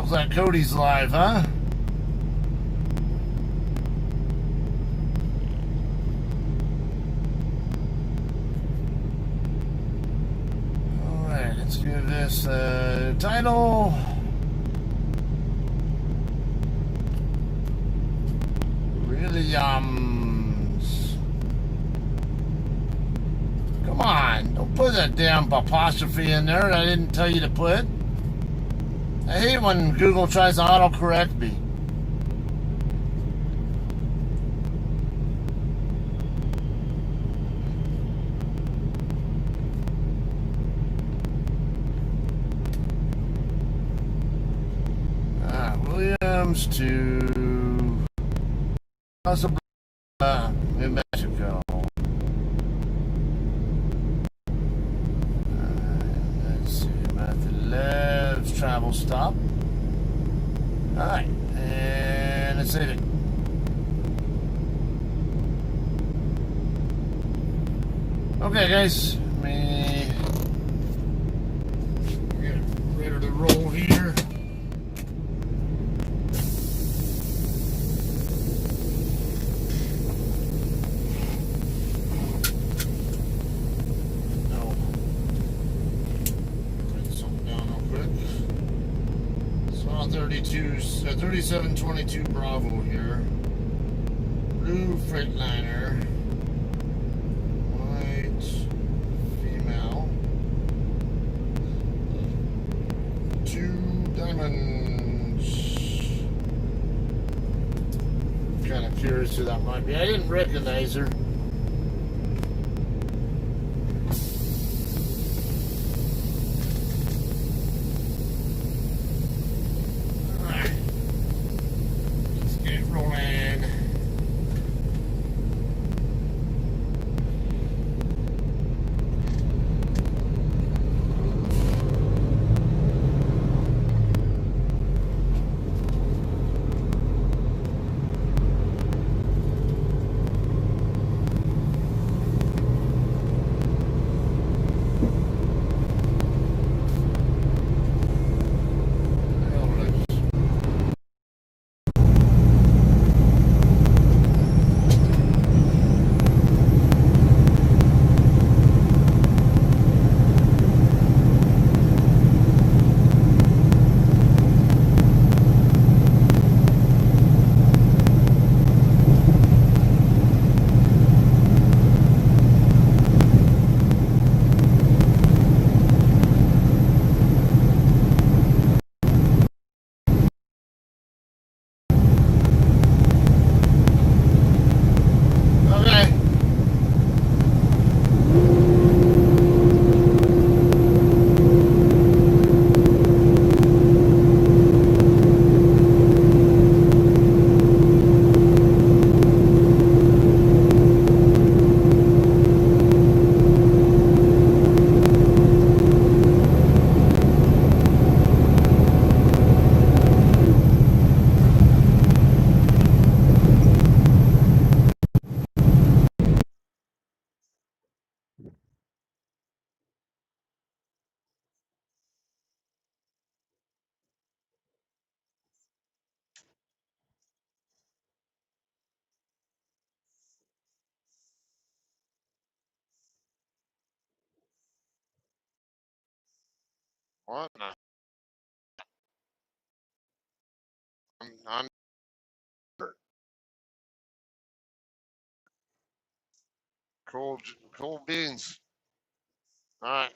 Looks like Cody's live, huh? Alright, let's give this title. Williams. Come on, don't put that damn apostrophe in there that I didn't tell you to put. I hate when Google tries to autocorrect me. Williams to Casa, New Mexico. Let's see, I'm at the left travel stop. Alright, and let's hit it. Okay, guys, let me get ready to roll here. Write something down real quick. So 3722 Bravo here. Blue Freightliner. Diamonds. Kind of curious who that might be. I didn't recognize her. Alright. Let's get rolling. What? No. I'm cold beans. All right.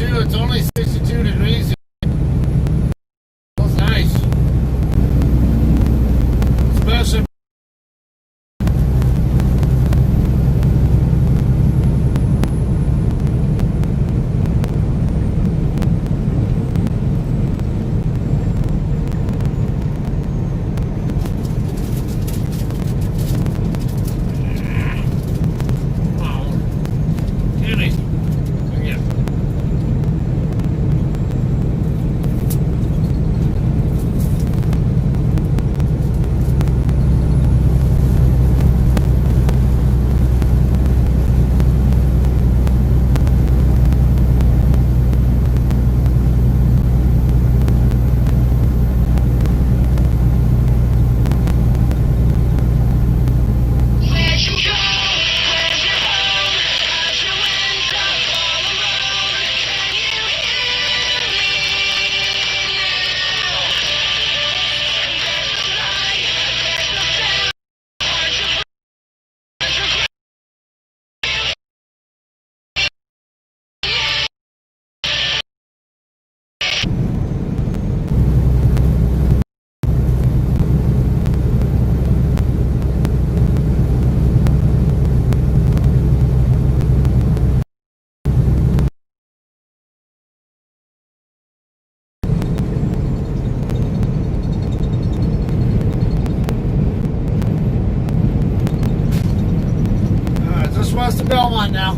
too. It's only 62 degrees. Feels nice. Especially west of Belmont now.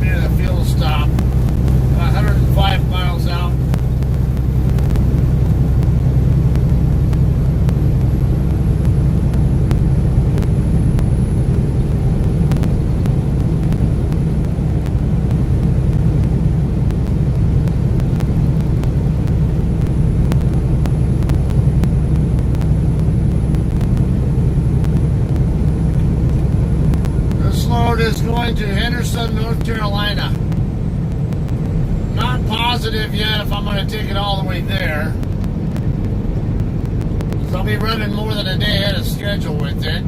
Near the fuel stop. 105 miles out. Is going to Henderson, North Carolina. Not positive yet if I'm going to take it all the way there. So I'll be running more than a day ahead of schedule with it.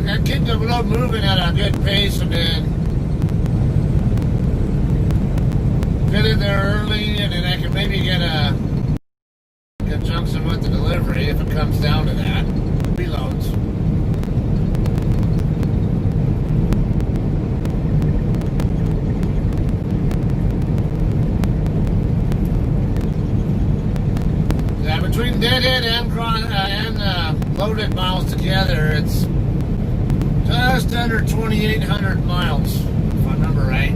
I keep the road moving at a good pace and then get in there early, and then I can maybe get a conjunction with the delivery if it comes down to that. Reloads. Yeah, between deadhead and loaded miles together, it's just under 2,800 miles, if I remember right.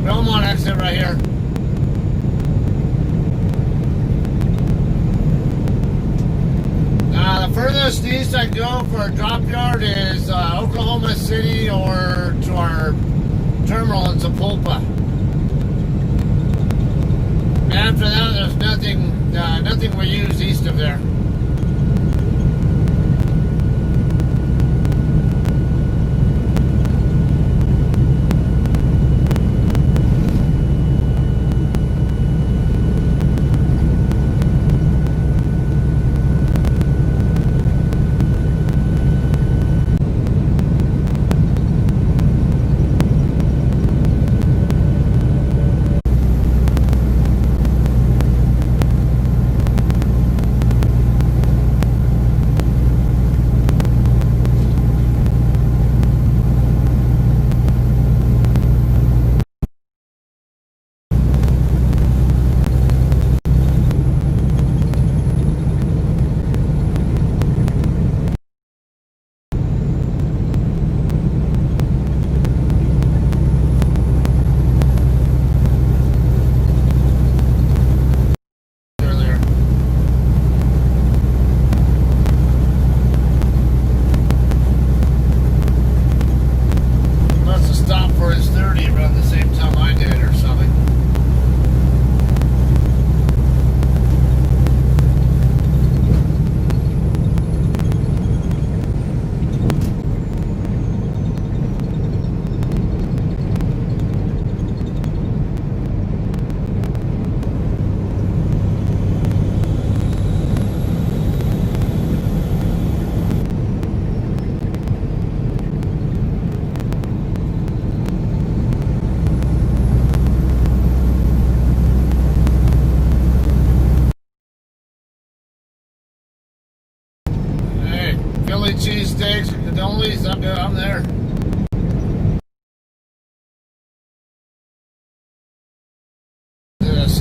Belmont exit right here. The furthest east I go for a drop yard is Oklahoma City or to our terminal in Zapulpa. After that, there's nothing we use east of there.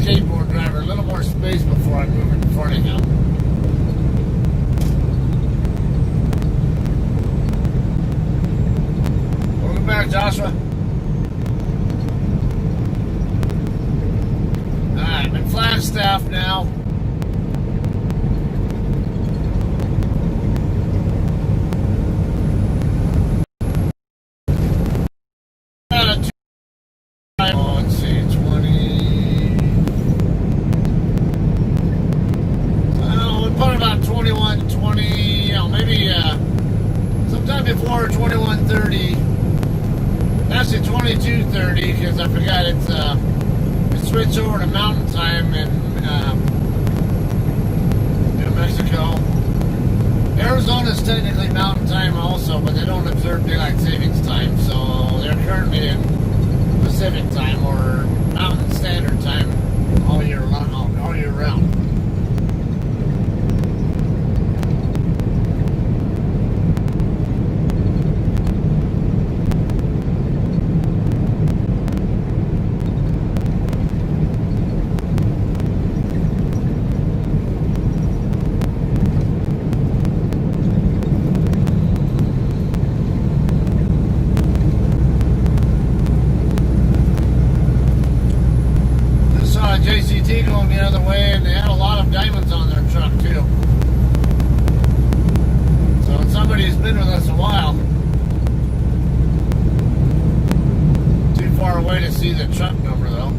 skateboard driver a little more space before I move in front of him. Welcome back, Joshua. Alright, I'm in Flagstaff now. Let's see, 20. We put about 21, 20, maybe sometime before 21:30. Actually 22:30 because I forgot it switched over to mountain time in New Mexico. Arizona's technically mountain time also, but they don't observe daylight savings time, so they're currently in Pacific time or Mountain Standard Time all year round. JCT going the other way, and they had a lot of diamonds on their truck too. So somebody who's been with us a while. Too far away to see the truck number though.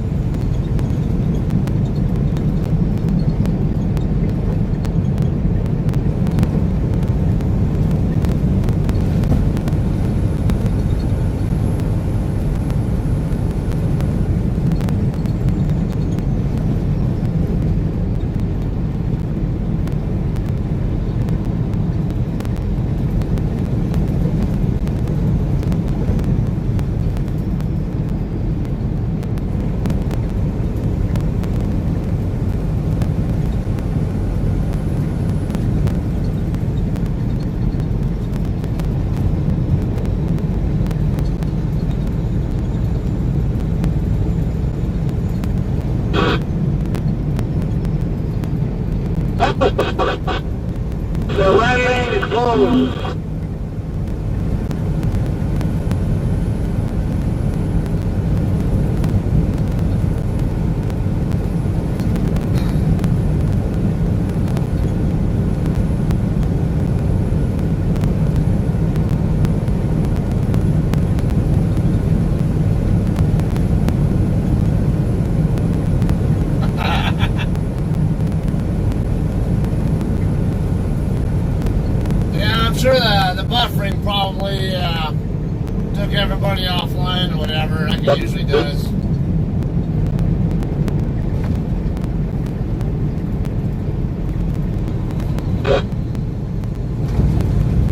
The right lane is closed. Sure, the buffering probably took everybody offline or whatever, like it usually does.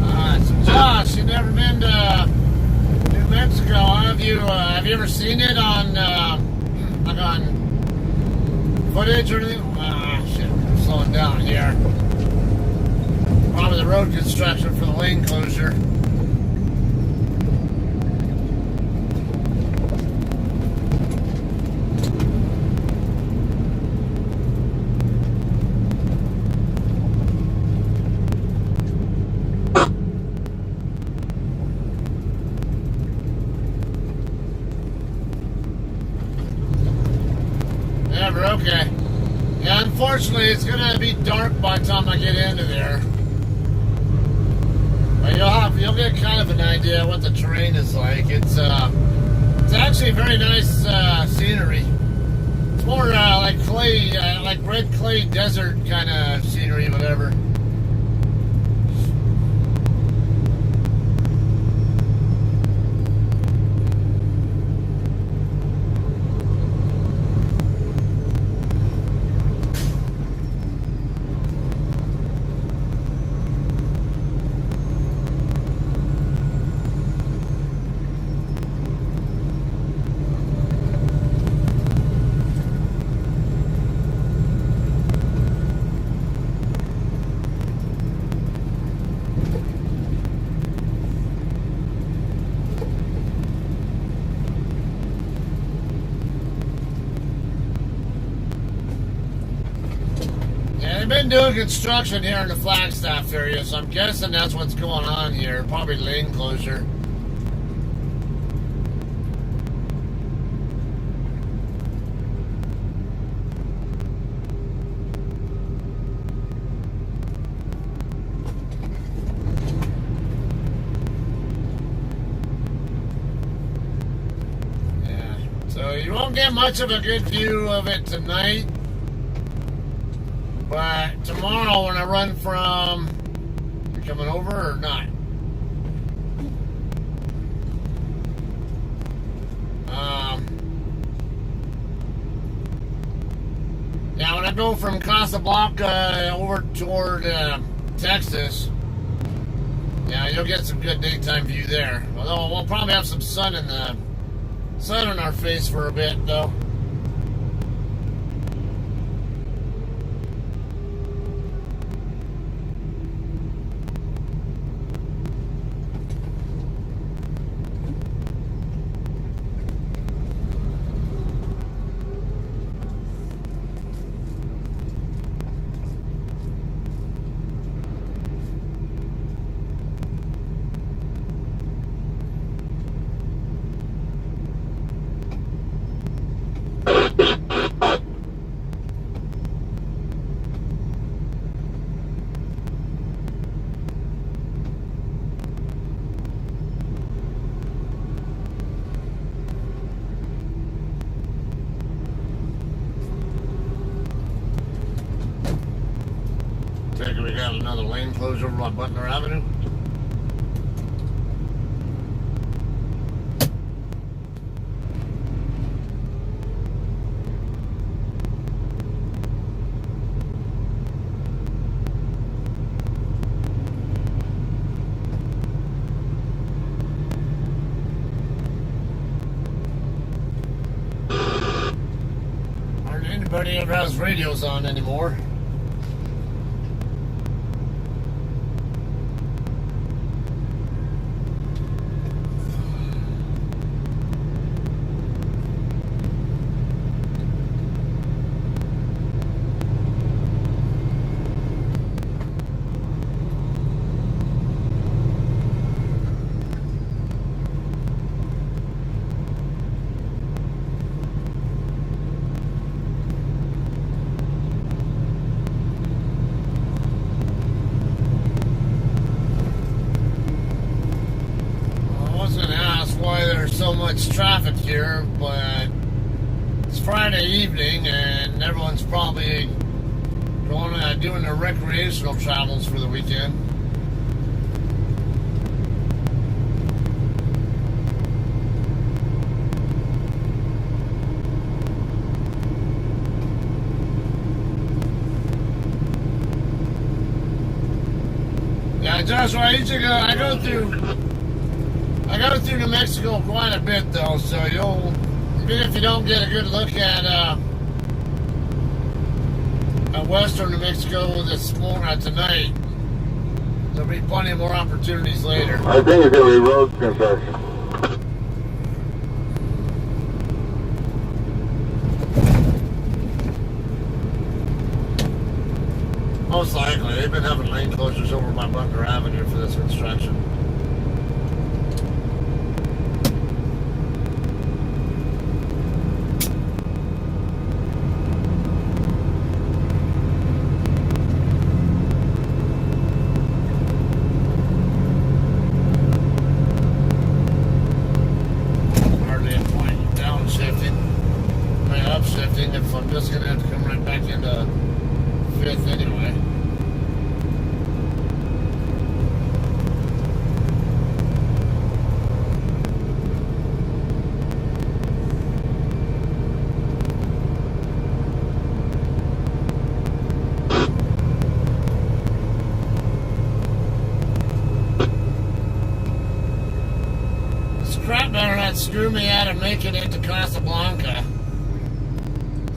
Alright, so Josh, you've never been to New Mexico, have you? Have you ever seen it on, like on footage or anything? Shit, I'm slowing down here. Probably the road construction for the lane closure. Never, okay. Yeah, unfortunately, it's gonna be dark by the time I get into there. You'll get kind of an idea what the terrain is like. It's actually very nice scenery. It's more like clay, like red clay desert kind of scenery, whatever. they've been doing construction here in the Flagstaff area, so I'm guessing that's what's going on here. Probably lane closure. So you won't get much of a good view of it tonight, but tomorrow when I run from, you coming over or not? Yeah, when I go from Casa Blanca over toward Texas, yeah, you'll get some good daytime view there. Although we'll probably have some sun in our face for a bit, though. We got another lane closed over on Butler Avenue. Hardly anybody ever has radios on anymore. So much traffic here, but it's Friday evening and everyone's probably going doing their recreational travels for the weekend. Yeah, Joshua, I go through New Mexico quite a bit, though, so even if you don't get a good look at western New Mexico this morning, tonight, there'll be plenty more opportunities later. I think it's going to be road construction. Most likely. They've been having lane closures over by Butler Avenue for this construction. If I'm just going to have to come right back into fifth anyway. This crap better not screw me out of making it to Casa Blanca.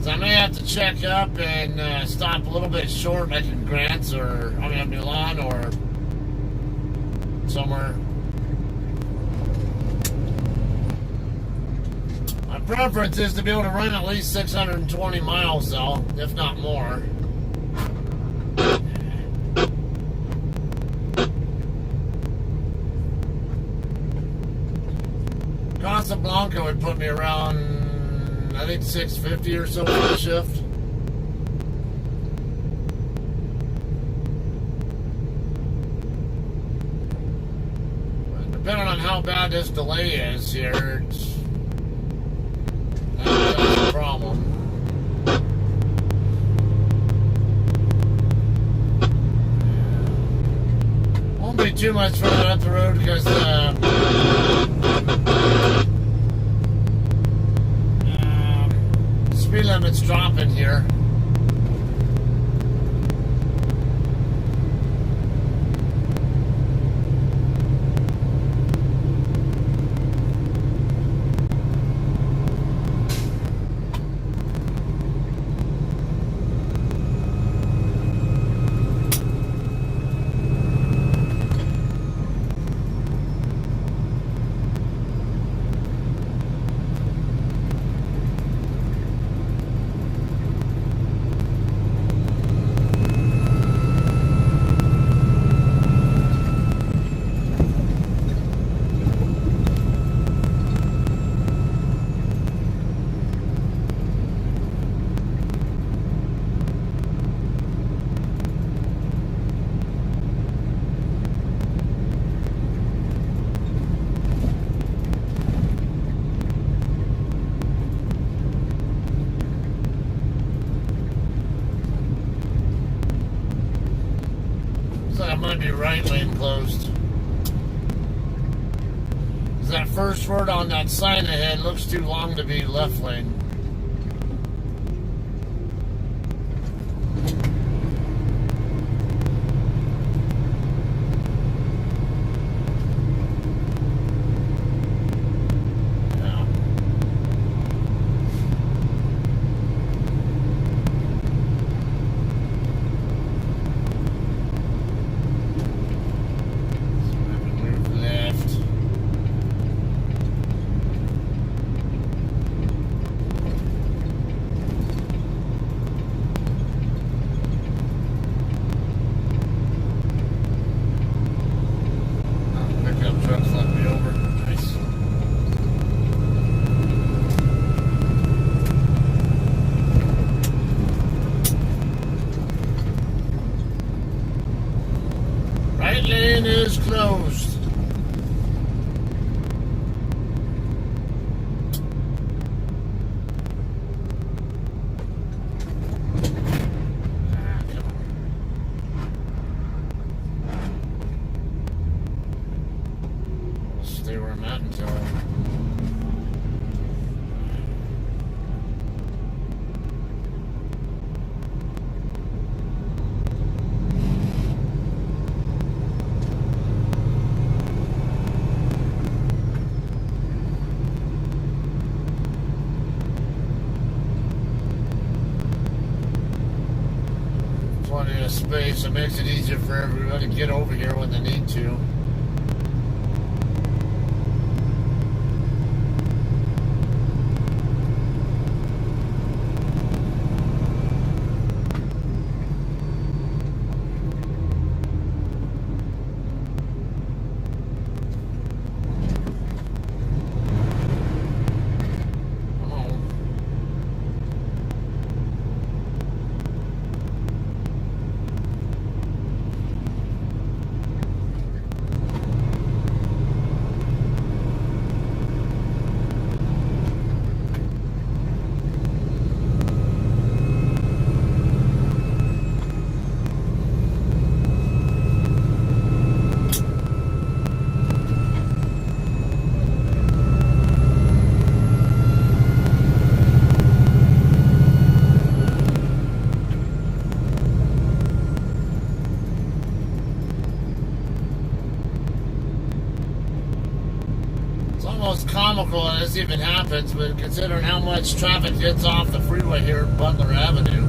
So I may have to check up and stop a little bit short, like in Grants or Milan or somewhere. My preference is to be able to run at least 620 miles, though, if not more. Casa Blanca would put me around, I think, 650 or so for the shift. Depending on how bad this delay is here, that's a problem. Won't be too much further up the road because speed limit's dropping here. Might be right lane closed. That first word on that sign ahead looks too long to be left lane. Lane is closed. I'll stay where I'm at until plenty of space. It makes it easier for everybody to get over here when they need to. Almost comical that this even happens, but considering how much traffic gets off the freeway here at Butler Avenue.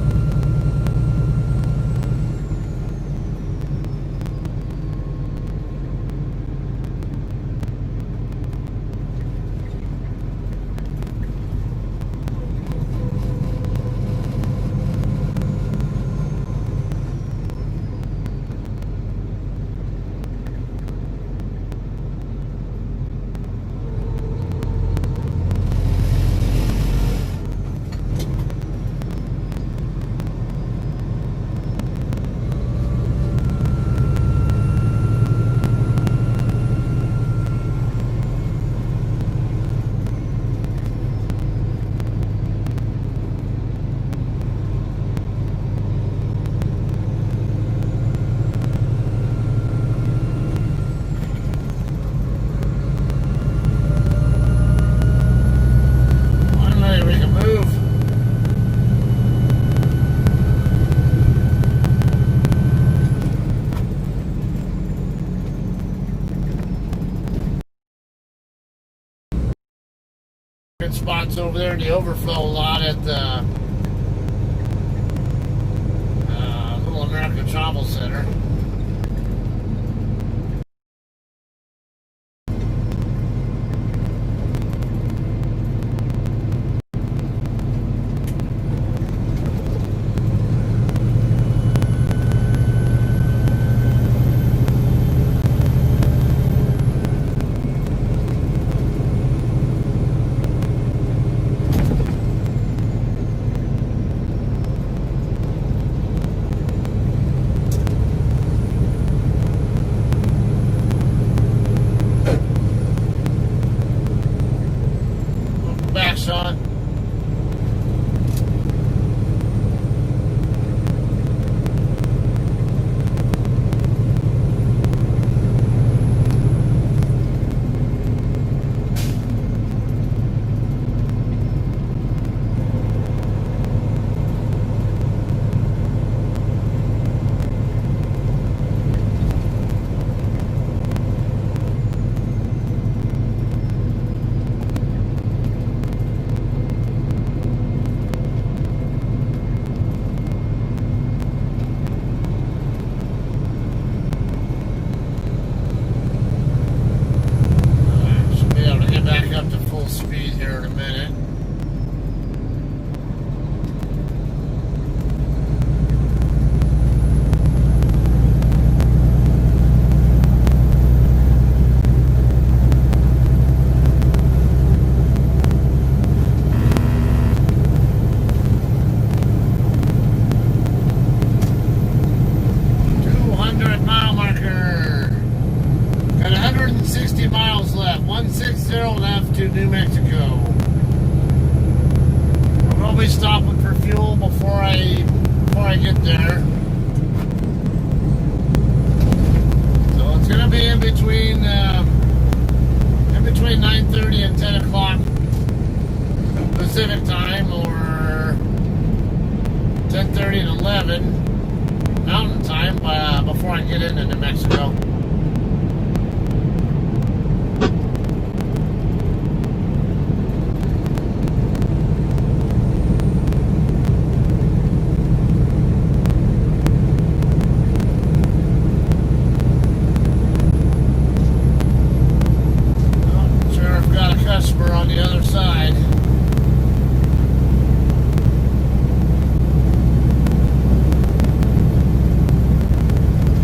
spots over there in the overflow lot at the Little America Travel Center. Back, Sean. Should be able to get back up to full speed here in a minute. Got 160 miles left. 160 left to New Mexico. I'm gonna be stopping for fuel before I get there. So it's gonna be in between 9:30 and 10 o'clock Pacific time, or 10:30 and 11 Mountain time before I get into New Mexico. Customer on the other side.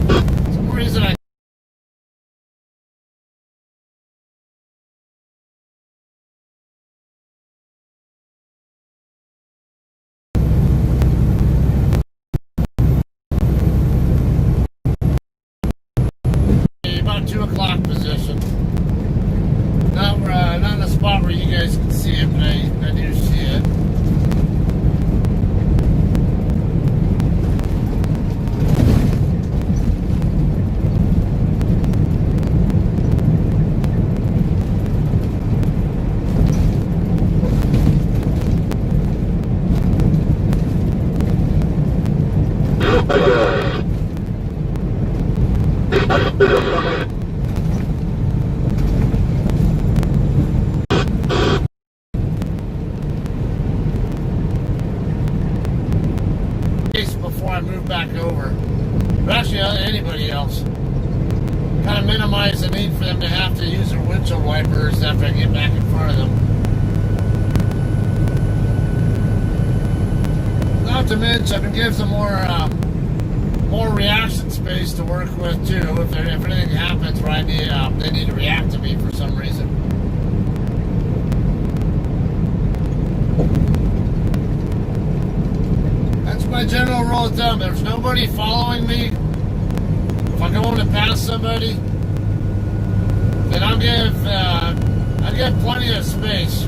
For some reason I about 2 o'clock position. Not in a spot where you guys can see it, but I do see it. Before I move back over, but actually anybody else, kind of minimize the need for them to have to use their windshield wipers after I get back in front of them. Not to mention, it gives them more reaction space to work with too. If anything happens where they need to react to me for some reason. My general rule of thumb: if there's nobody following me, if I go on to pass somebody, then I'll give plenty of space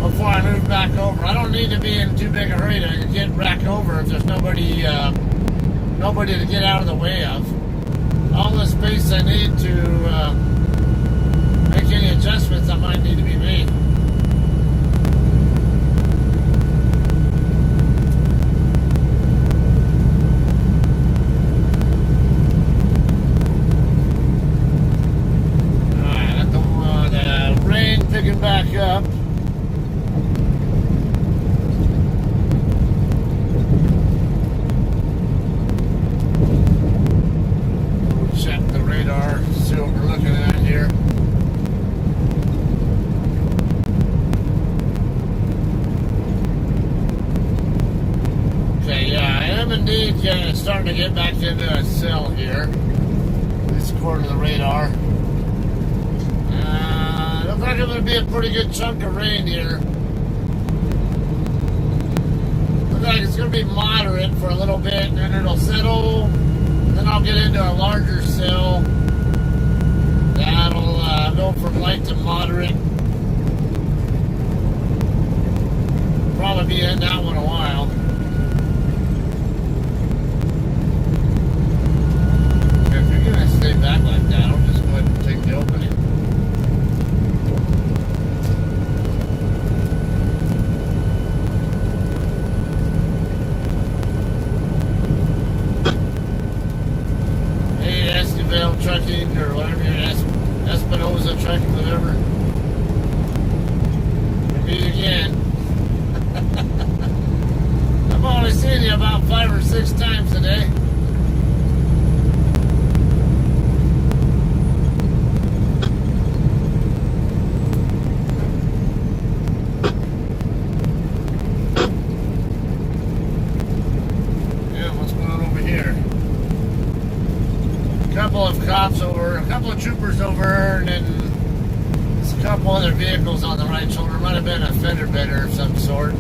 before I move back over. I don't need to be in too big a hurry to get back over if there's nobody to get out of the way of. All the space I need to make any adjustments that might need to be made. Picking back up. indeed starting to get back into a cell here. This quarter of the radar. Looks like it's going to be a pretty good chunk of rain here. Looks like it's going to be moderate for a little bit, and then it'll settle. Then I'll get into a larger cell. That'll go from light to moderate. Probably be in that one a while. If you're going to stay back like that, I'll just go ahead and take the opening. Hey, Esquivel Trucking, or whatever you're Espinosa Trucking, whatever. We'll meet again. I've only seen you about 5 or 6 times today. Yeah, what's going on over here? A couple of cops over, a couple of troopers over, and then there's a couple other vehicles on the right shoulder. Might have been a fender bender of some sort.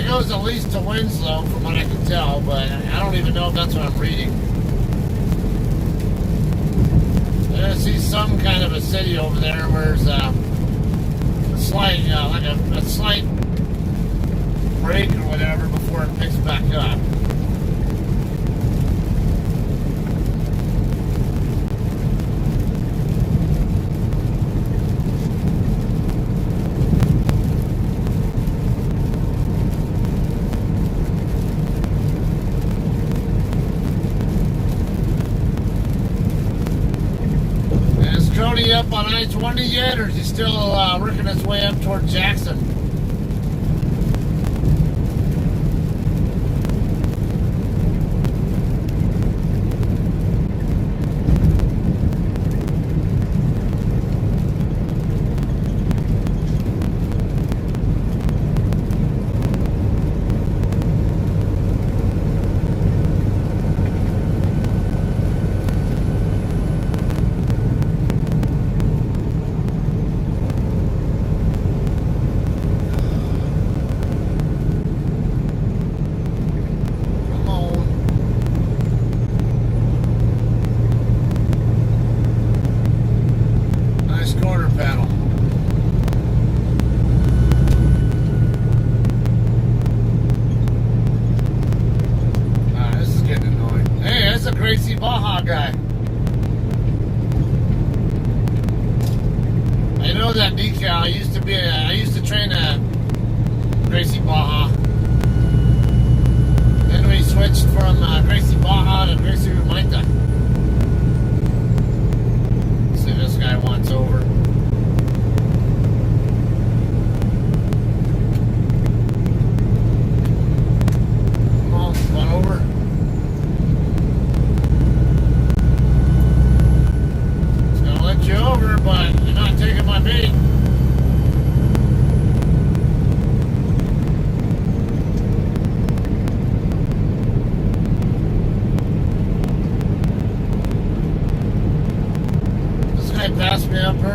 Goes at least to Winslow, from what I can tell, but I don't even know if that's what I'm reading. I see some kind of a city over there where there's a slight, like a slight break or whatever before it picks back up. Up on I-20 yet, or is he still working his way up toward Jackson?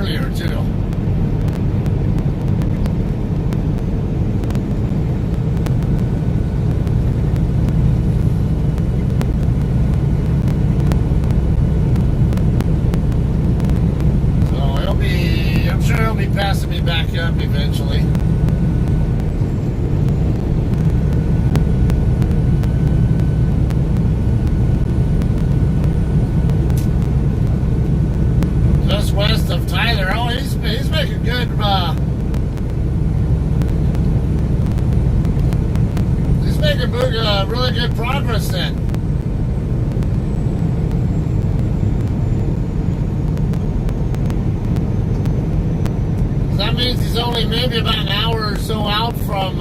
earlier too. I'm sure he'll be passing me back up eventually. Just west of Tyler. Oh, he's making good. He's making really good progress then. That means he's only maybe about an hour or so out from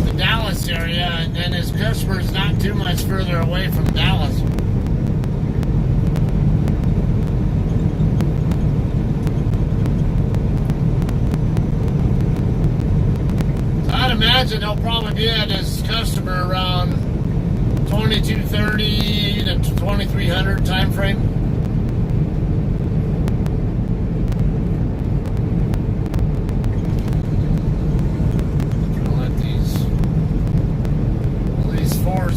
the Dallas area, and his customer's not too much further away from Dallas. I'd imagine he'll probably be at his customer around 2230 to 2300 time frame.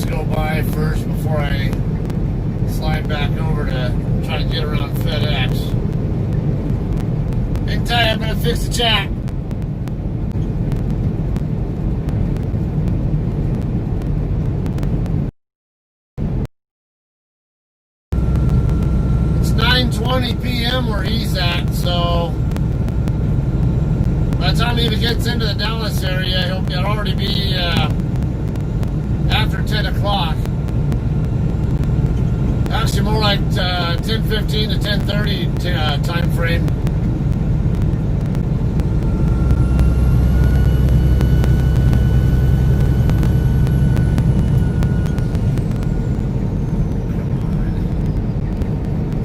Go by first before I slide back over to try to get around FedEx. Hang tight, I'm going to fix the jack. It's 9:20 p.m. where he's at, so by the time he even gets into the Dallas area, he'll already be after 10 o'clock. Actually more like 10:15 to 10:30 time frame.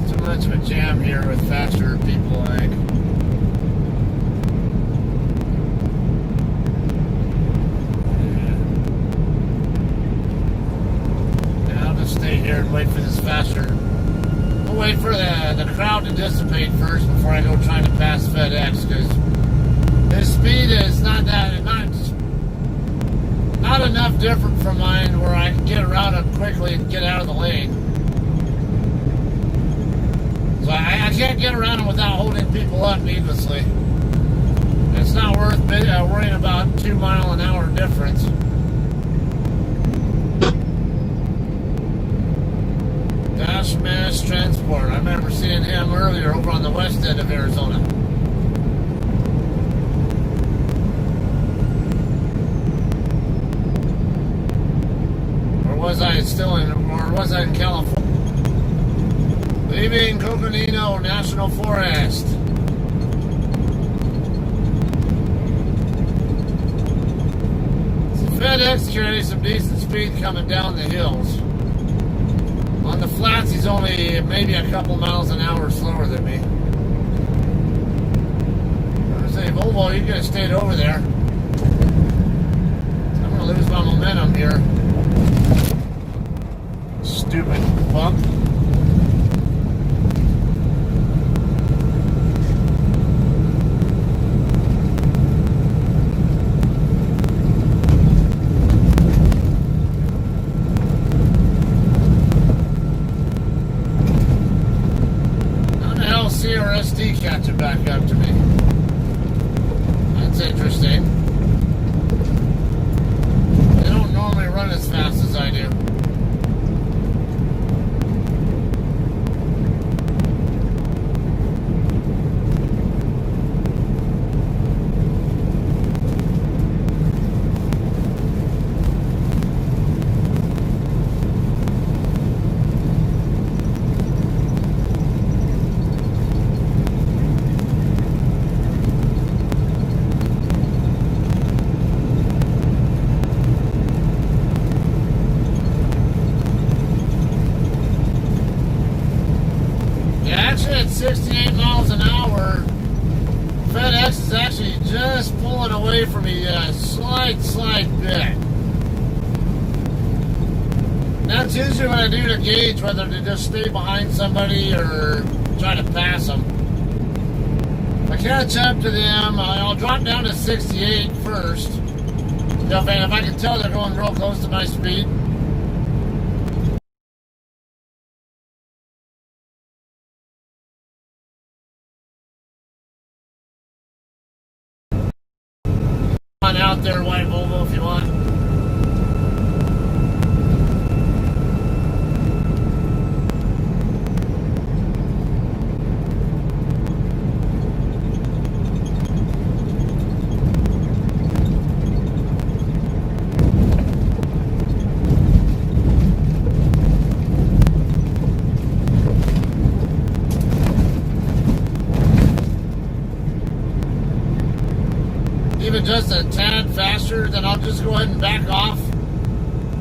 Too much of a jam here with faster people, I think. Stay here and wait for this faster. We'll wait for the crowd to dissipate first before I go trying to pass FedEx, because his speed is not enough different from mine where I can get around him quickly and get out of the lane. So I can't get around him without holding people up needlessly. It's not worth worrying about 2 mile an hour difference. Mass Transport. I remember seeing him earlier over on the west end of Arizona. Or was I in California? Leaving Coconino National Forest. So FedEx carries some decent speed coming down the hills. On the flats, he's only maybe a couple miles an hour slower than me. I say, Volvo, you could have stayed over there. I'm going to lose my momentum here. Stupid bump. CRST catching back up to me. That's interesting. They don't normally run as fast as I do. Actually, at 68 miles an hour, FedEx is actually just pulling away from me a slight bit. That's usually what I do to gauge whether to just stay behind somebody or try to pass them. If I catch up to them, I'll drop down to 68 first. If I can tell they're going real close to my speed. On out there, white Volvo, if you want. Even just a tad faster, then I'll just go ahead and back off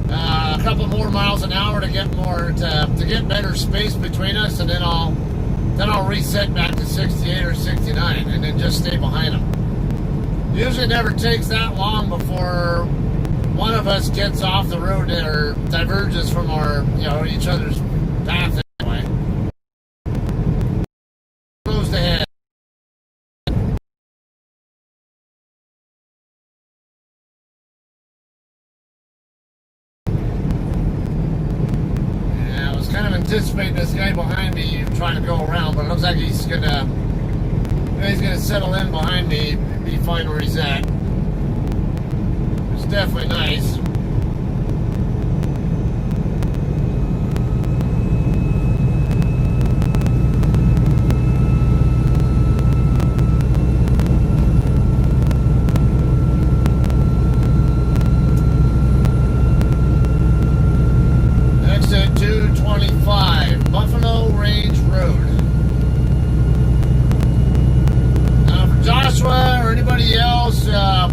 a couple more miles an hour to get better space between us, and then I'll reset back to 68 or 69, and then just stay behind them. Usually, it never takes that long before one of us gets off the road or diverges from our each other's path anyway. Closed ahead. Kind of anticipating this guy behind me trying to go around, but it looks like he's gonna settle in behind me, be fine where he's at. It's definitely nice. Exit 225, Buffalo Range Road. For Joshua or anybody else, a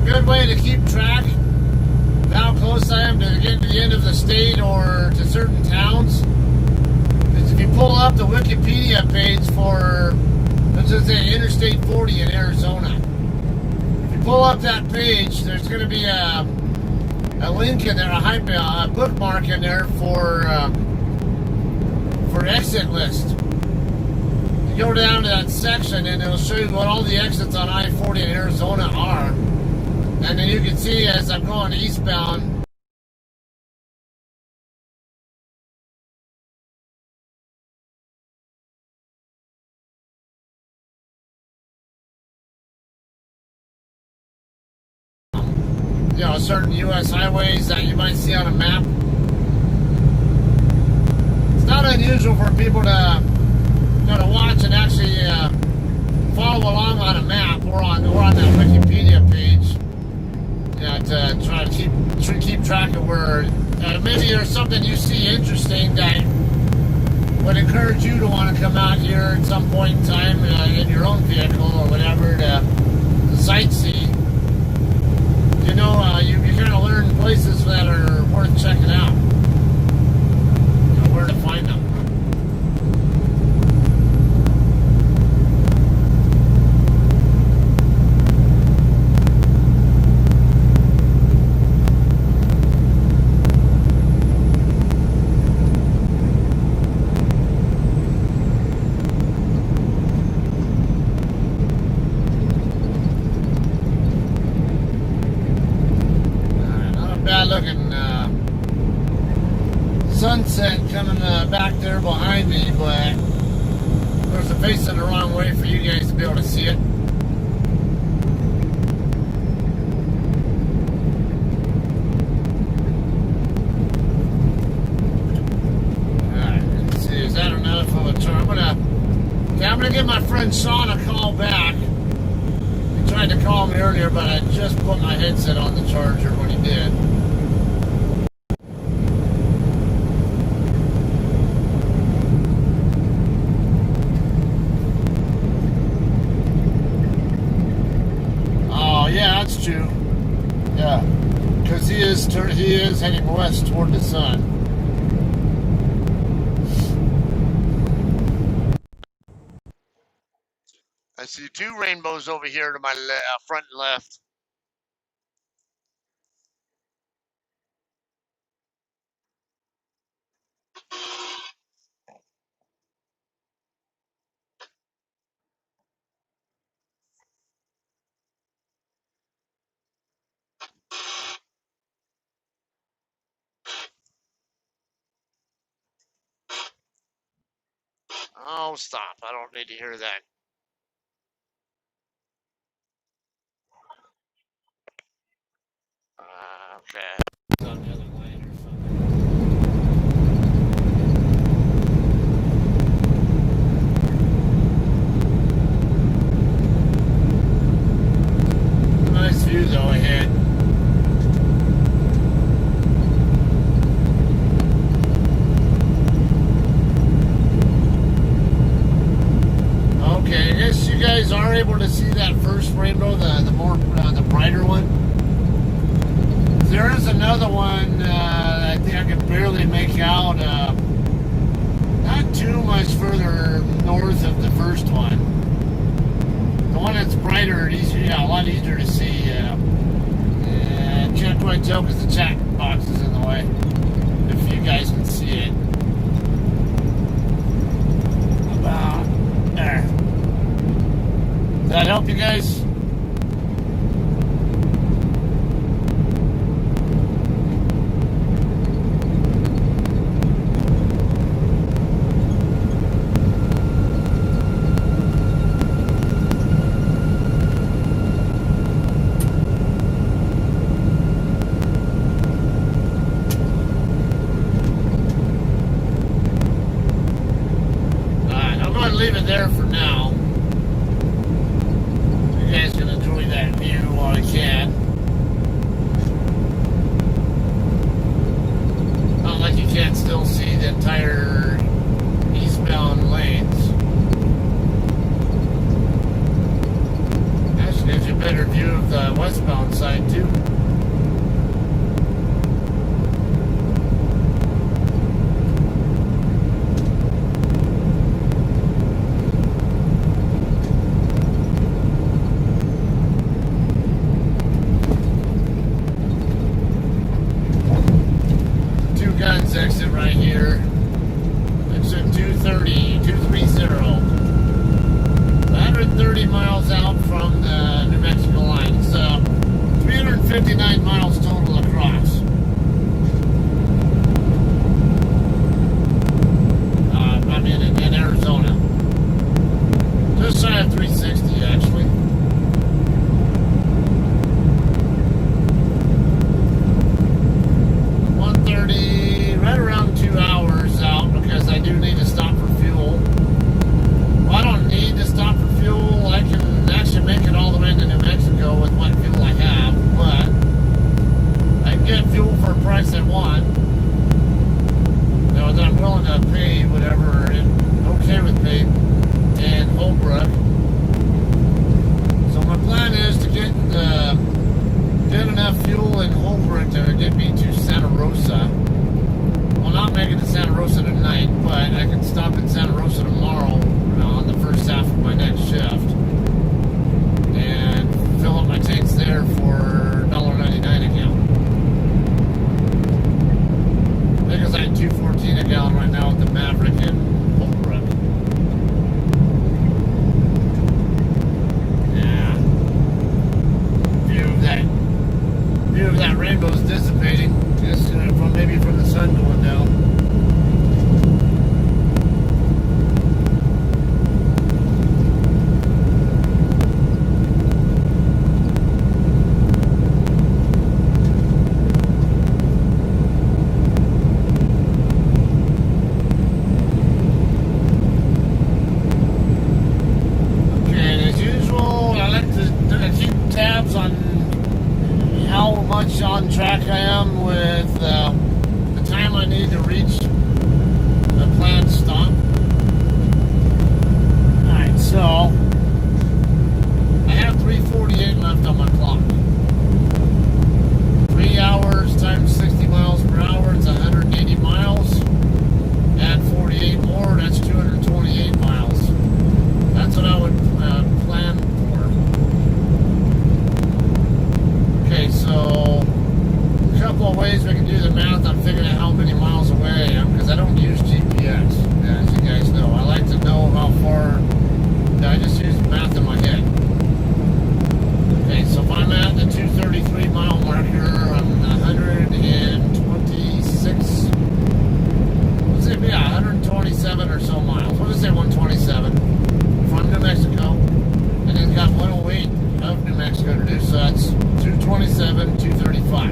good way to keep track of how close I am to getting to the end of the state or to certain towns is if you pull up the Wikipedia page for, let's just say, Interstate 40 in Arizona. If you pull up that page, there's going to be a link in there, a bookmark in there for exit list. You go down to that section and it'll show you what all the exits on I-40 in Arizona are. And then you can see as I'm going eastbound, certain U.S. highways that you might see on a map. It's not unusual for people to watch and actually follow along on a map or on that Wikipedia page. To try to keep track of where maybe there's something you see interesting that would encourage you to want to come out here at some point in time in your own vehicle or whatever to sightsee. You kind of learn places that are worth checking out. Where to find them. Looking sunset coming back there behind me, but of course I'm facing the wrong way for you guys to be able to see it. Alright, let's see, is that enough of a turn? I'm gonna give my friend Sean a call back. He tried to call me earlier, but I just put my headset on the charger when he did. Yeah, that's true. Yeah, because he is heading west toward the sun. I see two rainbows over here to my front and left. Oh, stop. I don't need to hear that. Okay. It's on the other lane or something. Nice view though ahead. Okay, I guess you guys are able to see that first rainbow, the brighter one. There is another one I think I can barely make out. Not too much further north of the first one. The one that's brighter, a lot easier to see. Can't quite tell because the chat box is in the way. If you guys can see it. About there. Does that help you guys? Leave it there for now. You guys can enjoy that view while you can. Not like you can't still see the entire eastbound lanes. Actually gives you a better view of the westbound side too. Exit right here. Exit 230. 130 miles out from the New Mexico line. It's 359 miles total across. I mean in Arizona. Just shy of 360 actually. Right around 2 hours out because I do need to stop for fuel. Well, I don't need to stop for fuel. I can actually make it all the way into New Mexico with what fuel I have, but I can get fuel for a price I want. You know, that I'm willing to pay whatever, and okay with pay in Holbrook. So my plan is to get enough fuel in Holbrook to get me to Santa Rosa. Well, not make it to Santa Rosa tonight, but I can stop in Santa Rosa tomorrow on the first half of my next shift and fill up my tanks there for $1.99 a gallon. Because I have $2.14 a gallon right now with the Maverick in Holbrook. Yeah. View of that rainbow's dissipating. Just maybe from the sun going down. Okay, and as usual, I like to keep tabs on how much on track I am with the time I need to reach the planned stop. Alright, so I have 3:48 left on my clock. 3 hours times 60 miles per hour, it's 180 miles. Add 48 more, that's 228 miles. That's what I would plan for. Okay, so 237, 235.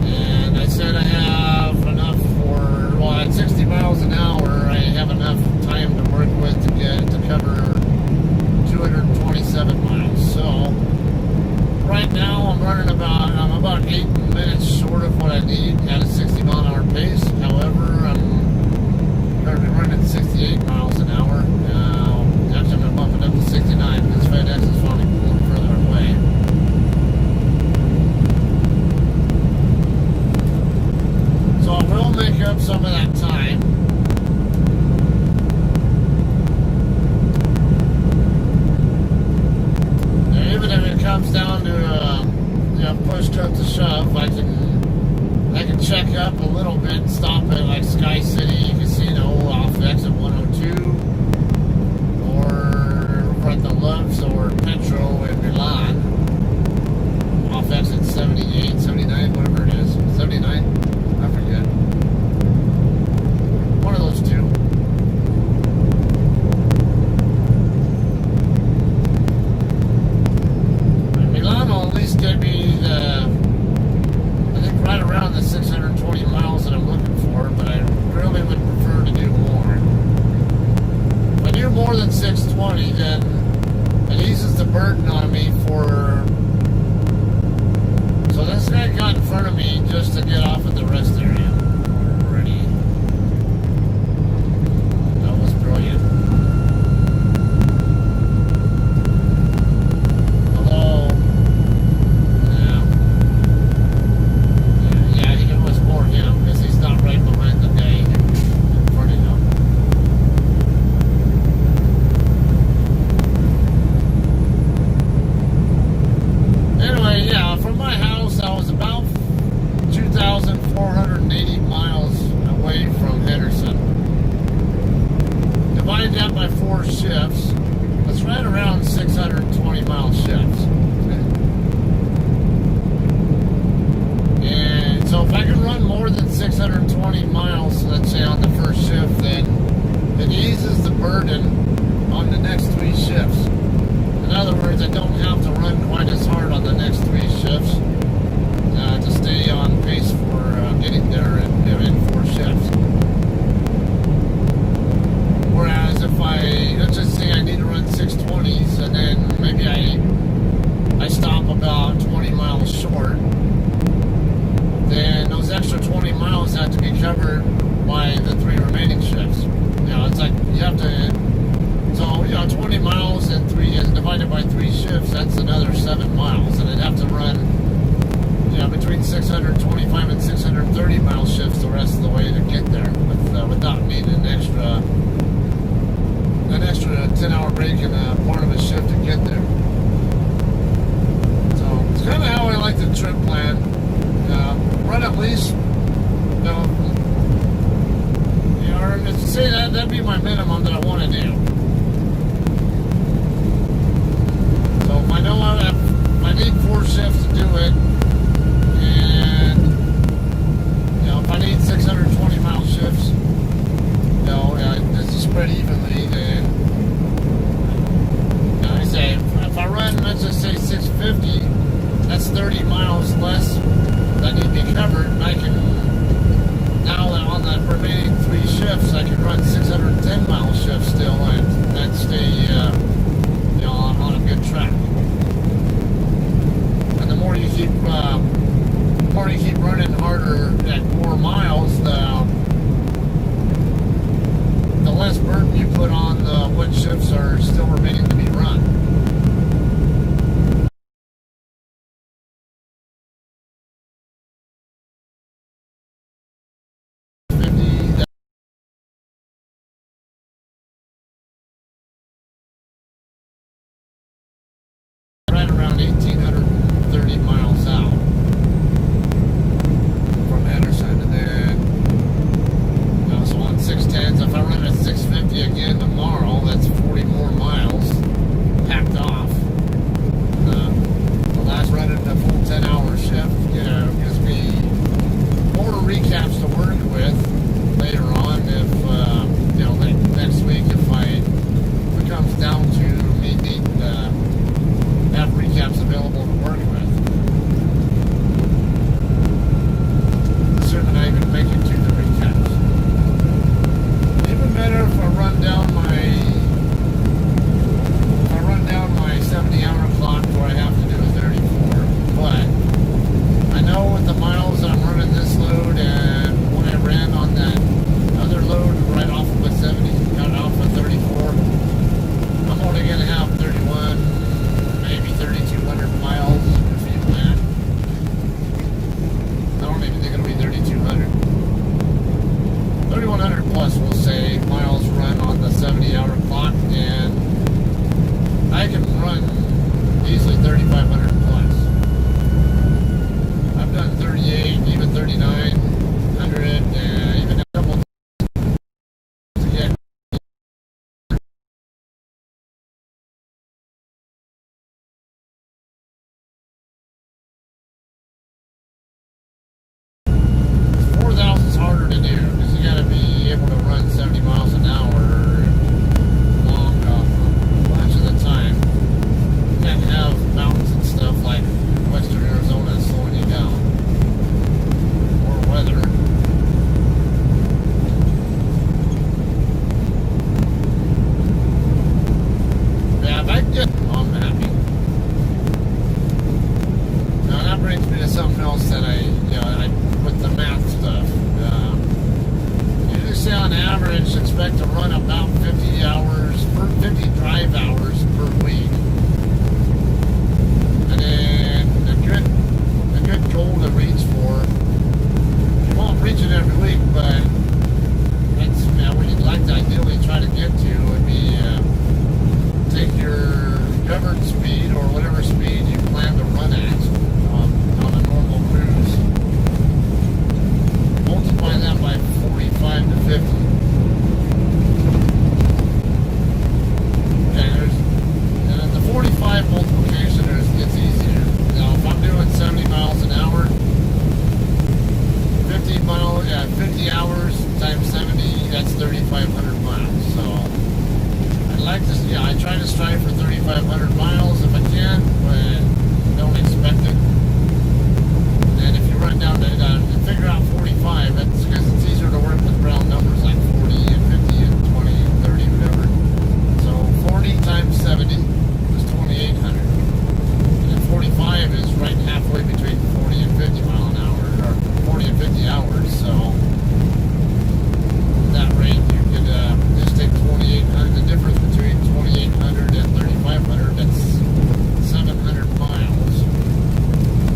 And I said I have enough for, well, at 60 miles an hour, I have enough time to work with to cover 227 miles. So right now I'm about 8 minutes short of what I need at a 60 mile an hour pace. However, I'm currently running at 68 miles an hour. Actually, I'm going to bump it up to 69 because FedEx is finally going further away. So I will make up some of that time. And even if it comes down to push comes to shove, I can check up a little bit and stop at like Sky City Casino off exit 102 or over at the Loves or Petro in Milan off exit 78, 79, whatever it is. 79? I forget. One of those two. Milan will at least get me right around the 620 miles that I'm looking for, but I really would prefer to do more. If I do more than 620, then it eases the burden on me so this guy got in front of me just to get off at the rest area already. That was brilliant. Keep I'm happy. Now that brings me to something else that with the math stuff. You say on average expect to run about 50 hours, 50 drive hours per week. And then a good goal to reach for. You won't reach it every week, but that's what you'd like to ideally try to get to would be take your covered speed or whatever speed you plan to run at on a normal cruise. Multiply that by 45 to 50. Okay, and then the 45 multiplication gets easier. Now, if I'm doing 70 miles an hour, 50 hours times 70, that's 3,500 miles. So, I try to strive for 3,500 miles if I can, but don't expect it. And if you run down to figure out 45, that's because it's easier to work with round numbers like 40 and 50 and 20 and 30, whatever. So 40 times 70 is 2,800. And then 45 is right halfway between 40 and 50 mile an hour, or 40 and 50 hours. So at that rate, you could just take 2,800. The difference between 2,800 and 3,500, that's 700 miles.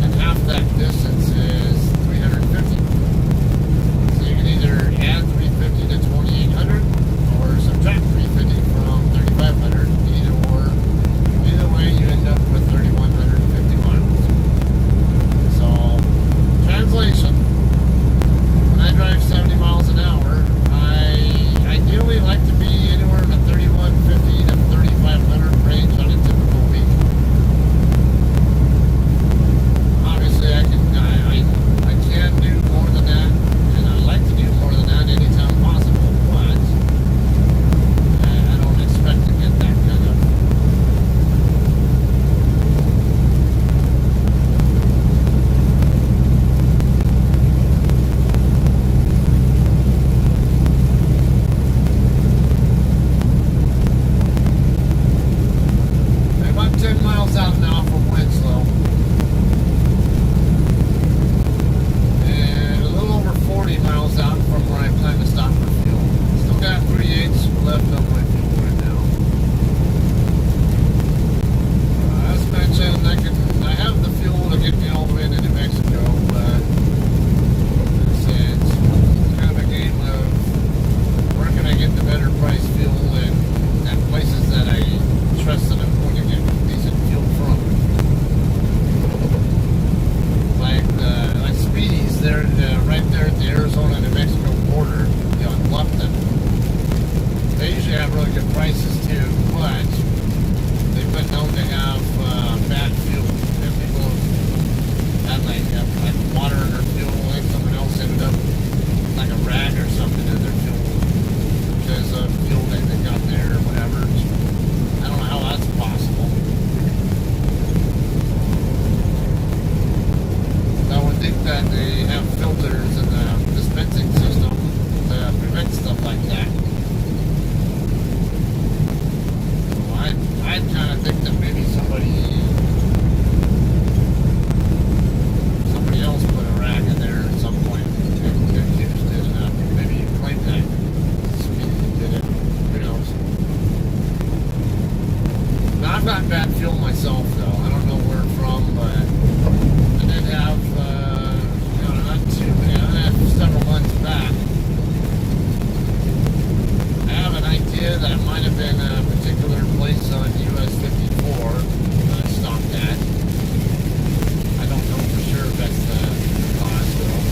And half that distance is 350. So you can either add 350 to 2,800 or subtract 350 from 3,500. Either way, you end up with 3,150 miles. So, translation. When I drive 70 miles an hour, I ideally like to be anywhere in the 3,150 to 3,500 range on a typical week. Obviously, I can do more than that, and I like to do more than that anytime possible, but I don't expect to get that kind of. I'm 10 miles out now from Winslow. And a little over 40 miles out from where I plan to stop for fuel. Still got 3/8 left on my fuel right now. As mentioned, I have the fuel to get me all the way into New Mexico, but it's kind of a game of where can I get the better price fuel and places that I trust that I'm going to get decent fuel from. Like Speedy's, they're right there at the Arizona-New Mexico border, in Bluffton. They usually have really good prices too, but they've been known to have bad fuel. And people have had like water in their fuel, like someone else ended up like a rag or something in their fuel because of fuel that they got there or whatever. I don't know how that's possible. I would think that they have filters in the dispensing system to prevent stuff like that. So I'd kind of think that maybe somebody else put a rag in there at some point and accused it. Maybe claimed that Speedy did it. Who knows? Now, I've got bad fuel myself, though. I don't know where from, but I did have, several months back. I have an idea that it might have been a particular place on US 54 that I stopped at. I don't know for sure if that's the cause, though.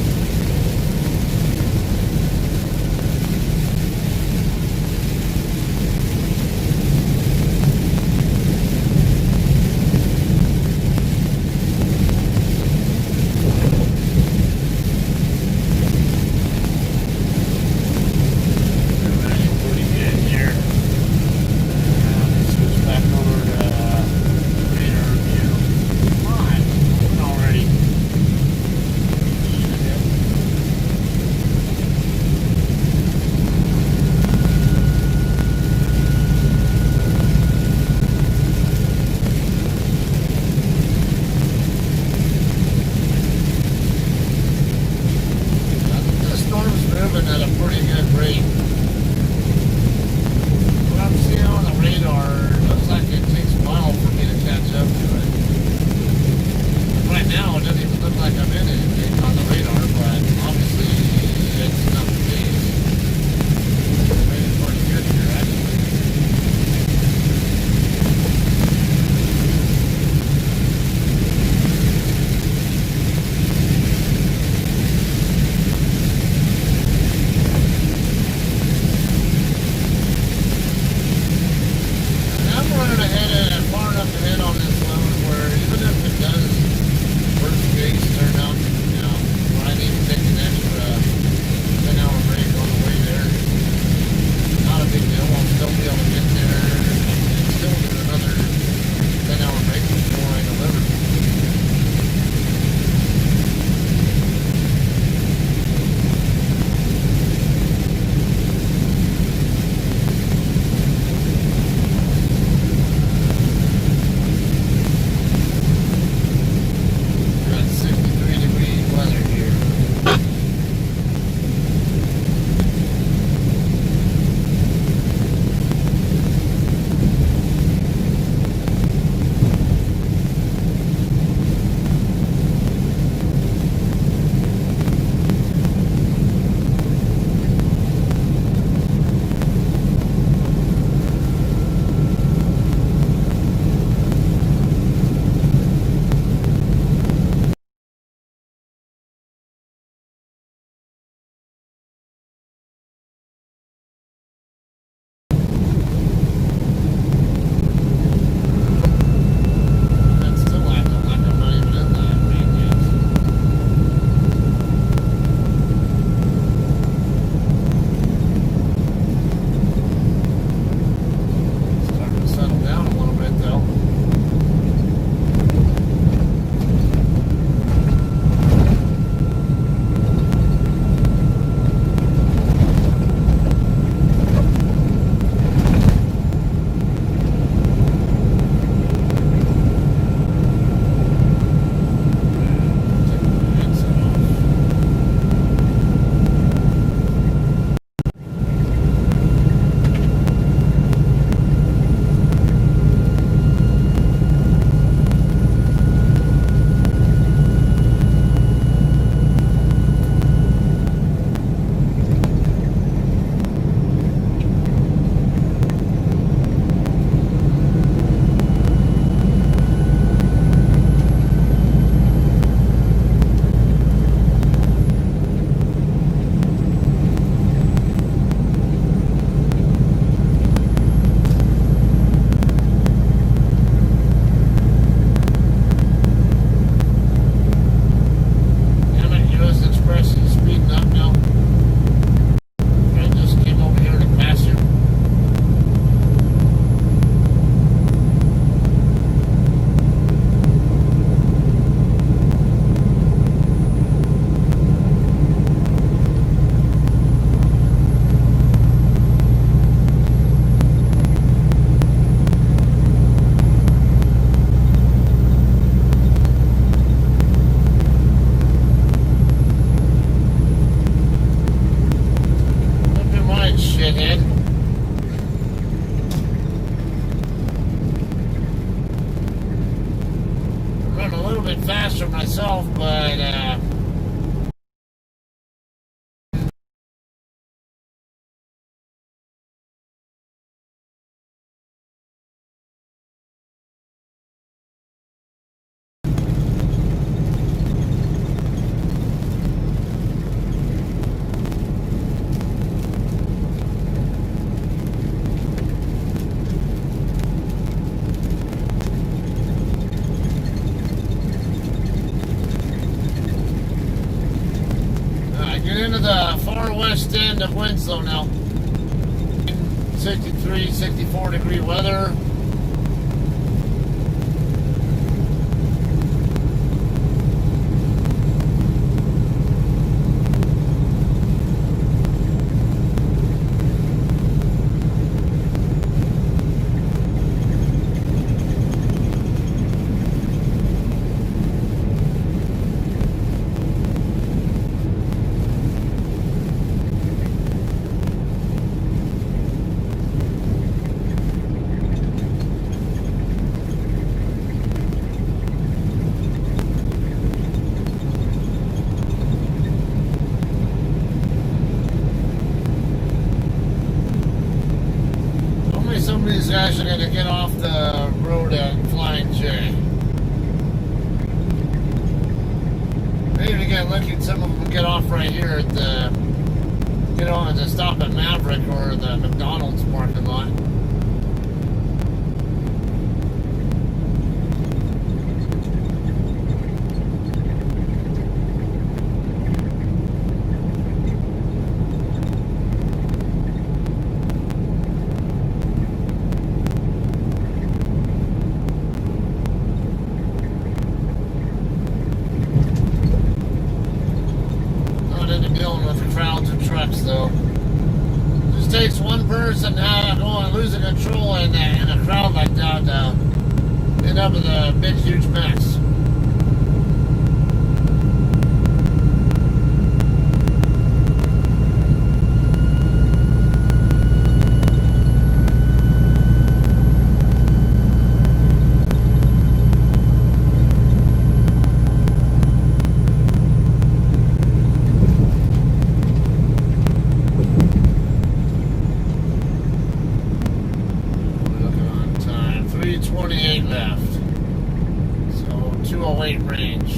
Pretty good here. Switch back bit faster myself, but get into the far west end of Winslow now. 63, 64 degree weather. Some of these guys are going to get off the road at Flying J. Maybe we get lucky, some of them will get off right here at the, get on to stop at Maverick or the McDonald's parking lot. Dealing with the crowds and trucks, though. Just takes one person going losing control in a crowd like that to end up with a big, huge mess. Left, so 208 range.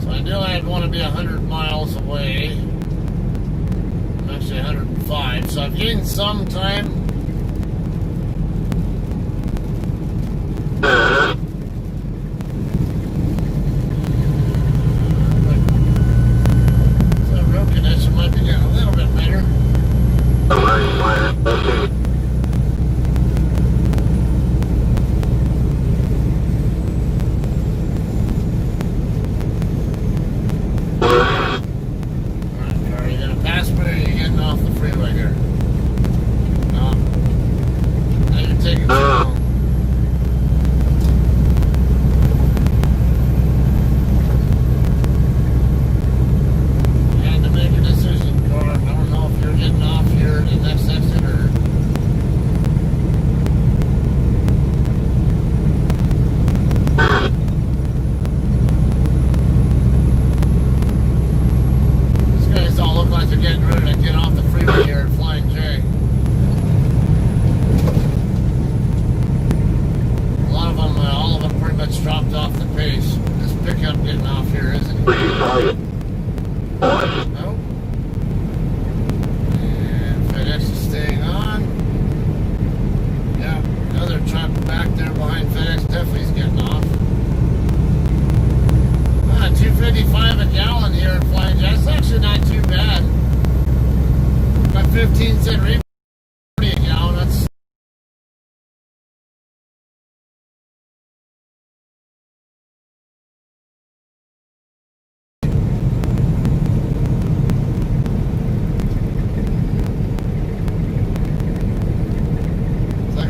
So ideally I'd want to be 100 miles away. I'm actually 105, so I've gained some time. So road condition might be getting a little bit better.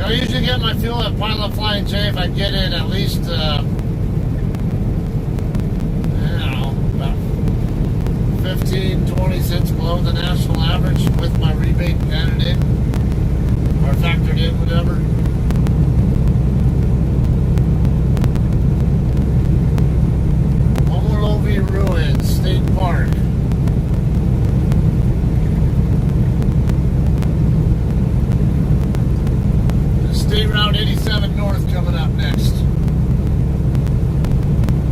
I usually get my fuel at Pilot Flying J if I get it at least, I don't know, about 15, 20 cents below the national average with my rebate added in, or factored in, whatever. 257 north coming up next.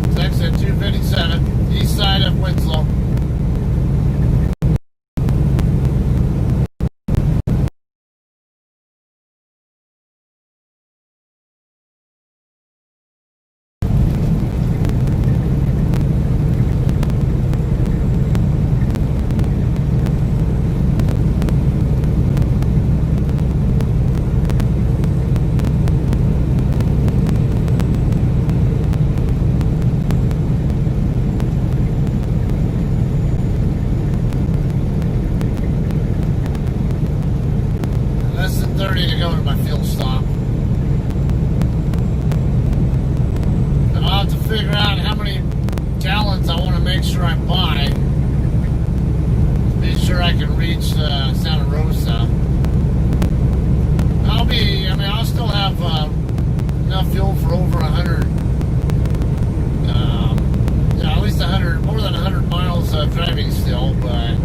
It's exit 257, east side of Winslow. Less than 30 to go to my fuel stop. And I'll have to figure out how many gallons I want to make sure I buy to be sure I can reach Santa Rosa. I'll still have enough fuel for over 100, at least 100, more than 100 miles of driving still, but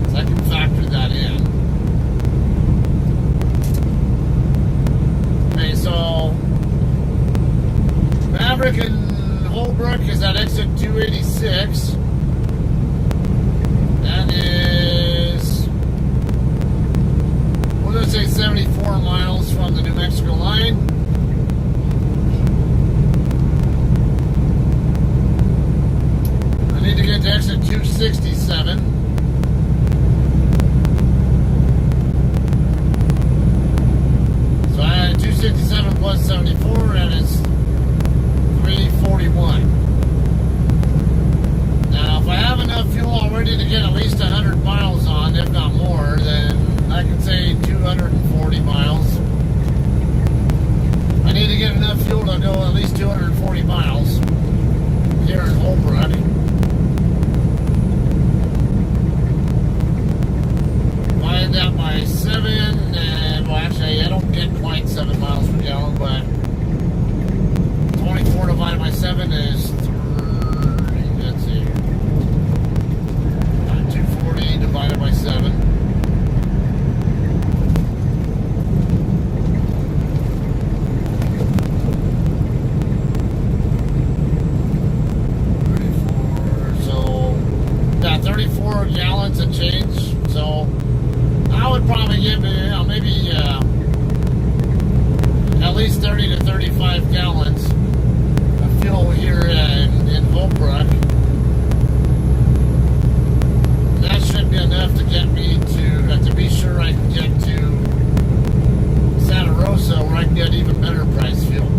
so I can factor that in. Okay, so Maverick and Holbrook is at exit 286. That is, we're going to say 74 miles from the New Mexico line. I need to get to exit 267. So I had 267 plus 74, and it's 341. Now, if I have enough fuel already to get at least 100 miles on, if not more, then I can say 240 miles. I need to get enough fuel to go at least 240 miles here in Holbrook. Find out by 7, and well, actually, I don't get quite 7 miles per gallon, but 24 divided by 7 is 3, let's see, 240 divided by 7. So 34 gallons and change. So I would probably give it, maybe at least 30 to 35 gallons of fuel here in Holbrook. That should be enough to get me to be sure I can get to Santa Rosa, where I can get even better price fuel.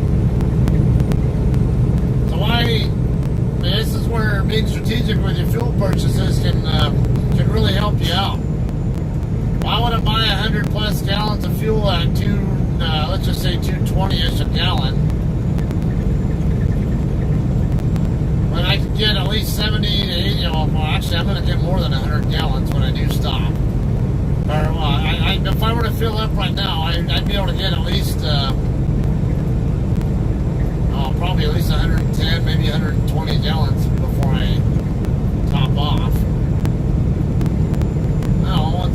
So this is where being strategic with your fuel purchases can really help you out. Why would I buy 100 plus gallons of fuel at let's just say 220-ish a gallon, when I can get at least 70 to 80? Well, actually, I'm going to get more than 100 gallons when I do stop. Or if I were to fill up right now, I'd be able to get at least probably at least 110, maybe 120 gallons before I top off.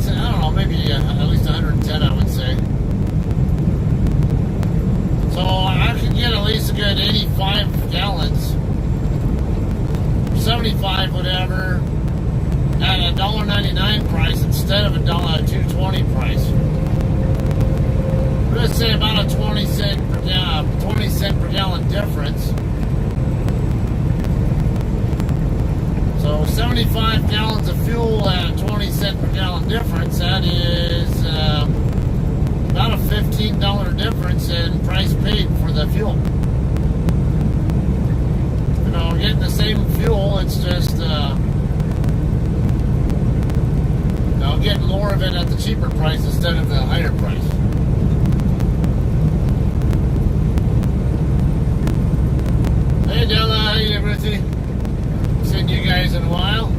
I don't know, maybe at least 110, I would say. So I could get at least a good 85 gallons, 75, whatever, at a $1.99 price instead of a $2.20 price. Let's say about a 20 cent per gallon difference. So 75 gallons of fuel at a 20 cent per gallon difference, that is about a $15 difference in price paid for the fuel. Getting the same fuel, it's just getting more of it at the cheaper price instead of the higher price. Hey Della, how you doing, Ruthie? Seen you guys in a while.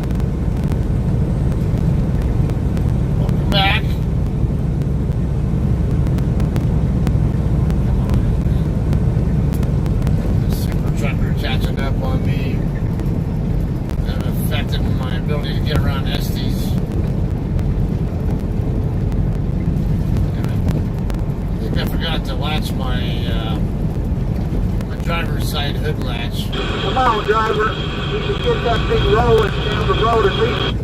Welcome back. The super trucker catching up on me and affecting my ability to get around Estes. forgot to latch my my driver's side hood latch. Come on, driver. You can get that thing rolling down the road at least.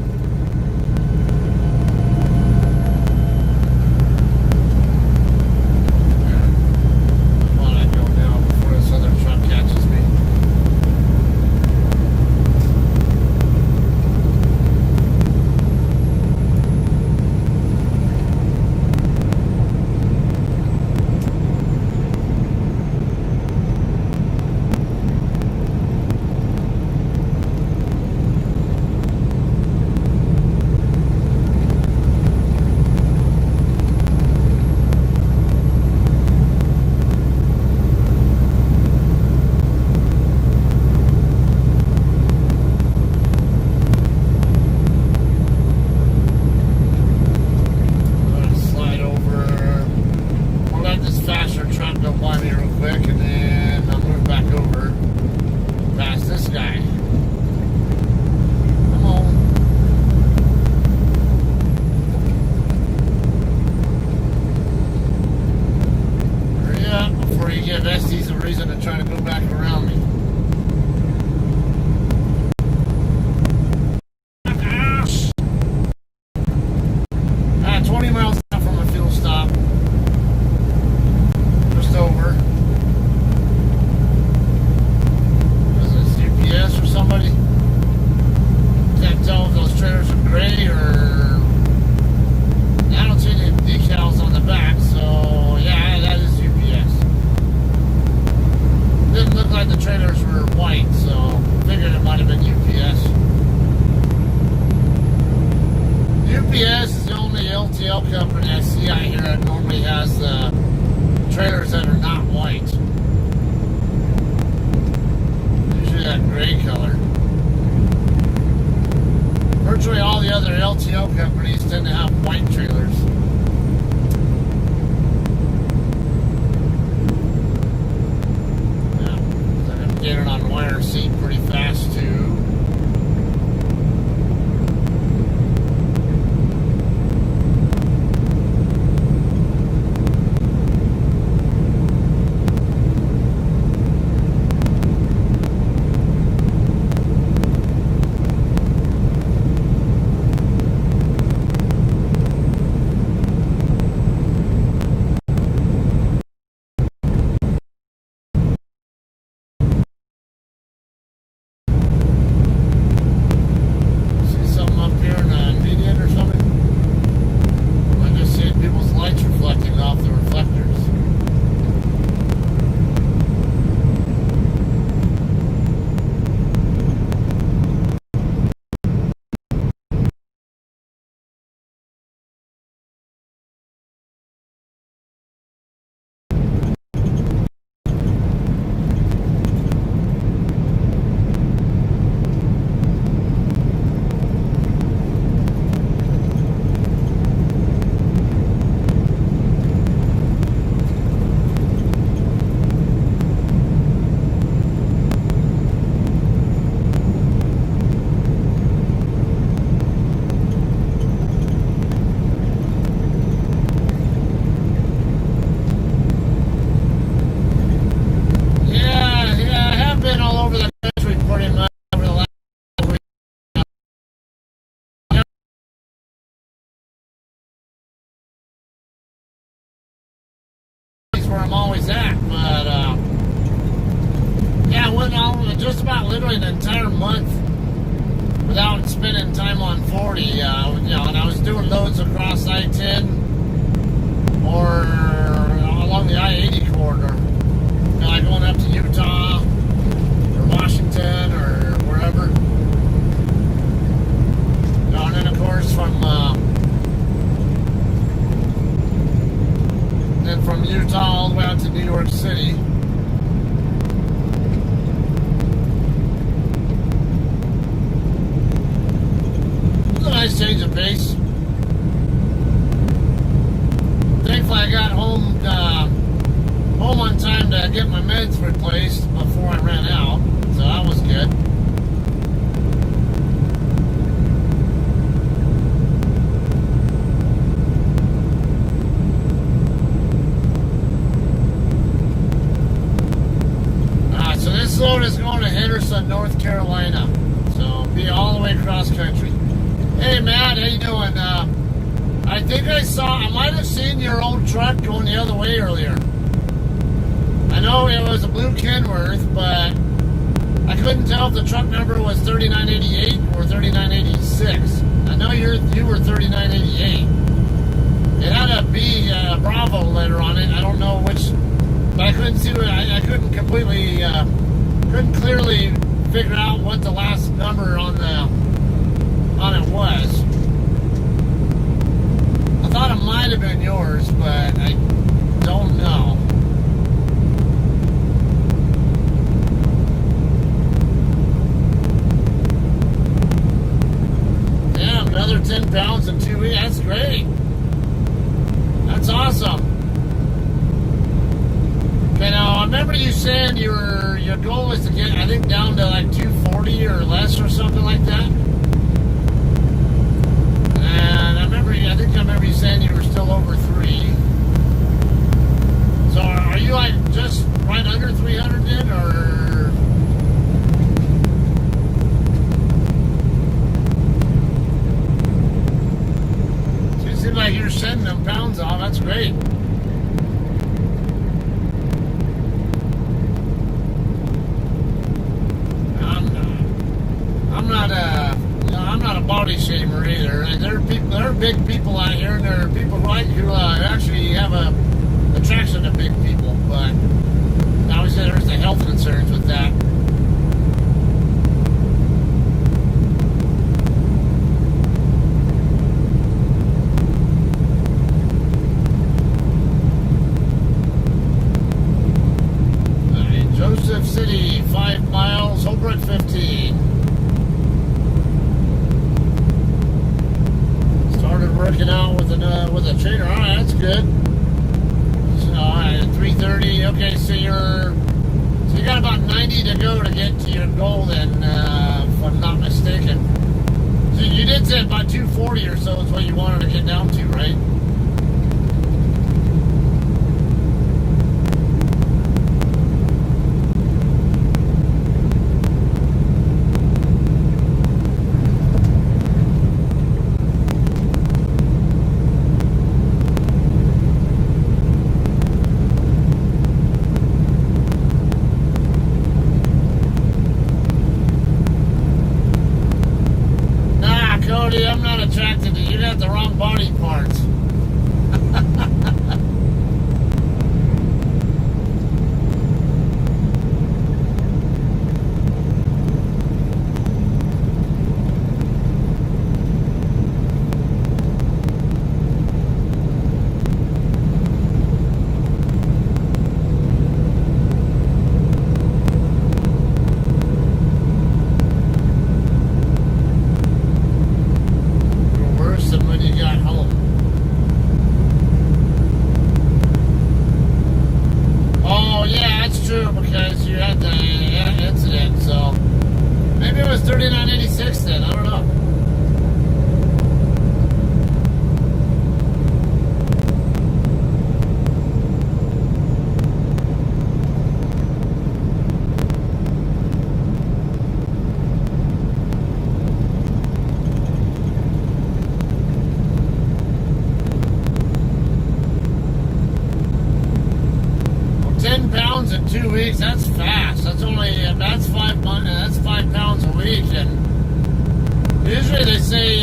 Just about literally an entire month without spending time on 40. You know, and I was doing loads across I-10 or along the I-80 corridor. You know, like going up to Utah or Washington or wherever. You know, and then of course from Utah all the way out to New York City. Nice change of pace. Thankfully, I got home on time to get my meds replaced before I ran out, so that was good. This load is going to Henderson, North Carolina. So be all the way across country. Hey Matt, how you doing? I think I might have seen your old truck going the other way earlier. I know it was a blue Kenworth, but I couldn't tell if the truck number was 3988 or 3986. I know you were 3988. It had a B Bravo letter on it. I don't know which, but I couldn't see what I couldn't completely couldn't clearly figure out what the last number on it was. I thought it might have been yours, but I don't know. Damn, another 10 pounds in 2 weeks. That's great. That's awesome. Okay, now I remember you saying your goal is to get, I think, down to like 240 or less or something like that. And I think I remember you saying you were still over 3. So are you like just right under 300 then, or? So it seems like you're sending them pounds off. That's great. I'm not a body shamer either. And there are big people out here, and there are people who actually have a attraction to big people. But obviously, there's the health concerns with that. All right, Joseph City, 5 miles. Holbrook, 15. Working out with a trainer. All right, that's good. So, all right, at 3:30. Okay, so you got about 90 to go to get to your goal. Then, if I'm not mistaken. So you did say about 240 or so is what you wanted to get down to, right? I'm not attracted to you. You got the wrong body parts. Because you had the incident, so maybe it was 3986 then. I don't know. In 2 weeks, that's fast. That's 5 months. That's 5 pounds a week, and usually they say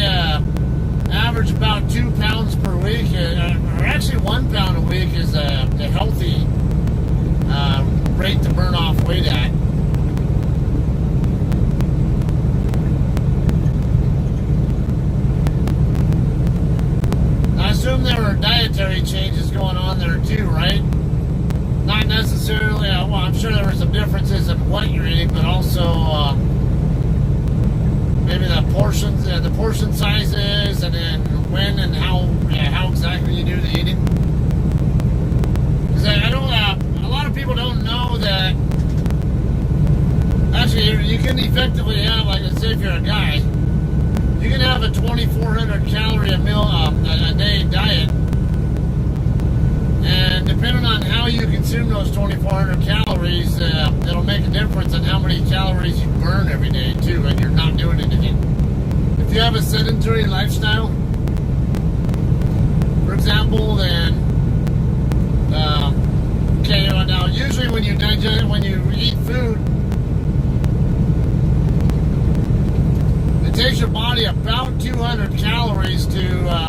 average about 2 pounds per week, or actually 1 pound a week is the healthy rate to burn off weight at. I assume there were dietary changes going on there too, right? Not necessarily, well, I'm sure there were some differences in what you're eating, but also maybe the portion sizes, and then when and how exactly you do the eating. Because I don't, a lot of people don't know that. Actually, you can effectively have, like, say if you're a guy, you can have a 2,400 calorie a day diet, and depending on how how you consume those 2,400 calories, it'll make a difference in how many calories you burn every day too, and you're not doing anything. If you have a sedentary lifestyle, for example, then okay, now usually when you eat food, it takes your body about 200 calories to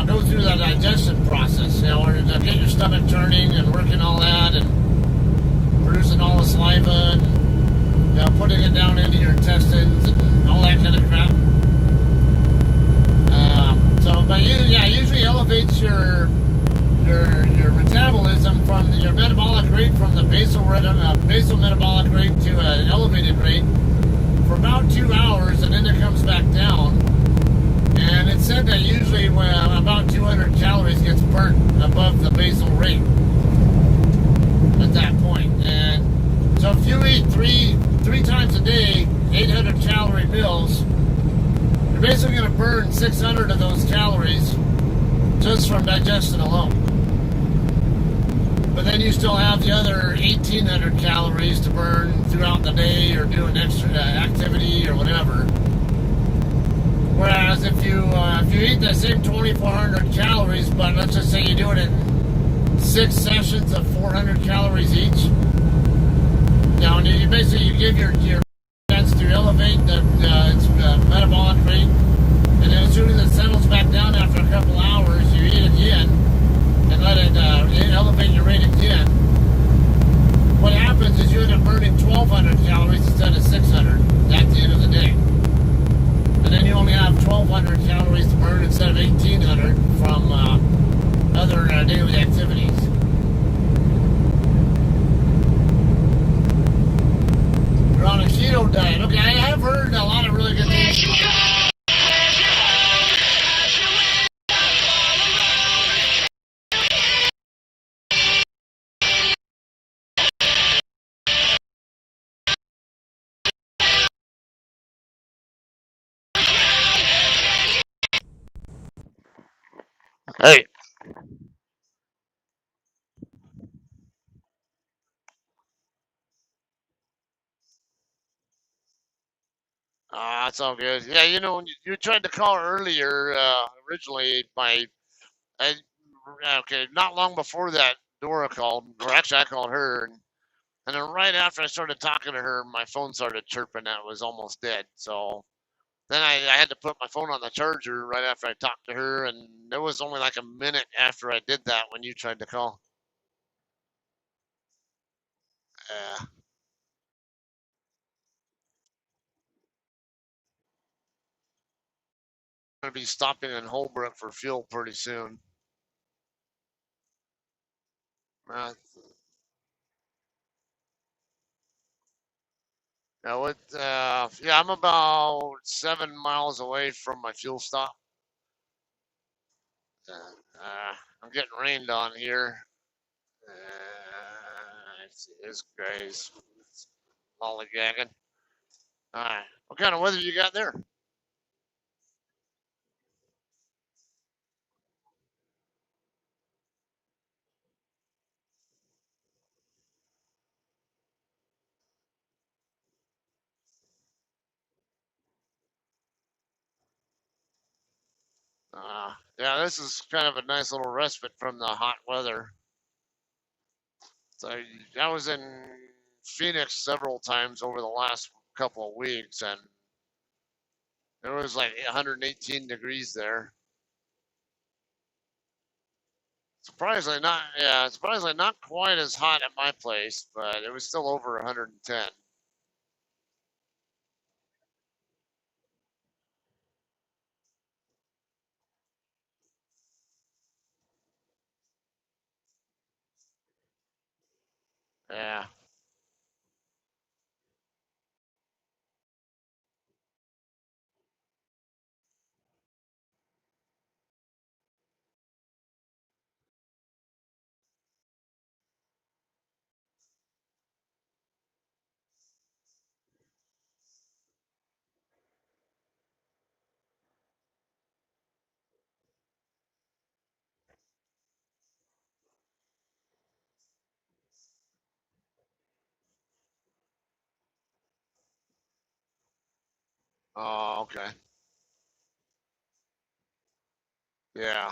go through that digestion process. You know, or to get your stomach turning and working all that and producing all the saliva and putting it down into your intestines and all that kind of crap. But usually elevates your metabolism from your metabolic rate from the basal metabolic rate to an elevated rate for about 2 hours, and then it comes back down. And it's said that usually when about 200 calories gets burnt above the basal rate at that point. And so if you eat three times a day, 800 calorie meals, you're basically going to burn 600 of those calories just from digestion alone. But then you still have the other 1,800 calories to burn throughout the day or do an extra activity or whatever. Whereas if you eat the same 2,400 calories, but let's just say you do it in 6 sessions of 400 calories each, now you basically give your chance to elevate its metabolic rate, and then as soon as it settles back down after a couple hours, you eat again and let it elevate your rate again. What happens is you end up burning 1,200 calories instead of 600 at the end of the day. And then you only have 1,200 calories to burn instead of 1,800 from other daily activities. You're on a keto diet. Okay, I have heard a lot of really good things about it. Hey. That's all good. Yeah, when you tried to call earlier, originally, okay, not long before that, Dora called, or actually I called her, and then right after I started talking to her, my phone started chirping that it was almost dead. So then I had to put my phone on the charger right after I talked to her, and it was only like a minute after I did that when you tried to call. Uh, I'm gonna be stopping in Holbrook for fuel pretty soon. Uh, yeah, I'm about 7 miles away from my fuel stop. I'm getting rained on here. It's gray. It's lollygagging. All right. What kind of weather you got there? Yeah, this is kind of a nice little respite from the hot weather. So I was in Phoenix several times over the last couple of weeks, and it was like 118 degrees there. Surprisingly not quite as hot at my place, but it was still over 110. Yeah. Oh, okay. Yeah.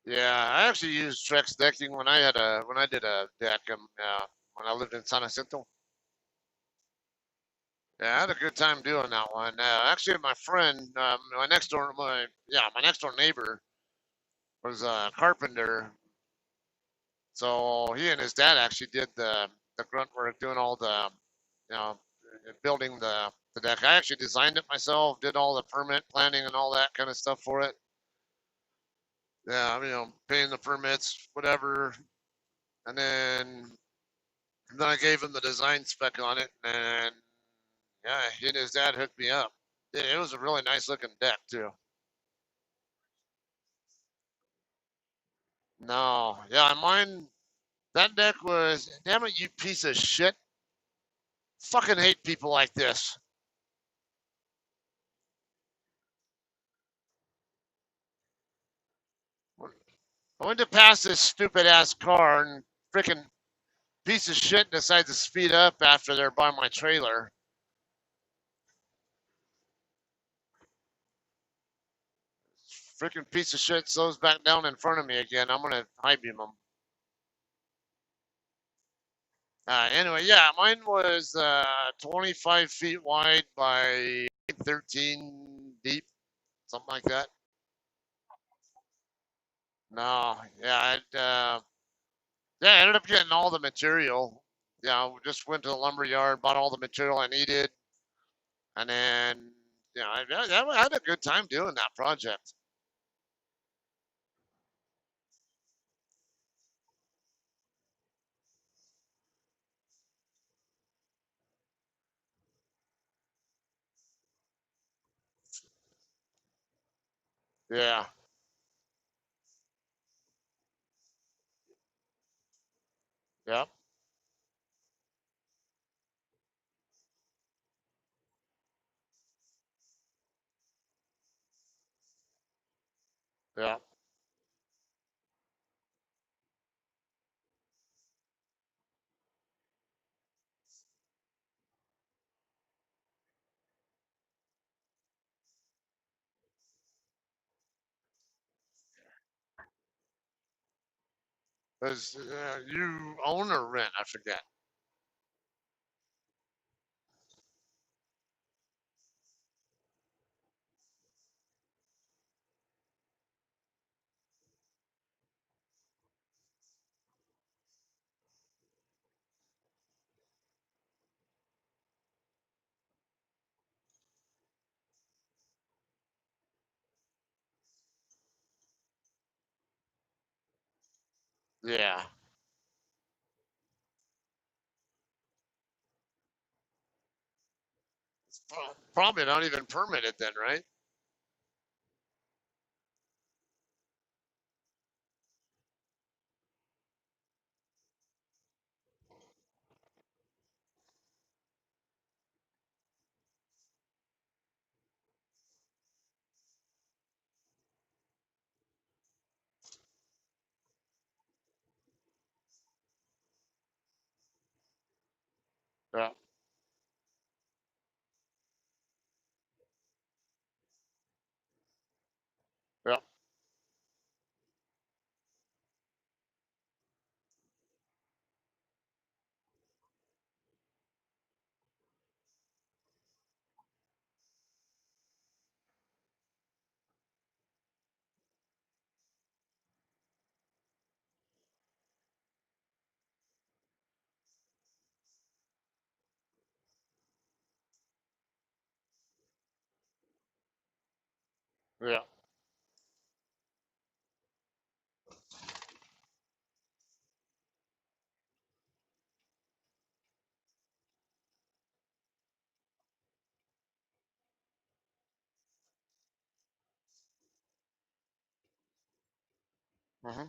Yeah, I actually used Trex decking when I did a deck when I lived in San Jacinto. Yeah, I had a good time doing that one. Actually, my friend, my next door neighbor was a carpenter, so he and his dad actually did the grunt work, doing all the, you know, building the deck. I actually designed it myself, did all the permit planning and all that kind of stuff for it. Yeah, paying the permits, whatever, and then I gave him the design spec on it, and yeah, he and his dad hooked me up. It was a really nice looking deck too. No, yeah, mine. That deck was. Damn it, you piece of shit! Fucking hate people like this. I went to pass this stupid ass car, and freaking piece of shit decides to speed up after they're by my trailer. Freaking piece of shit slows back down in front of me again. I'm gonna high beam him. Anyway, yeah, mine was 25 feet wide by 13 deep, something like that. No, yeah, yeah, I ended up getting all the material. Yeah, we just went to the lumber yard, bought all the material I needed, and then I had a good time doing that project. Yeah, yep, yep. Because you own or rent, I forget. Yeah, probably not even permitted then, right? Yeah, yeah, yeah. Mm-hmm.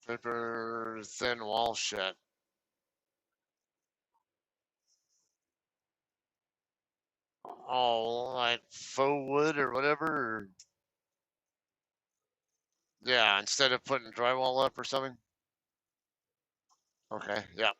Paper thin wall shit. Oh, like faux wood or whatever. Yeah, instead of putting drywall up or something. Okay. Yeah.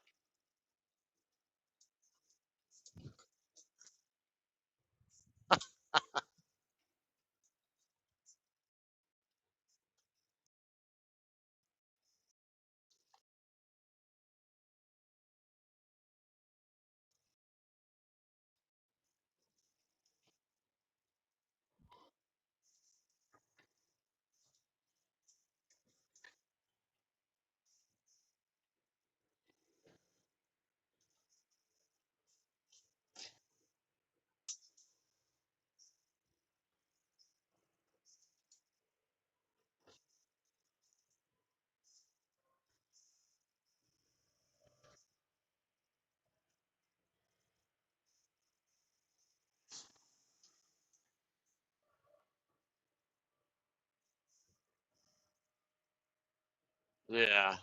Yeah.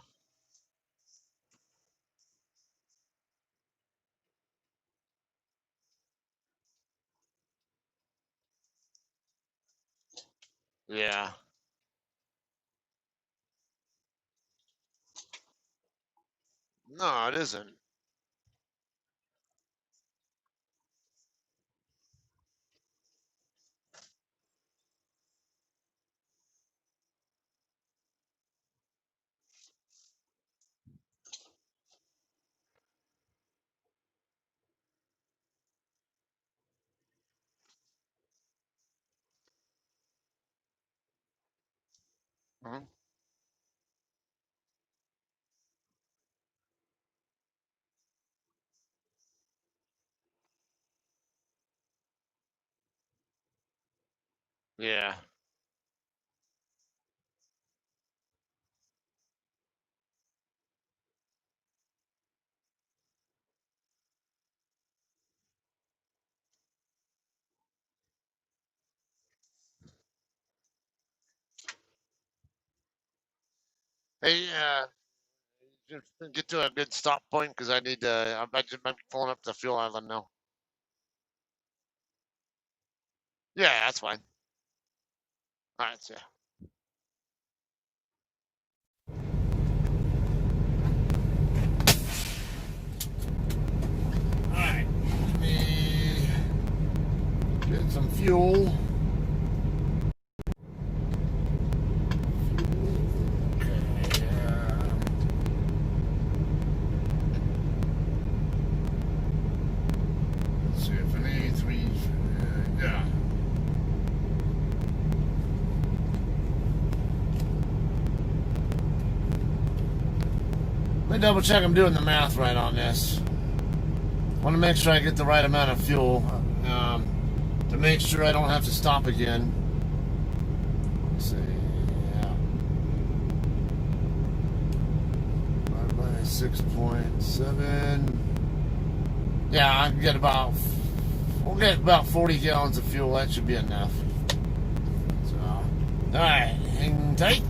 Yeah. No, it isn't. Hmm. Yeah. Hey, just get to a good stop point because I need to. I'm pulling up the fuel island now. Yeah, that's fine. All right, so all right. Let me get some fuel. Okay. Let's see if an A3. Yeah. Let me double check I'm doing the math right on this. Want to make sure I get the right amount of fuel to make sure I don't have to stop again. Let's see. Yeah. 5 by 6.7. Yeah, I can get we'll get about 40 gallons of fuel. That should be enough. So, all right, hang tight.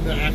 back.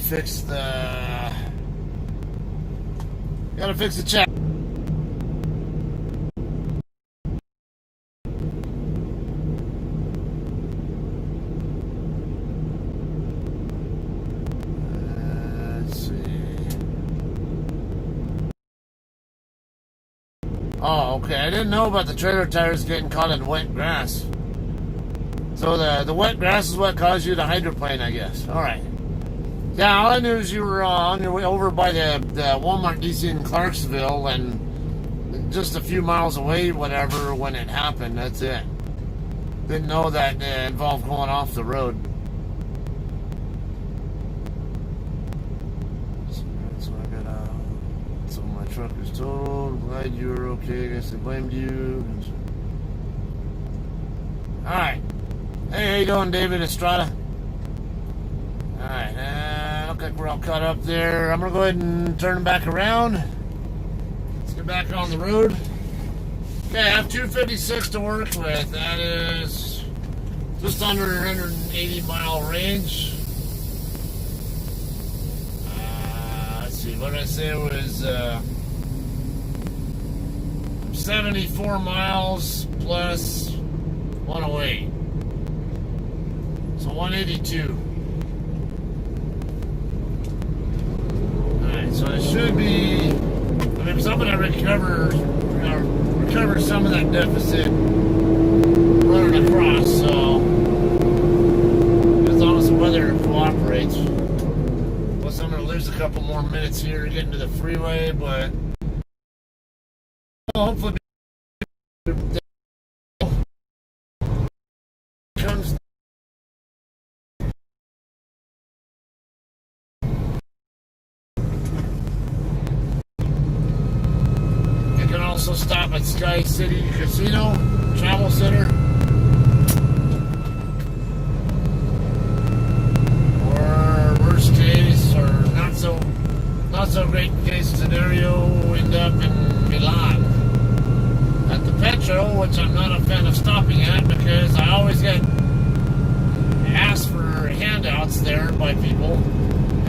Fix the... Gotta fix the check. Let's see. Oh, okay. I didn't know about the trailer tires getting caught in wet grass. So the wet grass is what caused you to hydroplane, I guess. All right. Yeah, all I knew is you were on your way over by the Walmart DC in Clarksville and just a few miles away, whatever, when it happened. That's it. Didn't know that it involved going off the road. So I got so my truck is totaled. Glad you were okay. I guess they blamed you. Alright. Hey, how you doing, David Estrada? Alright, look like we're all caught up there. I'm going to go ahead and turn back around. Let's get back on the road. Okay, I have 256 to work with. That is just under 180 mile range. Let's see, what did I say it was? 74 miles plus 108. So 182. Alright, so it should be, I mean, because I'm going to recover some of that deficit running across, so as long as the weather cooperates. Plus I'm going to lose a couple more minutes here getting to the freeway, but hopefully comes. You can also stop at Sky City Casino Travel Center, or worst case, or not so great case scenario, end up in Milan at the Petro, which I'm not a fan of stopping at because I always get asked for handouts there by people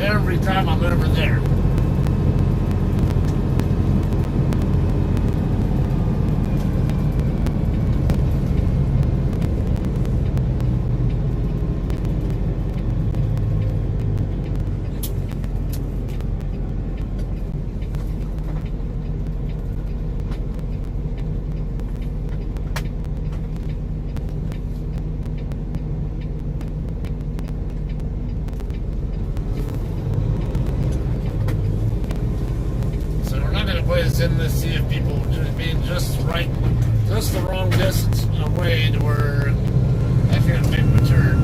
every time I'm ever there. In to see if people being just right, just the wrong distance away to where I can't make a turn.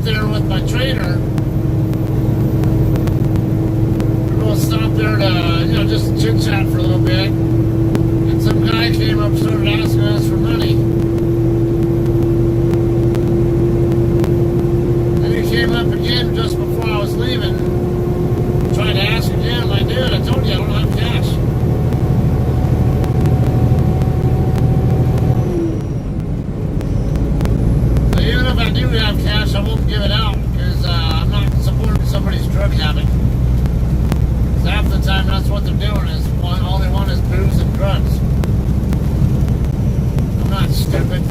There with my trainer. We're going to stop there to, just chit chat for a little bit. And some guy came up and started asking us for money. Then he came up again just before I was leaving, trying to ask again. I'm like, dude, I told you I don't have cash. So even if I do have cash, I won't give it out because I'm not supporting somebody's drug habit. Because half the time that's what they're doing is all they want is booze and drugs. I'm not stupid.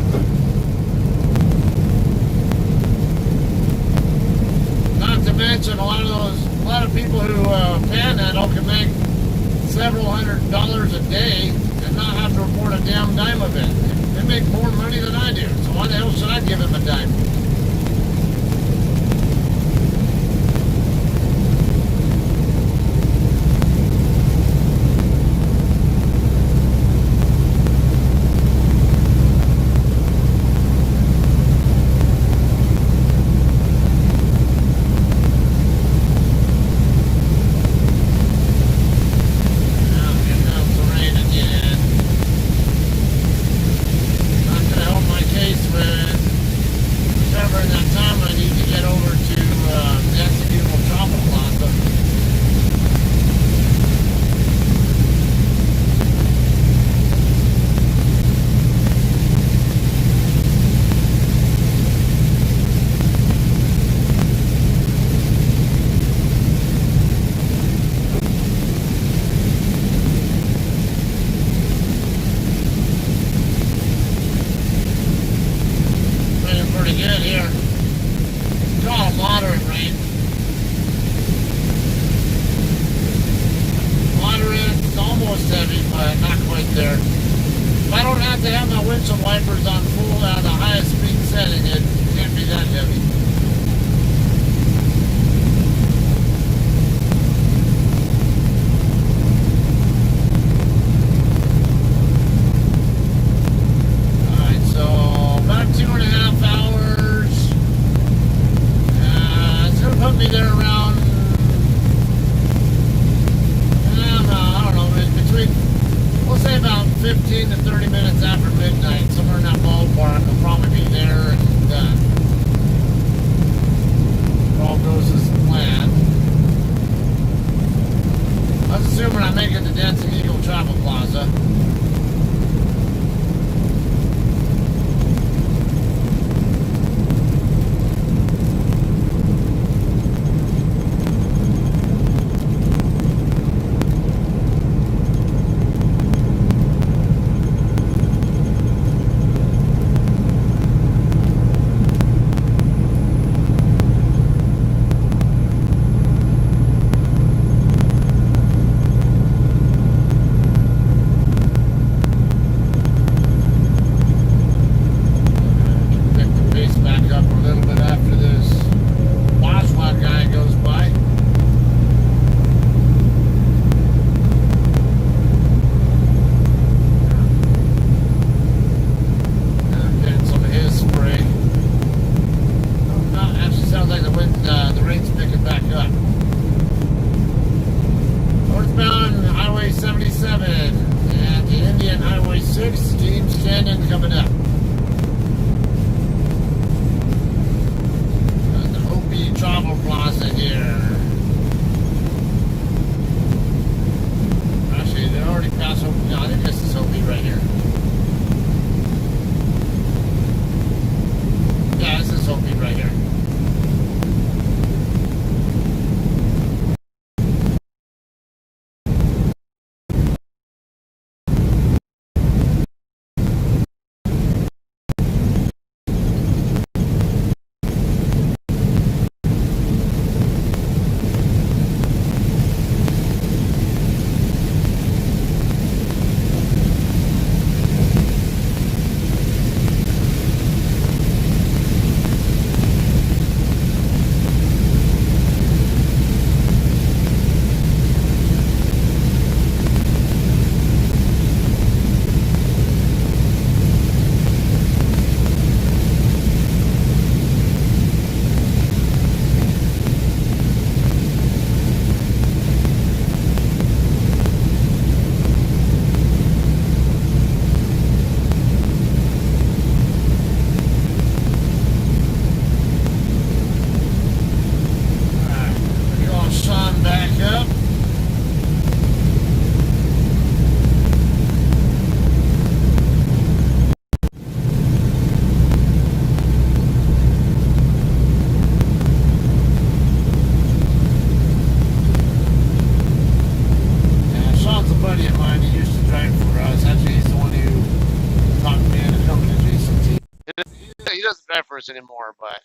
Not to mention a lot of people who panhandle can make several $100s a day and not have to report a damn dime of it. They make more money than I do. So why the hell should I give them a dime? almost heavy, but not quite there. If I don't have to have my windshield wipers on full at the highest speed setting, it can't be that heavy. Alright, so about 2.5 hours. It's going to put me there around, I don't know, between, we'll say about 15 to 30 minutes after midnight, somewhere in that ballpark. I'll probably be there and done. If all goes as planned. Let's assume I make it to Dancing Eagle Travel Plaza. Anymore, but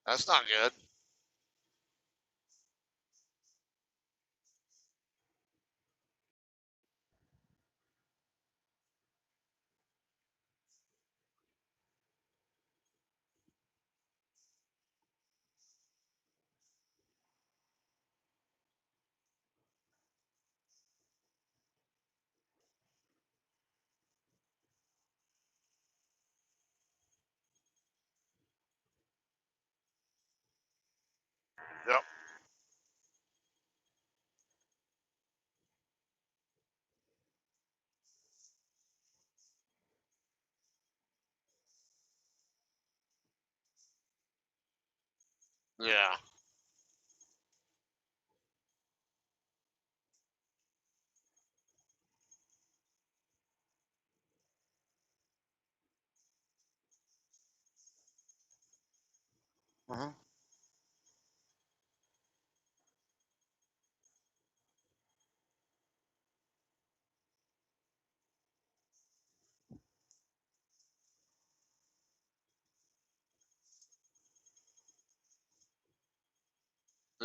that's not good. Yep. Yeah. Hmm.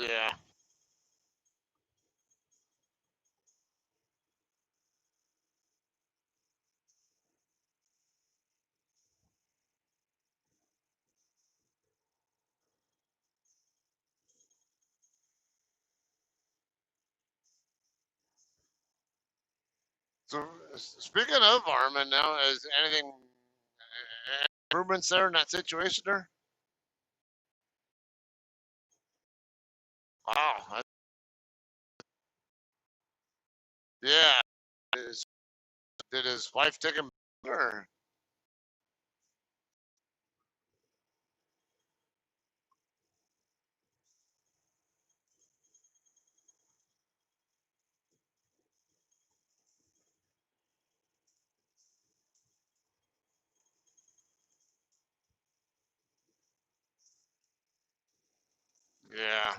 Yeah. So speaking of Armin, now is anything improvements there in that situation there? Wow. Yeah. Is, did his wife take him? Or, yeah.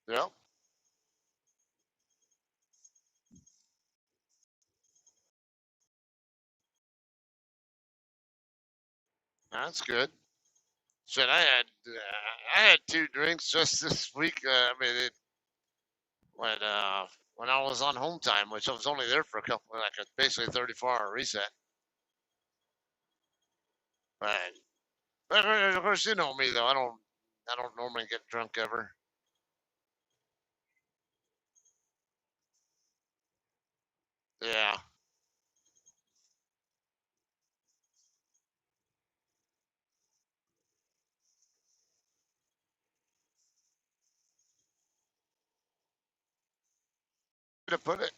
Yep. That's good. Shit, I had 2 drinks just this week. I mean, when when I was on home time, which I was only there for a couple, like a basically 34-hour reset. But of course, you know me though. I don't normally get drunk ever. Yeah. To put it.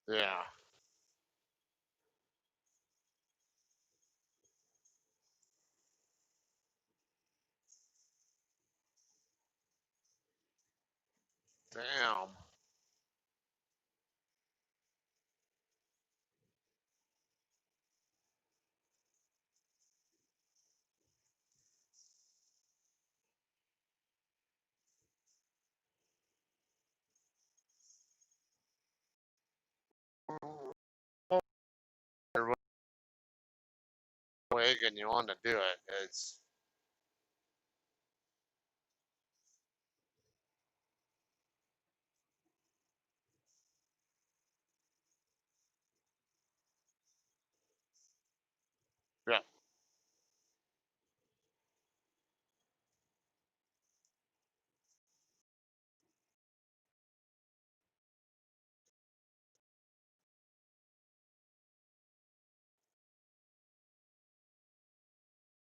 Yeah. Damn. You're awake and you want to do it. It's yeah.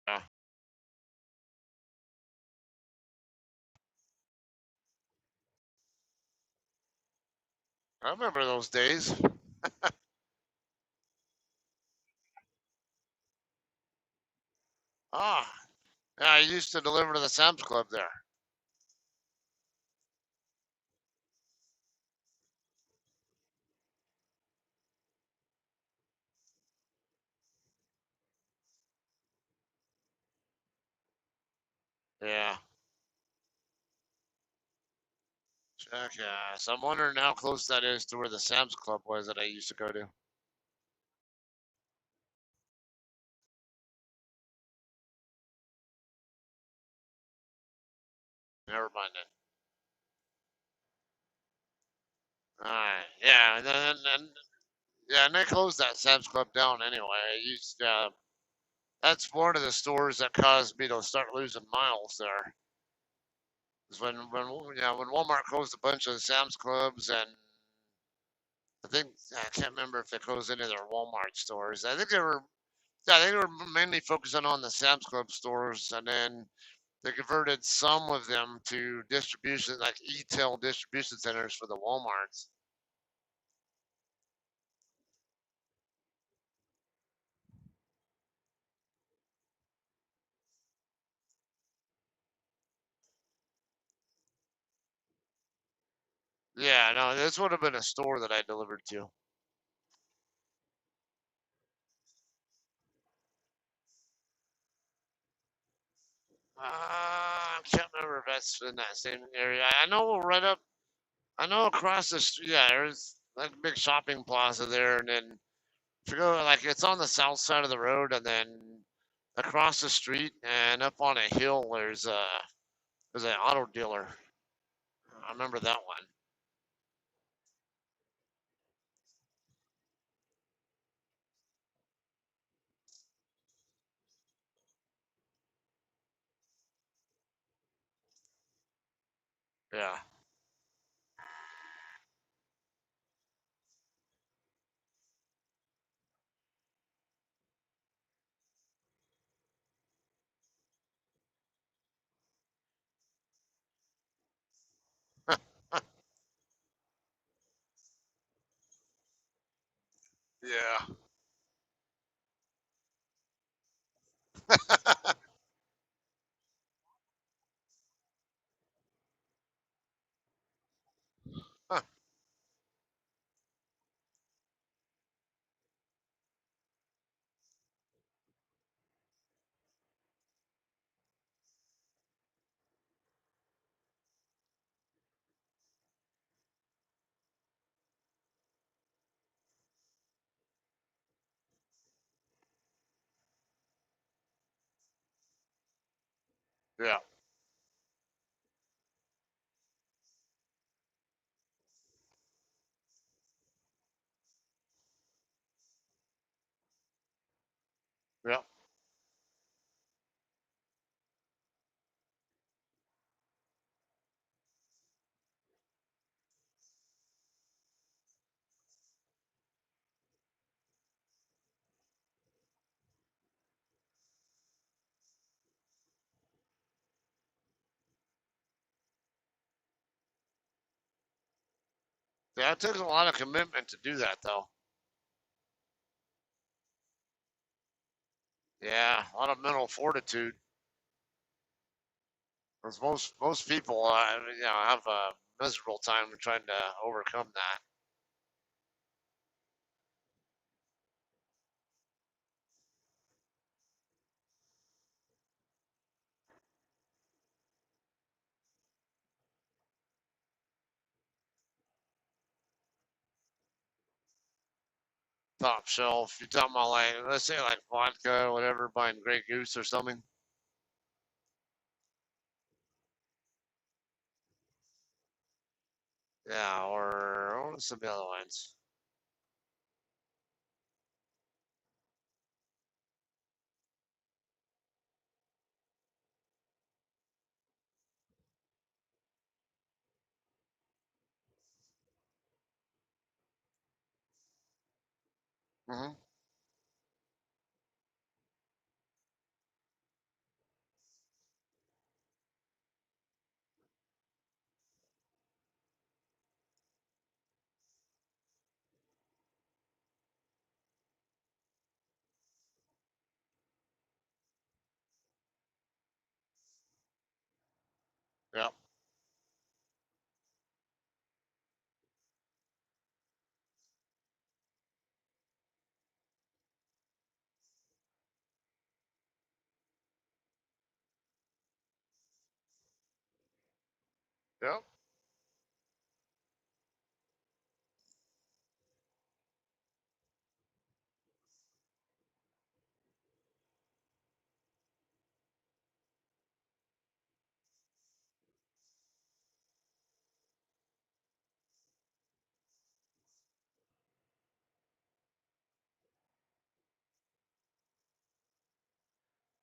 Yeah. I remember those days. Ah. Yeah, I used to deliver to the Sam's Club there. Yeah. Jackass. I'm wondering how close that is to where the Sam's Club was that I used to go to. Never mind it. Alright. Yeah, yeah, and they closed that Sam's Club down anyway. I used that's one of the stores that caused me to start losing miles there. Is when Walmart closed a bunch of Sam's Clubs, and I think I can't remember if they closed any of their Walmart stores. I think they were yeah, they were mainly focusing on the Sam's Club stores, and then they converted some of them to distribution, like e-tail distribution centers for the WalMarts. Yeah, no, this would have been a store that I delivered to. I can't remember if that's in that same area. I know right up. I know across the street. Yeah, there's like a big shopping plaza there, and then if you go like it's on the south side of the road, and then across the street and up on a hill, there's an auto dealer. I remember that one. Yeah, yeah, yeah, yeah, yeah. It takes a lot of commitment to do that, though. Yeah, a lot of mental fortitude. Because most people, have a miserable time trying to overcome that. Top shelf. You're talking about like, let's say like vodka or whatever, buying Grey Goose or something. Yeah, or what are some of the other ones? Hmm. Yep, yep,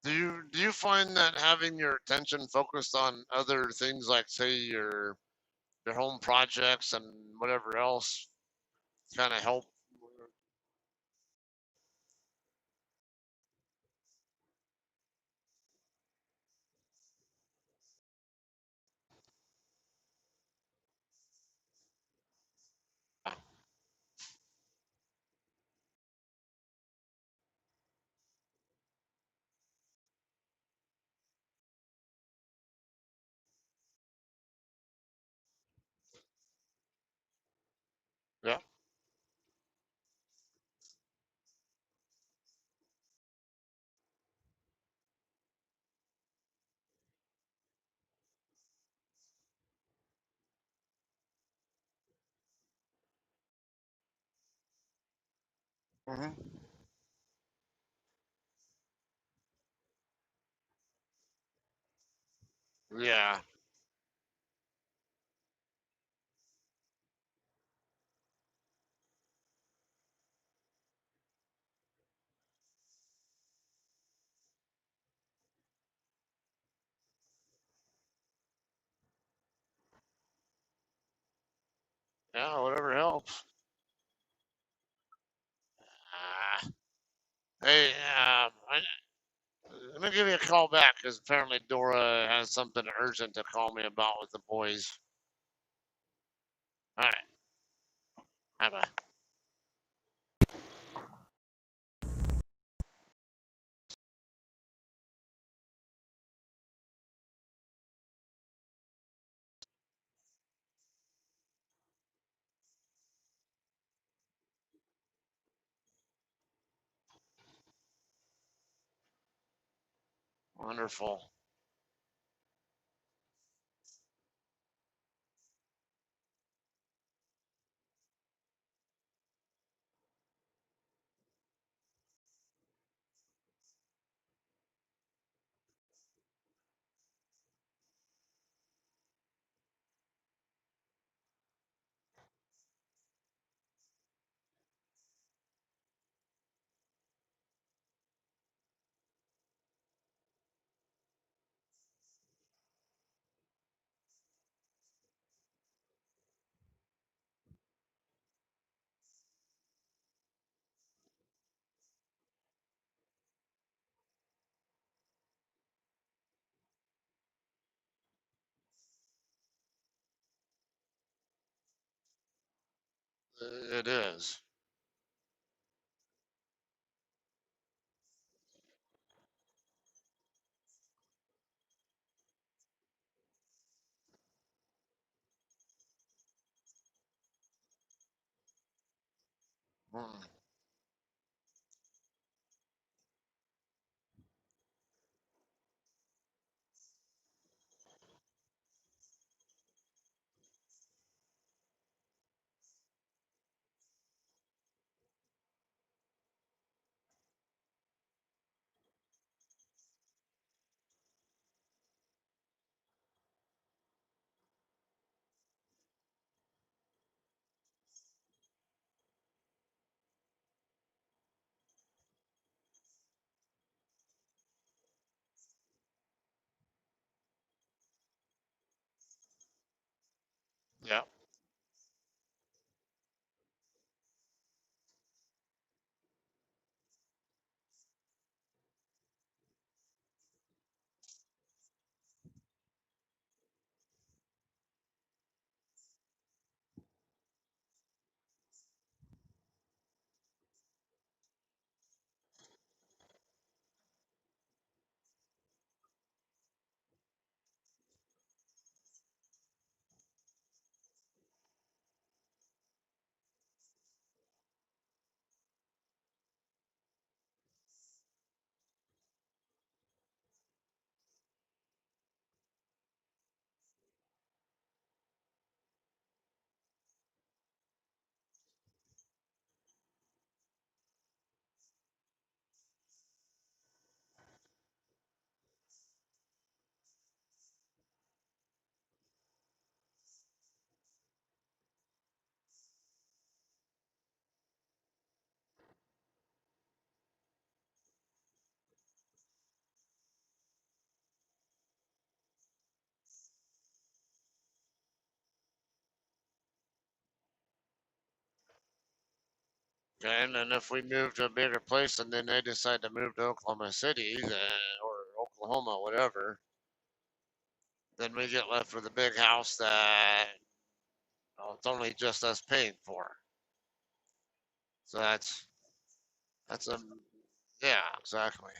do you find that having your attention focused on other things like say your home projects and whatever else kind of help? Yeah, Hmm. Yeah. Yeah, whatever helps. Ah. Hey, let me give you a call back because apparently Dora has something urgent to call me about with the boys. All right. Bye bye. Wonderful. It is. Mm. Yeah. Okay, and then if we move to a bigger place and then they decide to move to Oklahoma City or Oklahoma, whatever, then we get left with a big house that well, it's only just us paying for. So that's a yeah, exactly.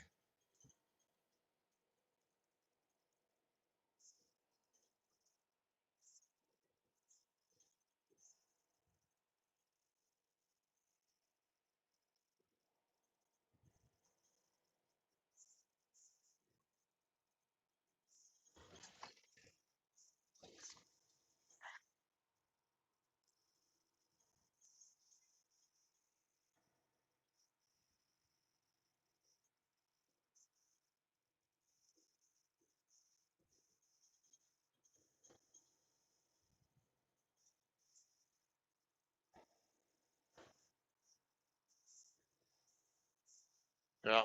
Yeah.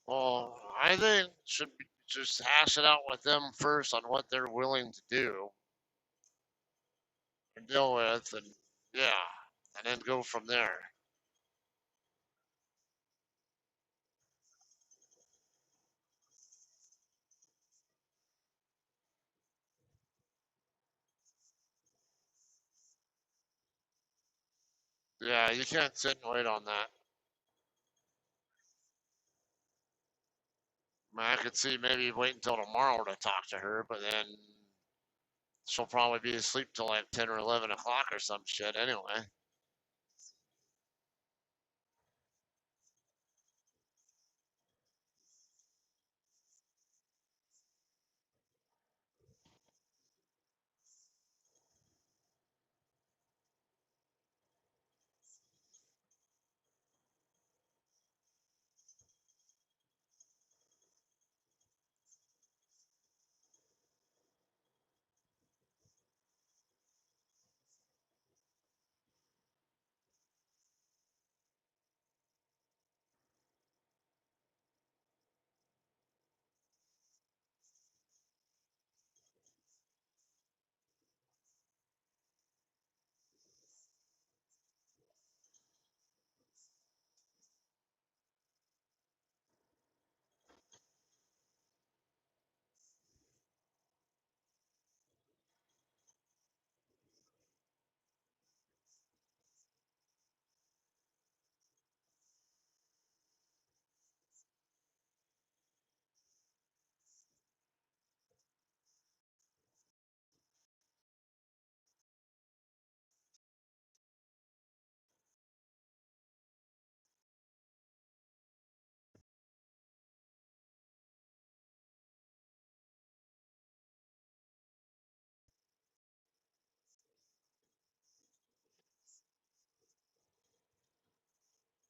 Well, I think should be just hash it out with them first on what they're willing to do and deal with, and yeah, and then go from there. Yeah, you can't sit and wait on that. I mean, I could see maybe wait until tomorrow to talk to her, but then she'll probably be asleep till like 10 or 11 o'clock or some shit anyway.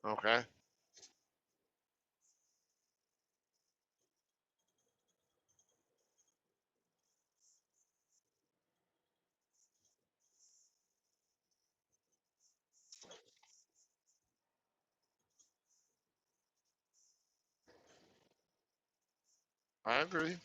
Okay. I agree.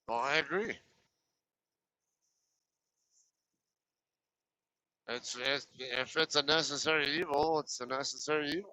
Well, I agree. It's if it's a necessary evil, it's a necessary evil.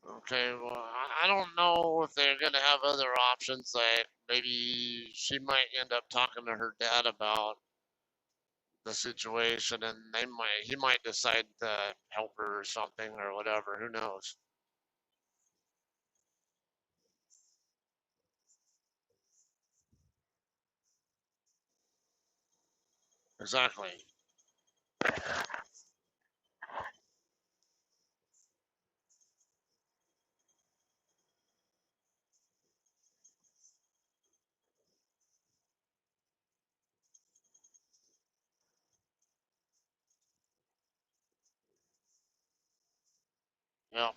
Okay, well, I don't know if they're gonna have other options. Like maybe she might end up talking to her dad about the situation, and he might decide to help her or something or whatever. Who knows? Exactly. Yeah.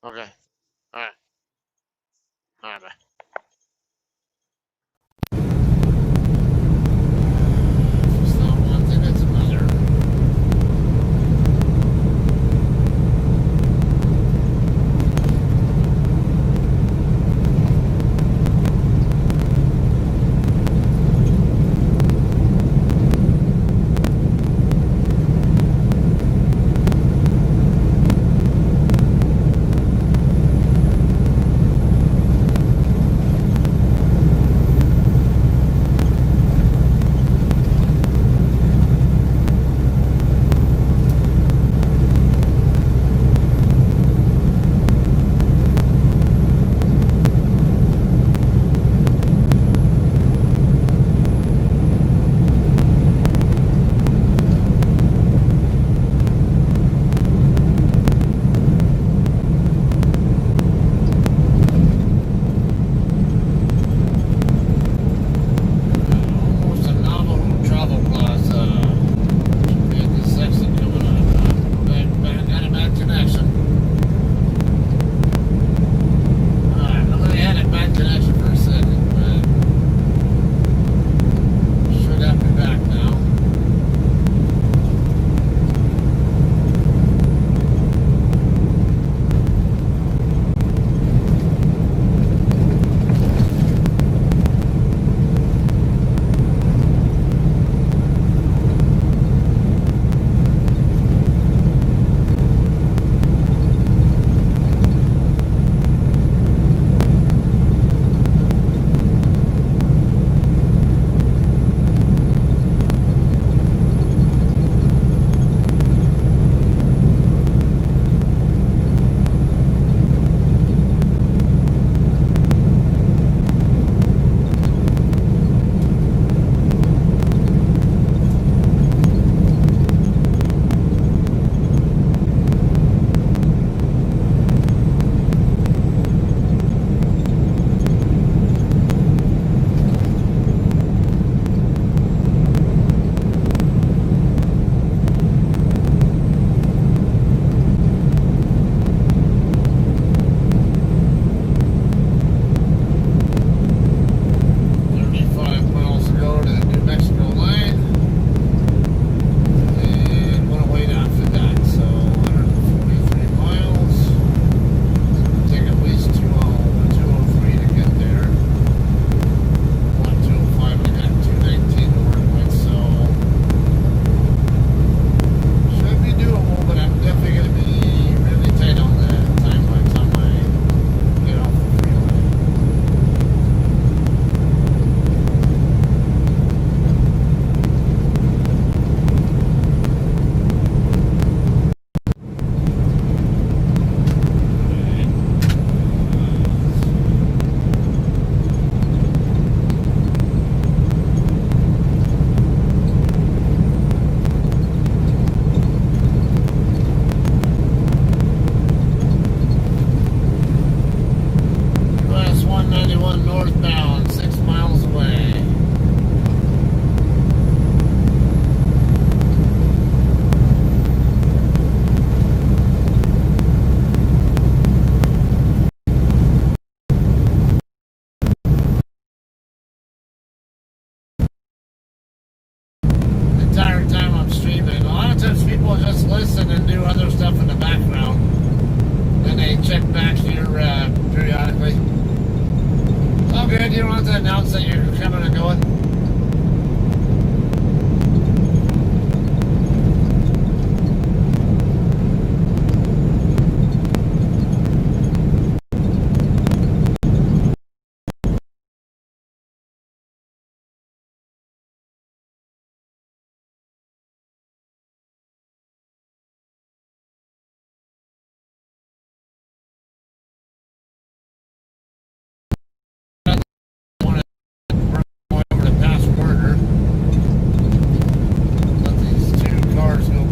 Okay. All right. All right. Bye. It's not one thing, it's another. Almost a novel travel plaza. Get the section coming up. Got a bad connection. Alright, I really had a bad connection for a second, but should have me back now. Northbound, 6 miles away. The entire time I'm streaming. A lot of times people just listen and do other stuff in the background. Then they check back here periodically. Oh, good. You don't have to announce that you're coming and going.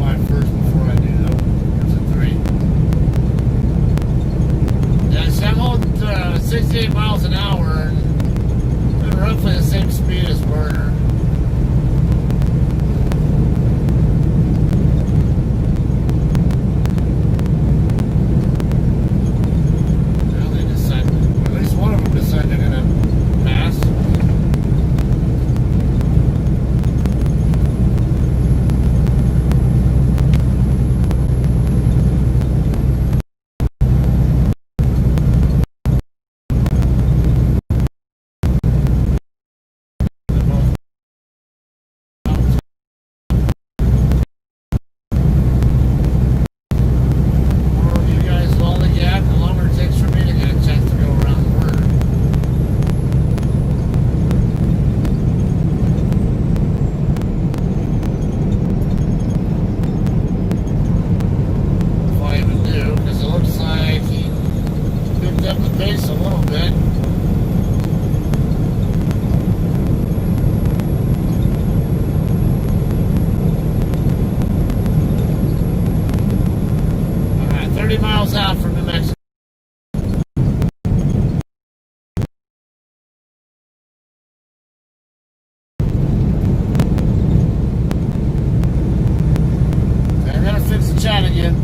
my first before I do though. There's a 3. Yeah, so I'm holding 68 miles an hour and roughly the same speed as we're miles out from New Mexico. I gotta fix the chat again.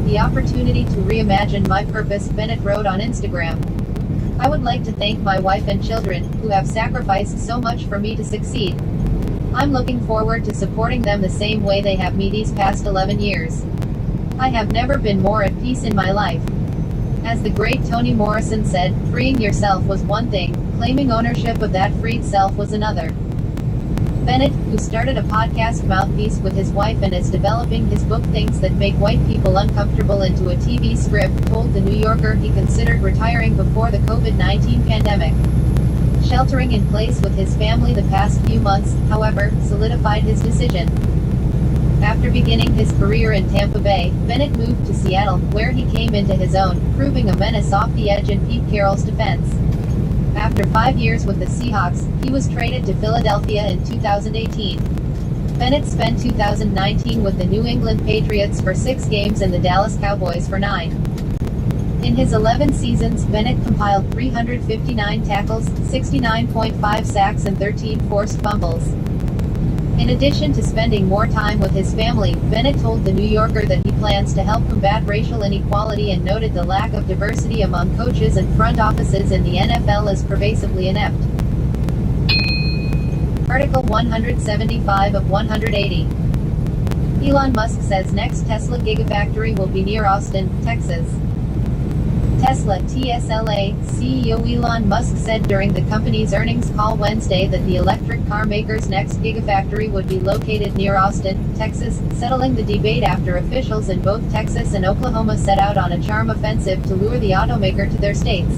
The opportunity to reimagine my purpose, Bennett wrote on Instagram. I would like to thank my wife and children, who have sacrificed so much for me to succeed. I'm looking forward to supporting them the same way they have me these past 11 years. I have never been more at peace in my life. As the great Toni Morrison said, freeing yourself was one thing, claiming ownership of that freed self was another. Bennett, who started a podcast mouthpiece with his wife and is developing his book Things That Make White People Uncomfortable into a TV script, told The New Yorker he considered retiring before the COVID-19 pandemic. Sheltering in place with his family the past few months, however, solidified his decision. After beginning his career in Tampa Bay, Bennett moved to Seattle, where he came into his own, proving a menace off the edge in Pete Carroll's defense. After 5 years with the Seahawks, he was traded to Philadelphia in 2018. Bennett spent 2019 with the New England Patriots for 6 games and the Dallas Cowboys for 9. In his 11 seasons, Bennett compiled 359 tackles, 69.5 sacks and 13 forced fumbles. In addition to spending more time with his family, Bennett told The New Yorker that he plans to help combat racial inequality and noted the lack of diversity among coaches and front offices in the NFL as pervasively inept. Article 175 of 180. Elon Musk says next Tesla Gigafactory will be near Austin, Texas. Tesla (TSLA) CEO Elon Musk said during the company's earnings call Wednesday that the electric car maker's next gigafactory would be located near Austin, Texas, settling the debate after officials in both Texas and Oklahoma set out on a charm offensive to lure the automaker to their states.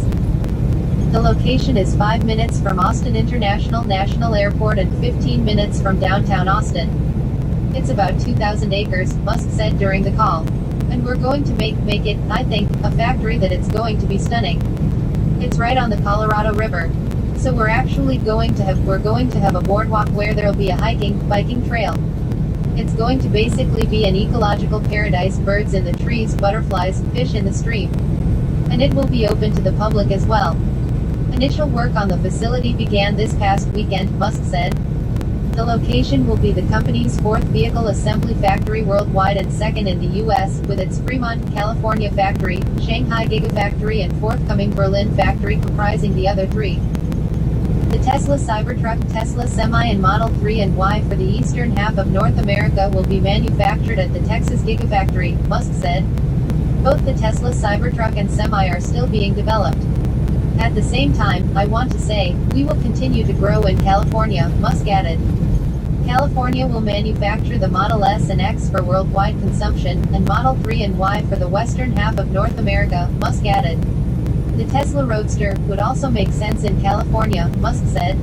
The location is 5 minutes from Austin International National Airport and 15 minutes from downtown Austin. It's about 2,000 acres, Musk said during the call. And we're going to make it, I think, a factory that it's going to be stunning. It's right on the Colorado River. So we're actually going to have a boardwalk where there'll be a biking trail. It's going to basically be an ecological paradise, birds in the trees, butterflies, fish in the stream. And it will be open to the public as well. Initial work on the facility began this past weekend, Musk said. The location will be the company's 4th vehicle assembly factory worldwide and 2nd in the U.S., with its Fremont, California factory, Shanghai Gigafactory and forthcoming Berlin factory comprising the other 3. The Tesla Cybertruck, Tesla Semi and Model 3 and Y for the eastern half of North America will be manufactured at the Texas Gigafactory, Musk said. Both the Tesla Cybertruck and Semi are still being developed. At the same time, I want to say, we will continue to grow in California, Musk added. California will manufacture the Model S and X for worldwide consumption, and Model 3 and Y for the western half of North America, Musk added. The Tesla Roadster would also make sense in California, Musk said.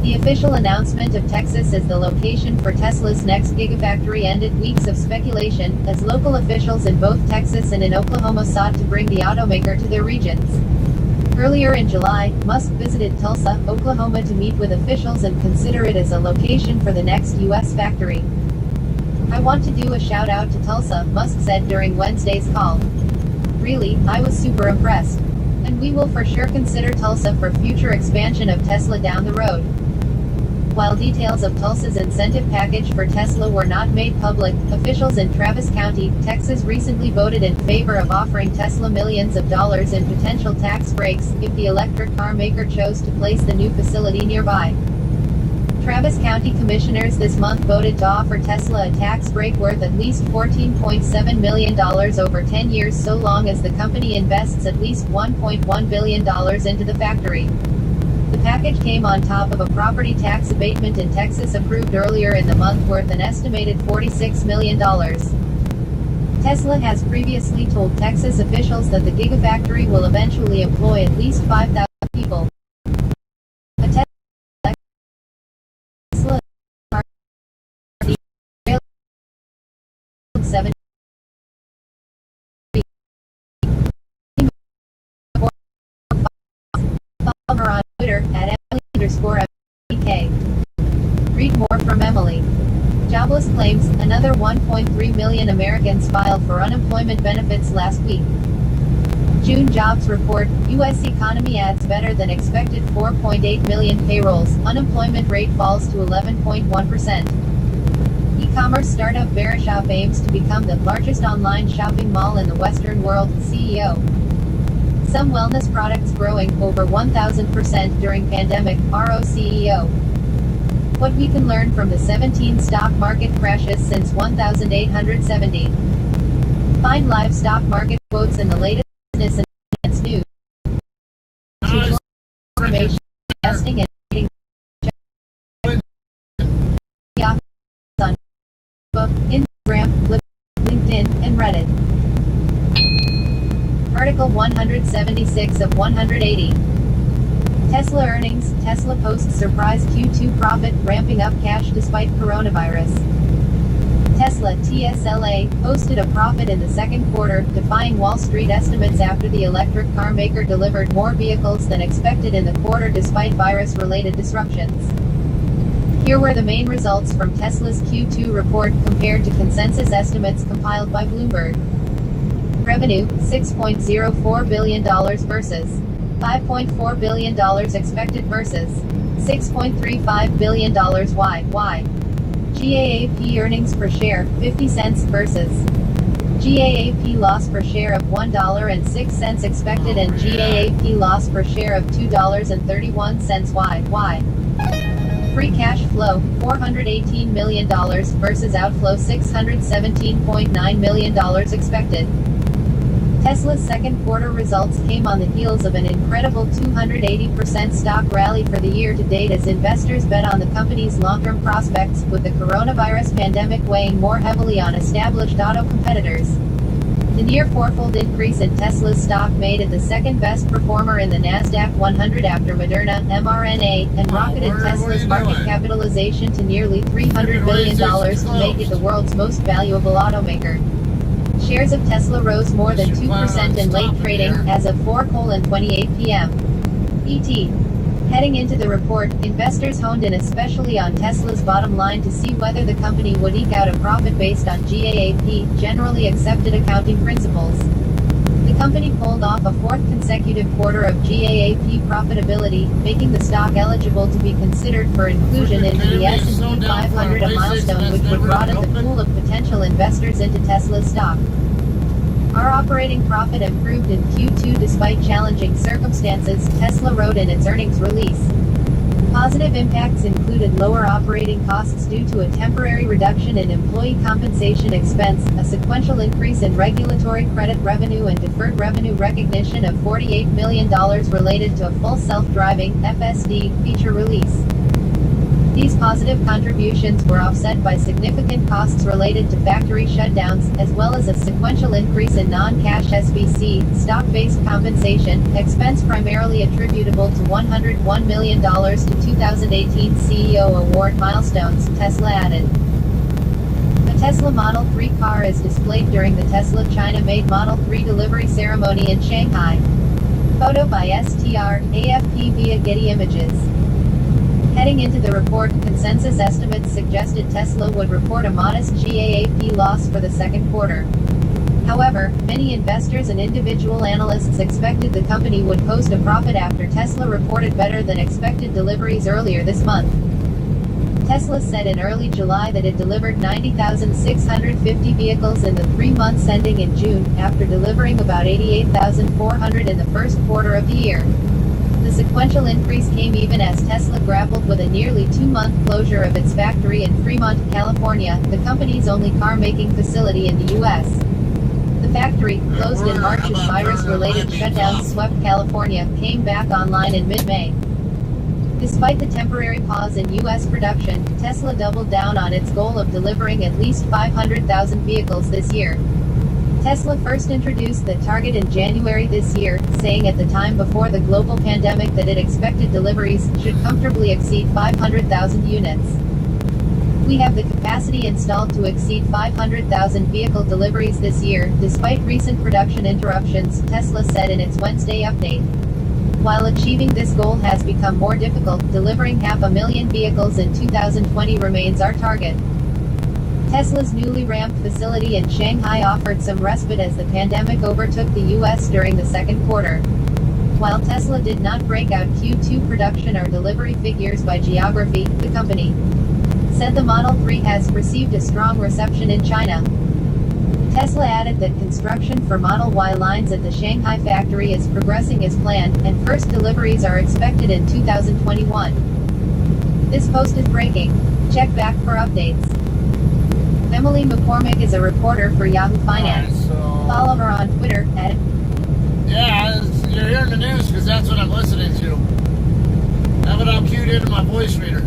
The official announcement of Texas as the location for Tesla's next gigafactory ended weeks of speculation, as local officials in both Texas and in Oklahoma sought to bring the automaker to their regions. Earlier in July, Musk visited Tulsa, Oklahoma to meet with officials and consider it as a location for the next U.S. factory. I want to do a shout out to Tulsa, Musk said during Wednesday's call. Really, I was super impressed. and we will for sure consider Tulsa for future expansion of Tesla down the road. While details of Tulsa's incentive package for Tesla were not made public, officials in Travis County, Texas recently voted in favor of offering Tesla millions of dollars in potential tax breaks if the electric car maker chose to place the new facility nearby. Travis County commissioners this month voted to offer Tesla a tax break worth at least $14.7 million over 10 years so long as the company invests at least $1.1 billion into the factory. The package came on top of a property tax abatement in Texas approved earlier in the month worth an estimated $46 million. Tesla has previously told Texas officials that the Gigafactory will eventually employ at least 5,000 people. A Tesla car 7 follow her on Twitter at Emily_FK. Read more from Emily. Jobless claims, another 1.3 million Americans filed for unemployment benefits last week. June jobs report, U.S. economy adds better than expected 4.8 million payrolls, unemployment rate falls to 11.1%. E-commerce startup Verishop aims to become the largest online shopping mall in the Western world, CEO. Some wellness products growing over 1,000% during pandemic, RO CEO. What we can learn from the 17 stock market crashes since 1870. Find live stock market quotes in the latest business and finance news. Information, investing and trading. On Facebook, Instagram, LinkedIn, and Reddit. Article 176 of 180. Tesla earnings, Tesla posts surprise Q2 profit, ramping up cash despite coronavirus. Tesla, TSLA, posted a profit in the second quarter, defying Wall Street estimates after the electric car maker delivered more vehicles than expected in the quarter despite virus-related disruptions. Here were the main results from Tesla's Q2 report compared to consensus estimates compiled by Bloomberg. Revenue, $6.04 billion versus $5.4 billion expected versus $6.35 billion. Why? GAAP earnings per share, 50 cents versus GAAP loss per share of $1.06 expected and GAAP loss per share of $2.31. Why? Free cash flow, $418 million versus outflow $617.9 million expected. Tesla's second quarter results came on the heels of an incredible 280% stock rally for the year to date as investors bet on the company's long-term prospects, with the coronavirus pandemic weighing more heavily on established auto competitors. The near fourfold increase in Tesla's stock made it the second best performer in the Nasdaq 100 after Moderna, mRNA, and rocketed Tesla's market capitalization to nearly $300 billion to make it the world's most valuable automaker. Shares of Tesla rose more than 2% in late trading, as of 4:28 p.m. ET. Heading into the report, investors honed in especially on Tesla's bottom line to see whether the company would eke out a profit based on GAAP, generally accepted accounting principles. The company pulled off a fourth consecutive quarter of GAAP profitability, making the stock eligible to be considered for inclusion into the S&P 500, a milestone which would broaden the pool of potential investors into Tesla's stock. Our operating profit improved in Q2 despite challenging circumstances, Tesla wrote in its earnings release. Positive impacts included lower operating costs due to a temporary reduction in employee compensation expense, a sequential increase in regulatory credit revenue and deferred revenue recognition of $48 million related to a full self-driving (FSD) feature release. These positive contributions were offset by significant costs related to factory shutdowns, as well as a sequential increase in non-cash SBC, stock-based compensation, expense primarily attributable to $101 million to 2018 CEO award milestones, Tesla added. A Tesla Model 3 car is displayed during the Tesla China-made Model 3 delivery ceremony in Shanghai. Photo by STR/AFP via Getty Images. Heading into the report, consensus estimates suggested Tesla would report a modest GAAP loss for the second quarter. However, many investors and individual analysts expected the company would post a profit after Tesla reported better than expected deliveries earlier this month. Tesla said in early July that it delivered 90,650 vehicles in the 3 months ending in June, after delivering about 88,400 in the first quarter of the year. The sequential increase came even as Tesla grappled with a nearly 2-month closure of its factory in Fremont, California, the company's only car-making facility in the U.S. The factory, closed in March as virus-related shutdowns swept California, came back online in mid-May. Despite the temporary pause in U.S. production, Tesla doubled down on its goal of delivering at least 500,000 vehicles this year. Tesla first introduced the target in January this year, saying at the time before the global pandemic that it expected deliveries should comfortably exceed 500,000 units. We have the capacity installed to exceed 500,000 vehicle deliveries this year, despite recent production interruptions, Tesla said in its Wednesday update. While achieving this goal has become more difficult, delivering 500,000 vehicles in 2020 remains our target. Tesla's newly ramped facility in Shanghai offered some respite as the pandemic overtook the U.S. during the second quarter. While Tesla did not break out Q2 production or delivery figures by geography, the company said the Model 3 has received a strong reception in China. Tesla added that construction for Model Y lines at the Shanghai factory is progressing as planned, and first deliveries are expected in 2021. This post is breaking. Check back for updates. Emily McCormick is a reporter for Yahoo Finance. Alright, so Follow her on Twitter at you're hearing the news because that's what I'm listening to. Have it all queued into my voice reader.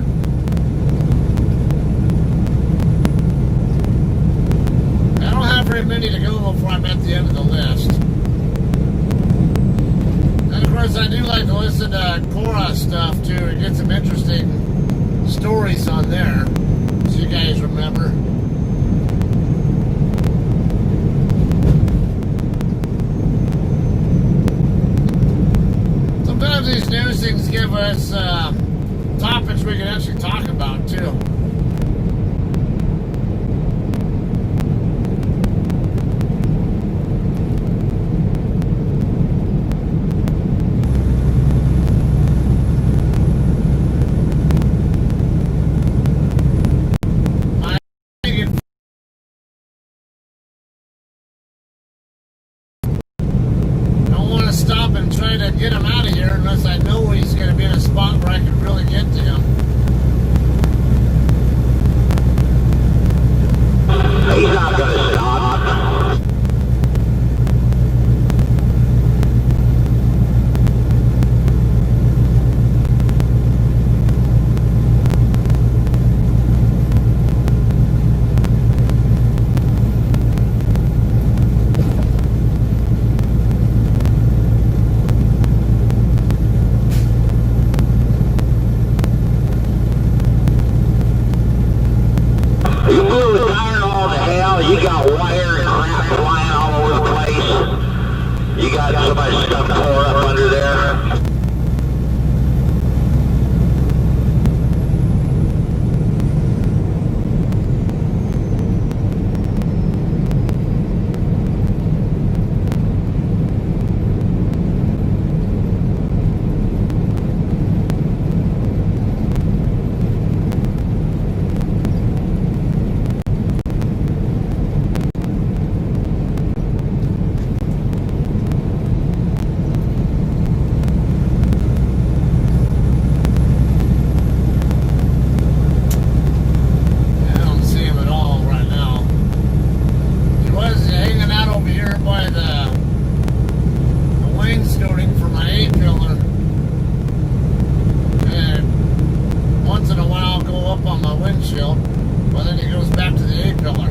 I don't have very many to go before I'm at the end of the list. And of course, I do like to listen to Cora stuff too and get some interesting stories on there, so you guys remember. Sometimes these news things give us topics we can actually talk about too. Stop and try to get him out of here unless I know he's going to be in a spot where I can really get to him. He's not going to stop. You blew the tire all to hell. You got wire and crap flying all over the place. You got somebody's stuff tore up under there. Well, then he goes back to the A-pillar.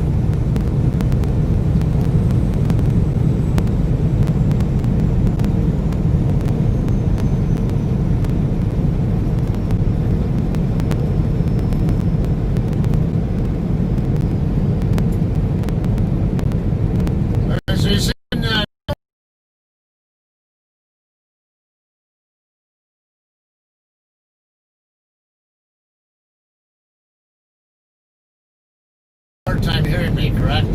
So you're seeing, hard time hearing me, correct?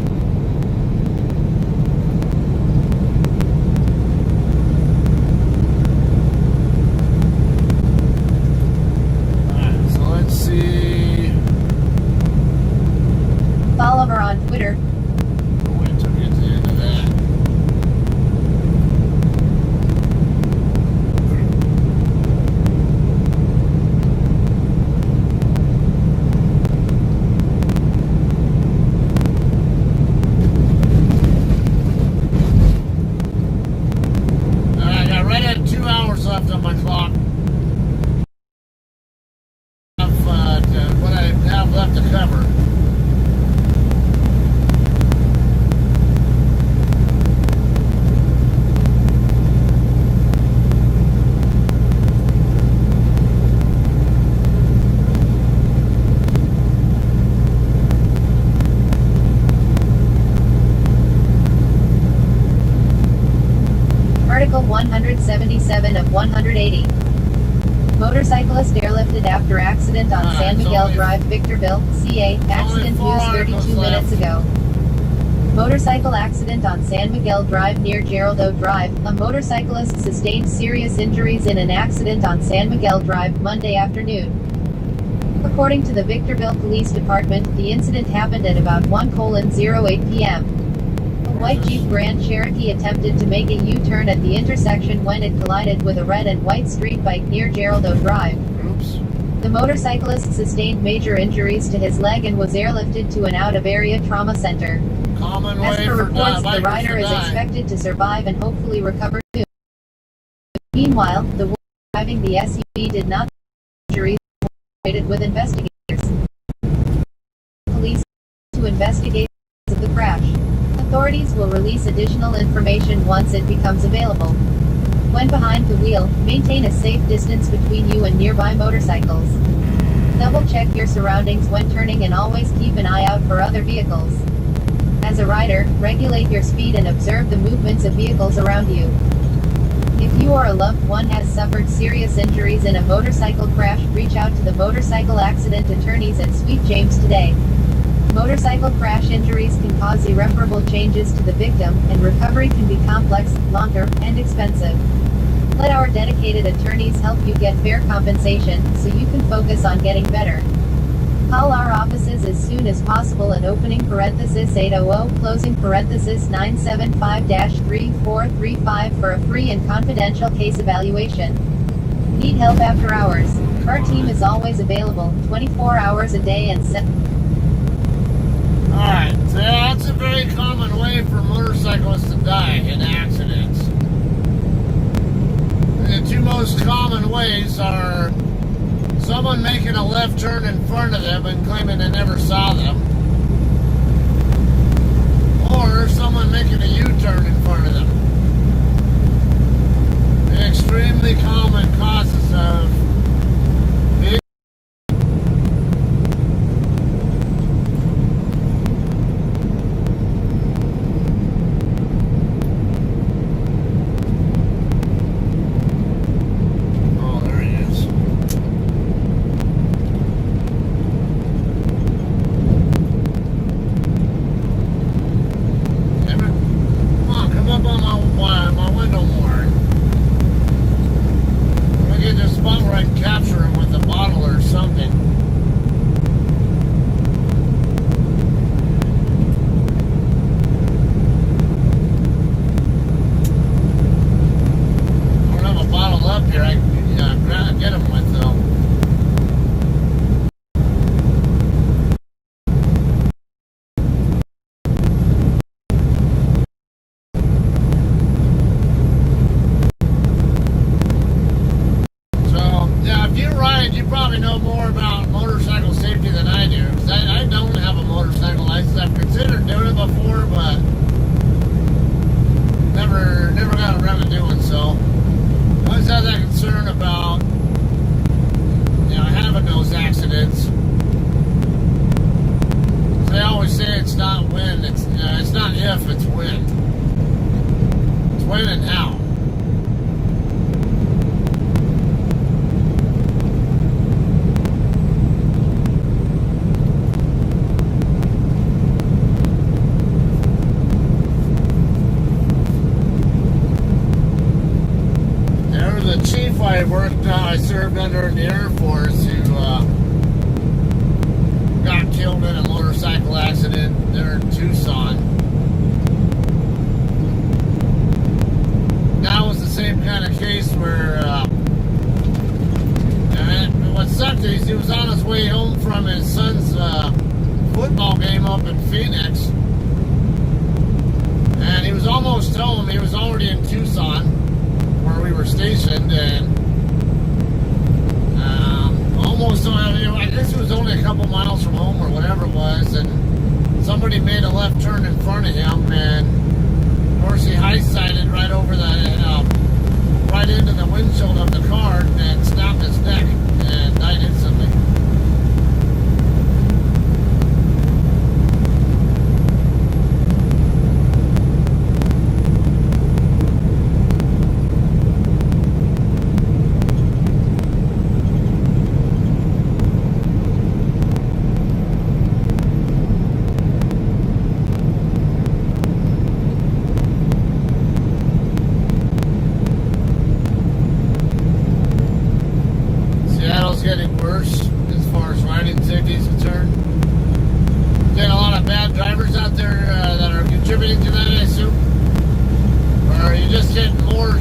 left on my clock. What I have left to cover. Article 177 of 180. Motorcyclist airlifted after accident on San Miguel Drive, Victorville, CA. Accident news 32 minutes ago. Motorcycle accident on San Miguel Drive near Geraldo Drive. A motorcyclist sustained serious injuries in an accident on San Miguel Drive Monday afternoon. According to the Victorville Police Department, the incident happened at about 1:08 p.m. A white Jeep Grand Cherokee attempted to make a U-turn at the intersection when it collided with a red and white street bike near Geraldo Drive. Oops. The motorcyclist sustained major injuries to his leg and was airlifted to an out-of-area trauma center. Common way As per for reports, the bikers rider to is die. expected to survive and hopefully recover soon. Meanwhile, the woman driving the SUV did not injuries with investigators. Police to investigate the cause of the crash. Authorities will release additional information once it becomes available. When behind the wheel, maintain a safe distance between you and nearby motorcycles. Double check your surroundings when turning and always keep an eye out for other vehicles. As a rider, regulate your speed and observe the movements of vehicles around you. If you or a loved one has suffered serious injuries in a motorcycle crash, reach out to the motorcycle accident attorneys at Sweet James today. Motorcycle crash injuries can cause irreparable changes to the victim, and recovery can be complex, long-term, and expensive. Let our dedicated attorneys help you get fair compensation, so you can focus on getting better. Call our offices as soon as possible at opening parenthesis 800 closing parenthesis 975-3435 for a free and confidential case evaluation. Need help after hours? Our team is always available, 24 hours a day and 7. Alright, so that's a very common way for motorcyclists to die in accidents. The two most common ways are someone making a left turn in front of them and claiming they never saw them, or someone making a U-turn in front of them. The extremely common causes of big I served under in the Air Force who got killed in a motorcycle accident there in Tucson. That was the same kind of case where what sucked is he was on his way home from his son's football game up in Phoenix, and he was almost home. He was already in Tucson, where where we were stationed, and almost, I guess it was only a couple miles from home or whatever it was, and somebody made a left turn in front of him, and of course he high-sided right over right into the windshield of the car and snapped his neck and died instantly. Getting worse as far as riding safety is concerned. Getting a lot of bad drivers out there that are contributing to that, I assume. Or are you just getting more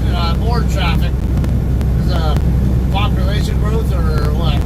traffic because of population growth, or what?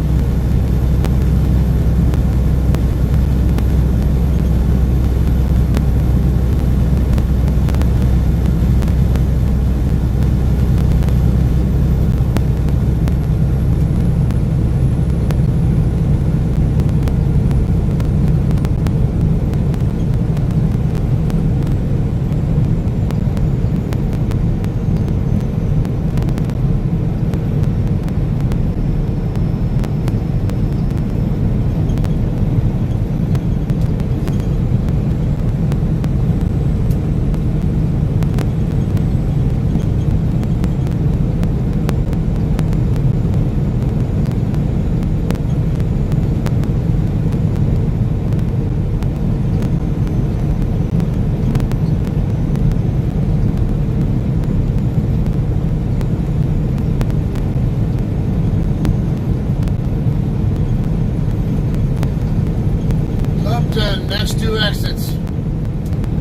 Next two exits.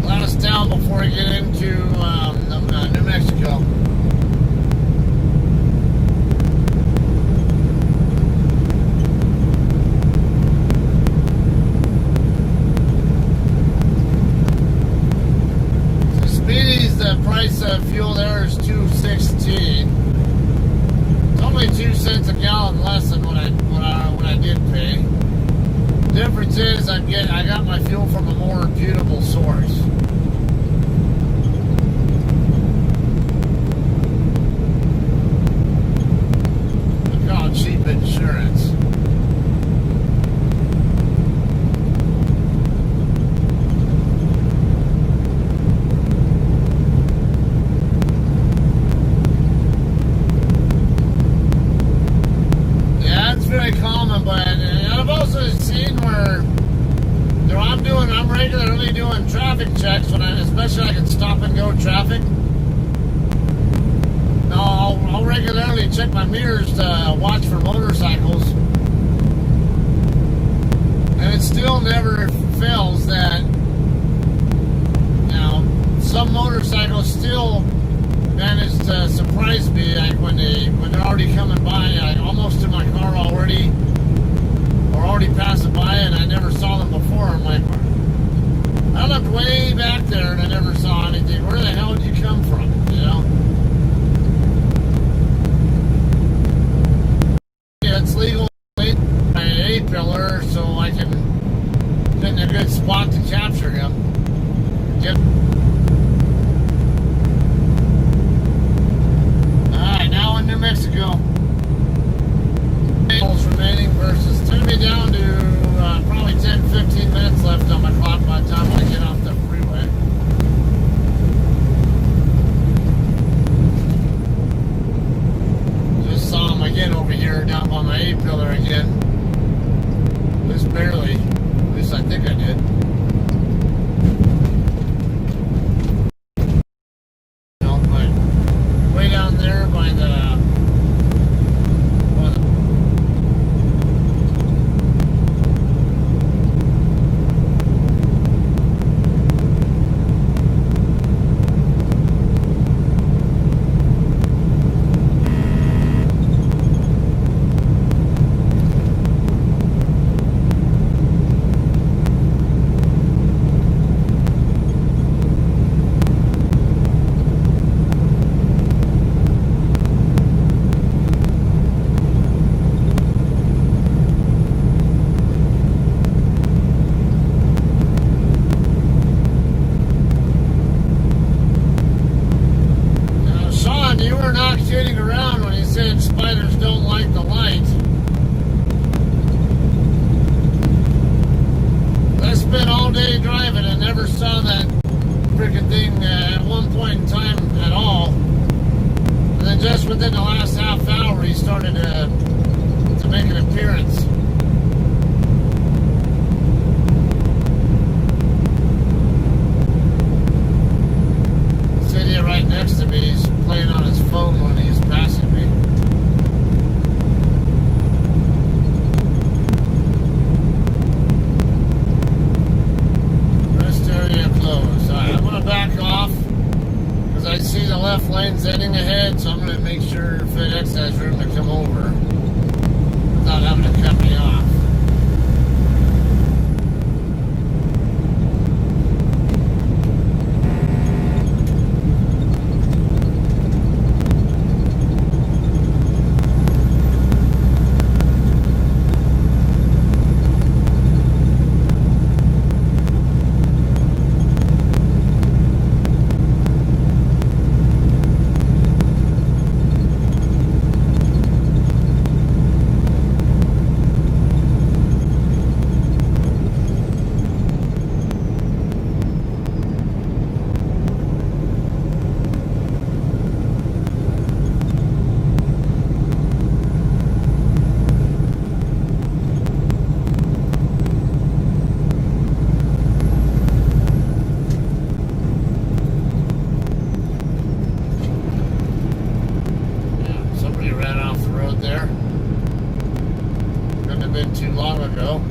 Last town before we get into New Mexico. So Speedy's, the price of fuel there is $2.16. It's only 2 cents a gallon less than what I did pay. The difference is I got my fuel from a more reputable source. Look how cheap insurance. Yeah, it's very common, but I've also seen where I'm regularly doing traffic checks especially I can stop and go traffic. Now I'll regularly check my mirrors to watch for motorcycles, and it still never fails that some motorcycles still manage to surprise me, like when they're already coming by, like almost to my car already. Or already passing by, and I never saw them before. I'm like, I looked way back there and I never saw anything. Where the hell did you come from? You know? Yeah, it's legal by an A-pillar, so I can get in a good spot to capture him. Alright, now in New Mexico. Remaining versus, it's going to be down to probably 10-15 minutes left on my clock by the time I get off the freeway. Just saw him again over here down by my A-pillar again. Just barely. At least I think I did. Way down there by the within the last half hour, he started to make an appearance. Sitting here right next to me, he's playing on his phone when he's passing me. Rest area closed. Alright, I'm going to back off because I see the left lane's ending ahead, so I'm going to make sure FedEx has room to come over without having to cut me off. Too long ago.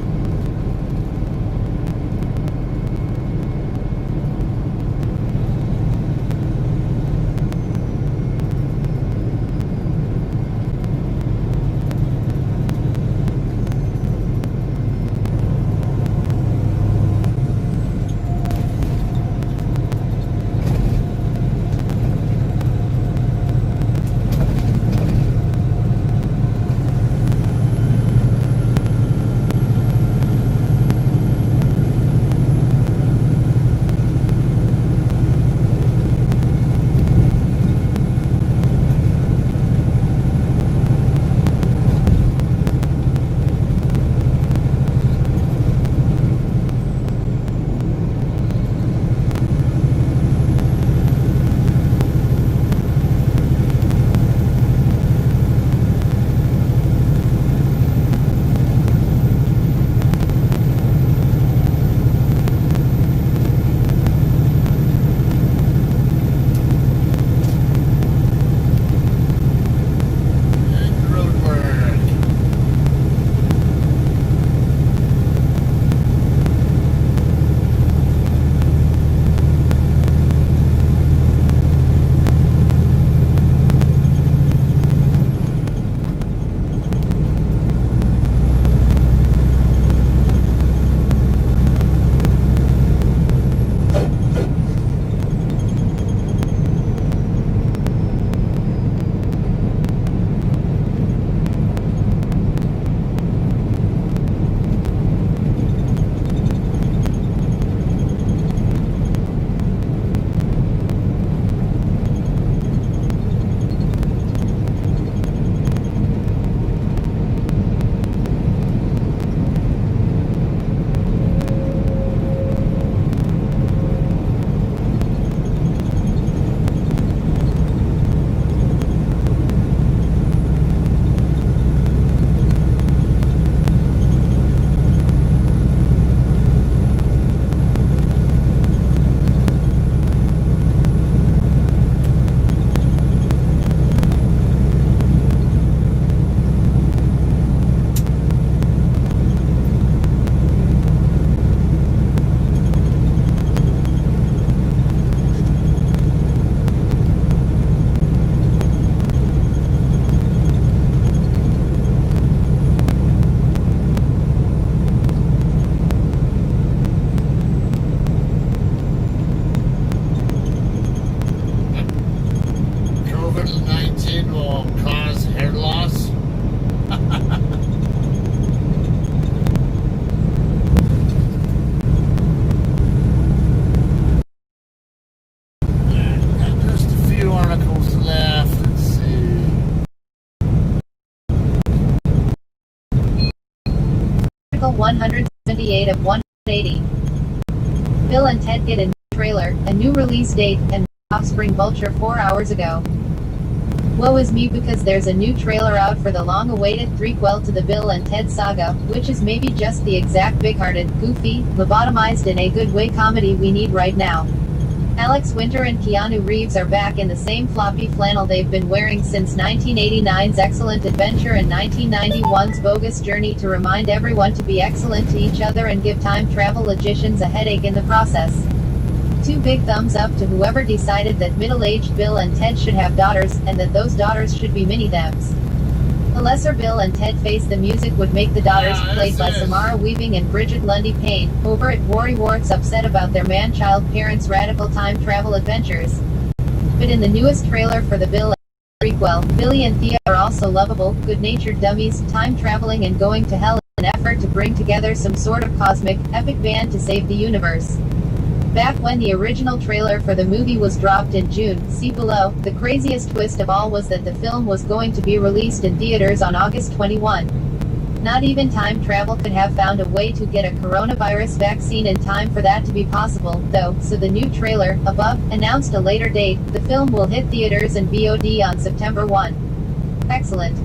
Article 178 of 180. Bill and Ted get a new trailer, a new release date, and Offspring Vulture 4 hours ago. Woe is me because there's a new trailer out for the long-awaited threequel to the Bill and Ted saga, which is maybe just the exact big-hearted, goofy, lobotomized in a good way comedy we need right now. Alex Winter and Keanu Reeves are back in the same floppy flannel they've been wearing since 1989's Excellent Adventure and 1991's Bogus Journey to remind everyone to be excellent to each other and give time travel logicians a headache in the process. 2 big thumbs up to whoever decided that middle-aged Bill and Ted should have daughters, and that those daughters should be mini-thems. The lesser Bill and Ted Face the Music would make the daughters, played by Samara Weaving and Bridget Lundy Payne, over at Worrywart upset about their man-child parents' radical time travel adventures. But in the newest trailer for the Bill and Ted prequel, Billy and Thea are also lovable, good-natured dummies, time-traveling and going to hell in an effort to bring together some sort of cosmic, epic band to save the universe. Back when the original trailer for the movie was dropped in June, see below, the craziest twist of all was that the film was going to be released in theaters on August 21. Not even time travel could have found a way to get a coronavirus vaccine in time for that to be possible, though, so the new trailer, above, announced a later date. The film will hit theaters and VOD on September 1. Excellent.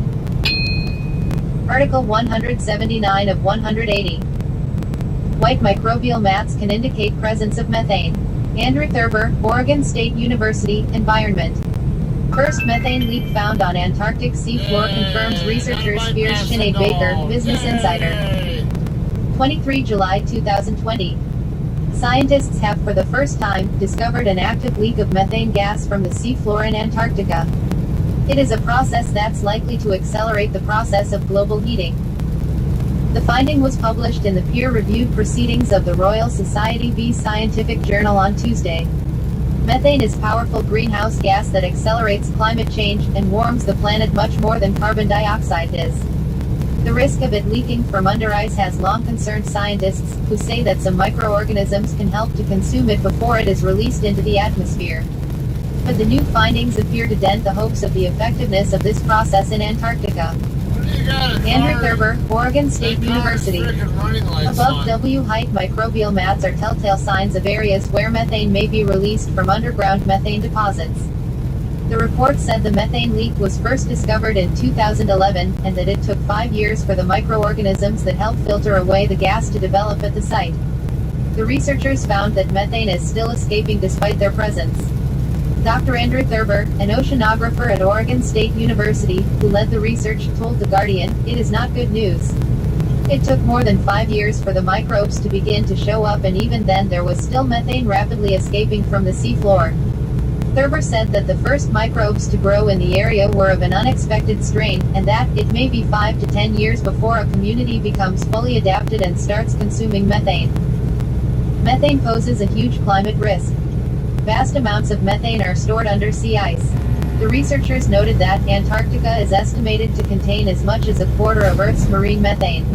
Article 179 of 180. White microbial mats can indicate presence of methane. Andrew Thurber, Oregon State University, Environment. First methane leak found on Antarctic seafloor confirms researchers fear. Sinead Baker, Business Insider. 23 July 2020. Scientists have for the first time discovered an active leak of methane gas from the seafloor in Antarctica. It is a process that's likely to accelerate the process of global heating. The finding was published in the peer-reviewed Proceedings of the Royal Society v Scientific Journal on Tuesday. Methane is powerful greenhouse gas that accelerates climate change and warms the planet much more than carbon dioxide is. The risk of it leaking from under ice has long concerned scientists, who say that some microorganisms can help to consume it before it is released into the atmosphere. But the new findings appear to dent the hopes of the effectiveness of this process in Antarctica. Andrew Thurber, Oregon State University. Above W height microbial mats are telltale signs of areas where methane may be released from underground methane deposits. The report said the methane leak was first discovered in 2011, and that it took 5 years for the microorganisms that help filter away the gas to develop at the site. The researchers found that methane is still escaping despite their presence. Dr. Andrew Thurber, an oceanographer at Oregon State University, who led the research, told The Guardian, "It is not good news. It took more than 5 years for the microbes to begin to show up, and even then there was still methane rapidly escaping from the seafloor." Thurber said that the first microbes to grow in the area were of an unexpected strain, and that it may be 5 to 10 years before a community becomes fully adapted and starts consuming methane. Methane poses a huge climate risk. Vast amounts of methane are stored under sea ice. The researchers noted that Antarctica is estimated to contain as much as a quarter of Earth's marine methane.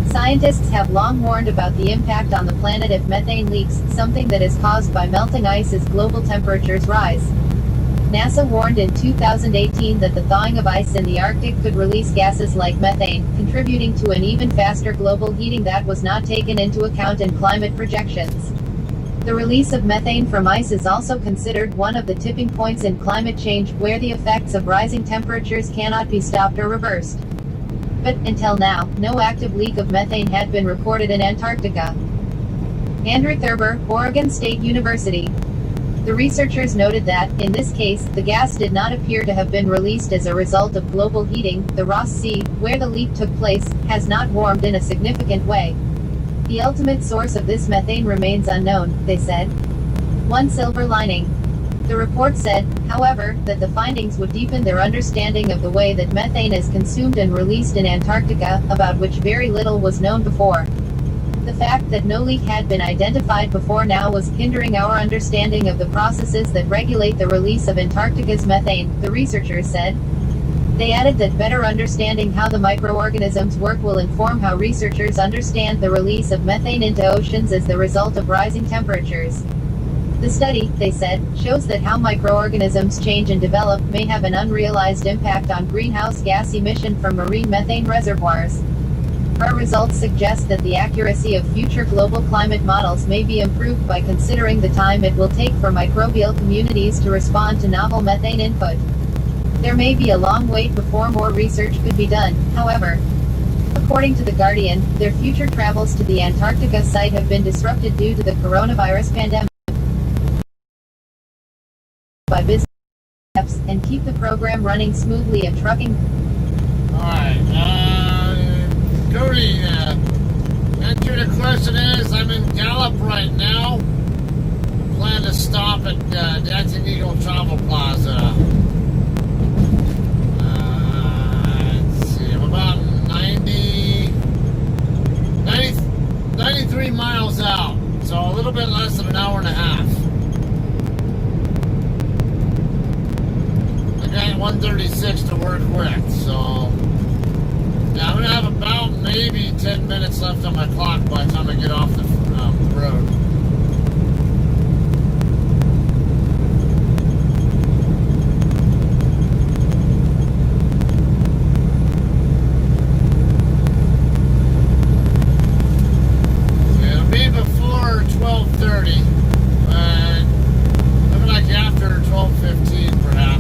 Scientists have long warned about the impact on the planet if methane leaks, something that is caused by melting ice as global temperatures rise. NASA warned in 2018 that the thawing of ice in the Arctic could release gases like methane, contributing to an even faster global heating that was not taken into account in climate projections. The release of methane from ice is also considered one of the tipping points in climate change, where the effects of rising temperatures cannot be stopped or reversed. But, until now, no active leak of methane had been reported in Antarctica. Andrew Thurber, Oregon State University. The researchers noted that, in this case, the gas did not appear to have been released as a result of global heating. The Ross Sea, where the leak took place, has not warmed in a significant way. The ultimate source of this methane remains unknown, they said. One silver lining. The report said, however, that the findings would deepen their understanding of the way that methane is consumed and released in Antarctica, about which very little was known before. The fact that no leak had been identified before now was hindering our understanding of the processes that regulate the release of Antarctica's methane, the researchers said. They added that better understanding how the microorganisms work will inform how researchers understand the release of methane into oceans as the result of rising temperatures. The study, they said, shows that how microorganisms change and develop may have an unrealized impact on greenhouse gas emission from marine methane reservoirs. Our results suggest that the accuracy of future global climate models may be improved by considering the time it will take for microbial communities to respond to novel methane input. There may be a long wait before more research could be done, however. According to The Guardian, their future travels to the Antarctica site have been disrupted due to the coronavirus pandemic by business and keep the program running smoothly if trucking. Alright, Cody, answer the question is, I'm in Gallup right now. Plan to stop at Dancing Eagle Travel Plaza. Let's see, I'm about 93 miles out, so a little bit less than an hour and a half. I got 136 to work with, so yeah, I'm gonna have about maybe 10 minutes left on my clock by the time I get off the road. It'll be before 12:30, but looking like after 12:15 perhaps.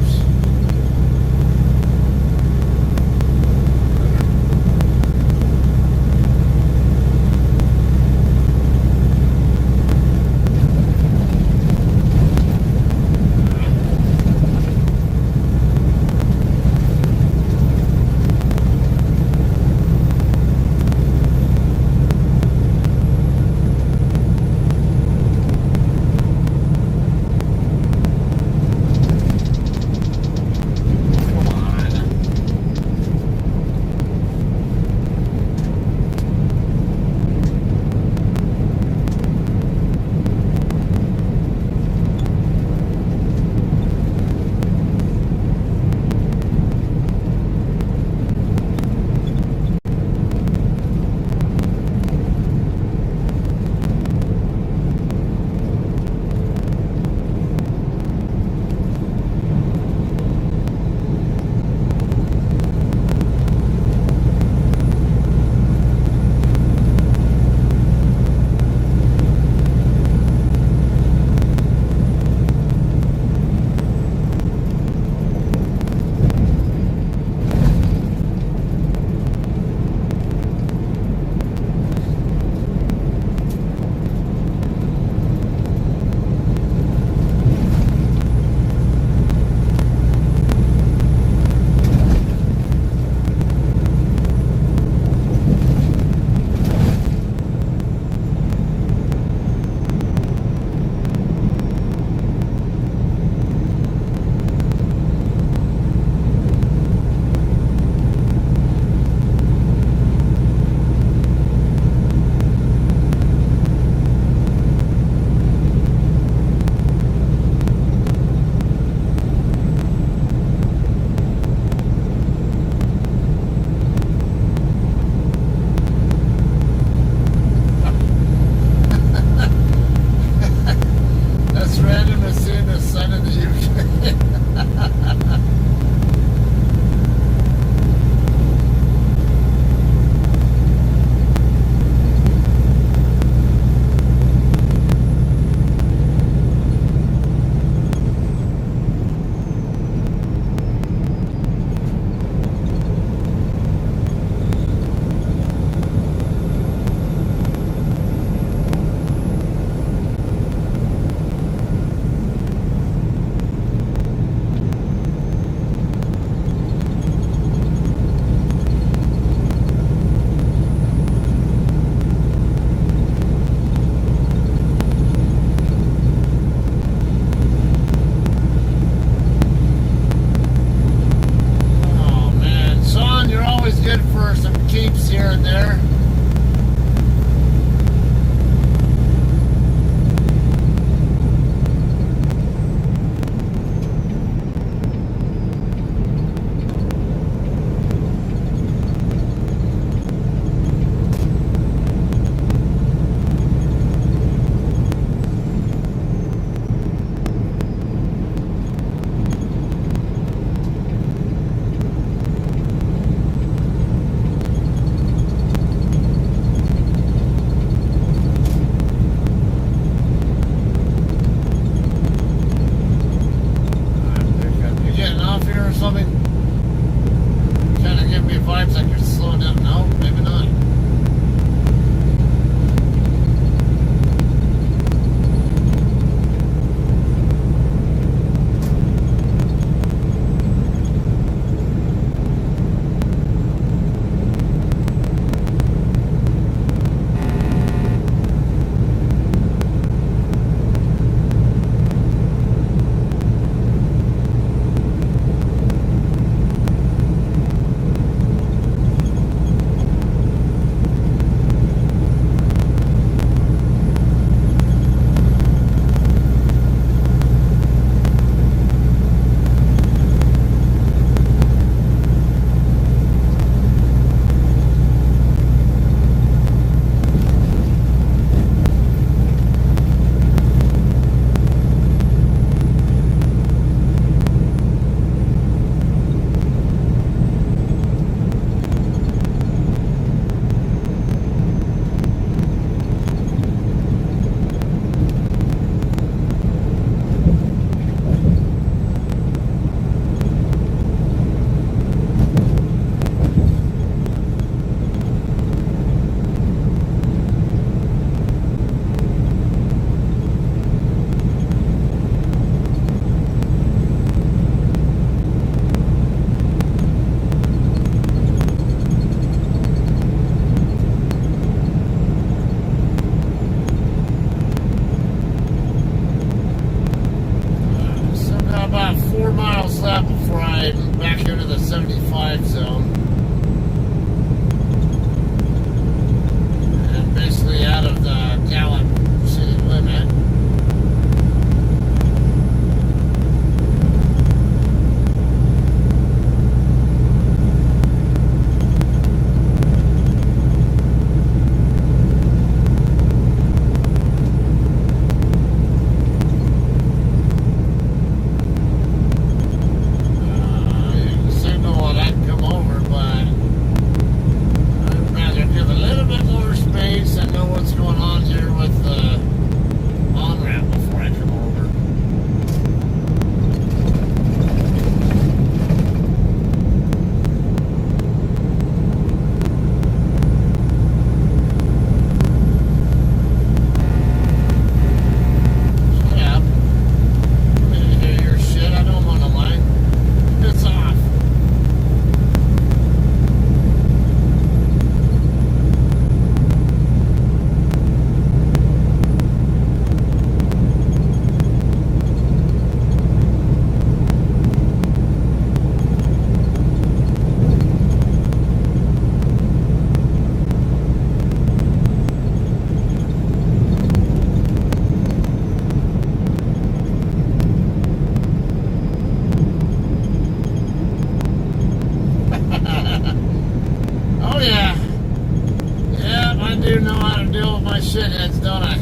bunch of shitheads, don't I?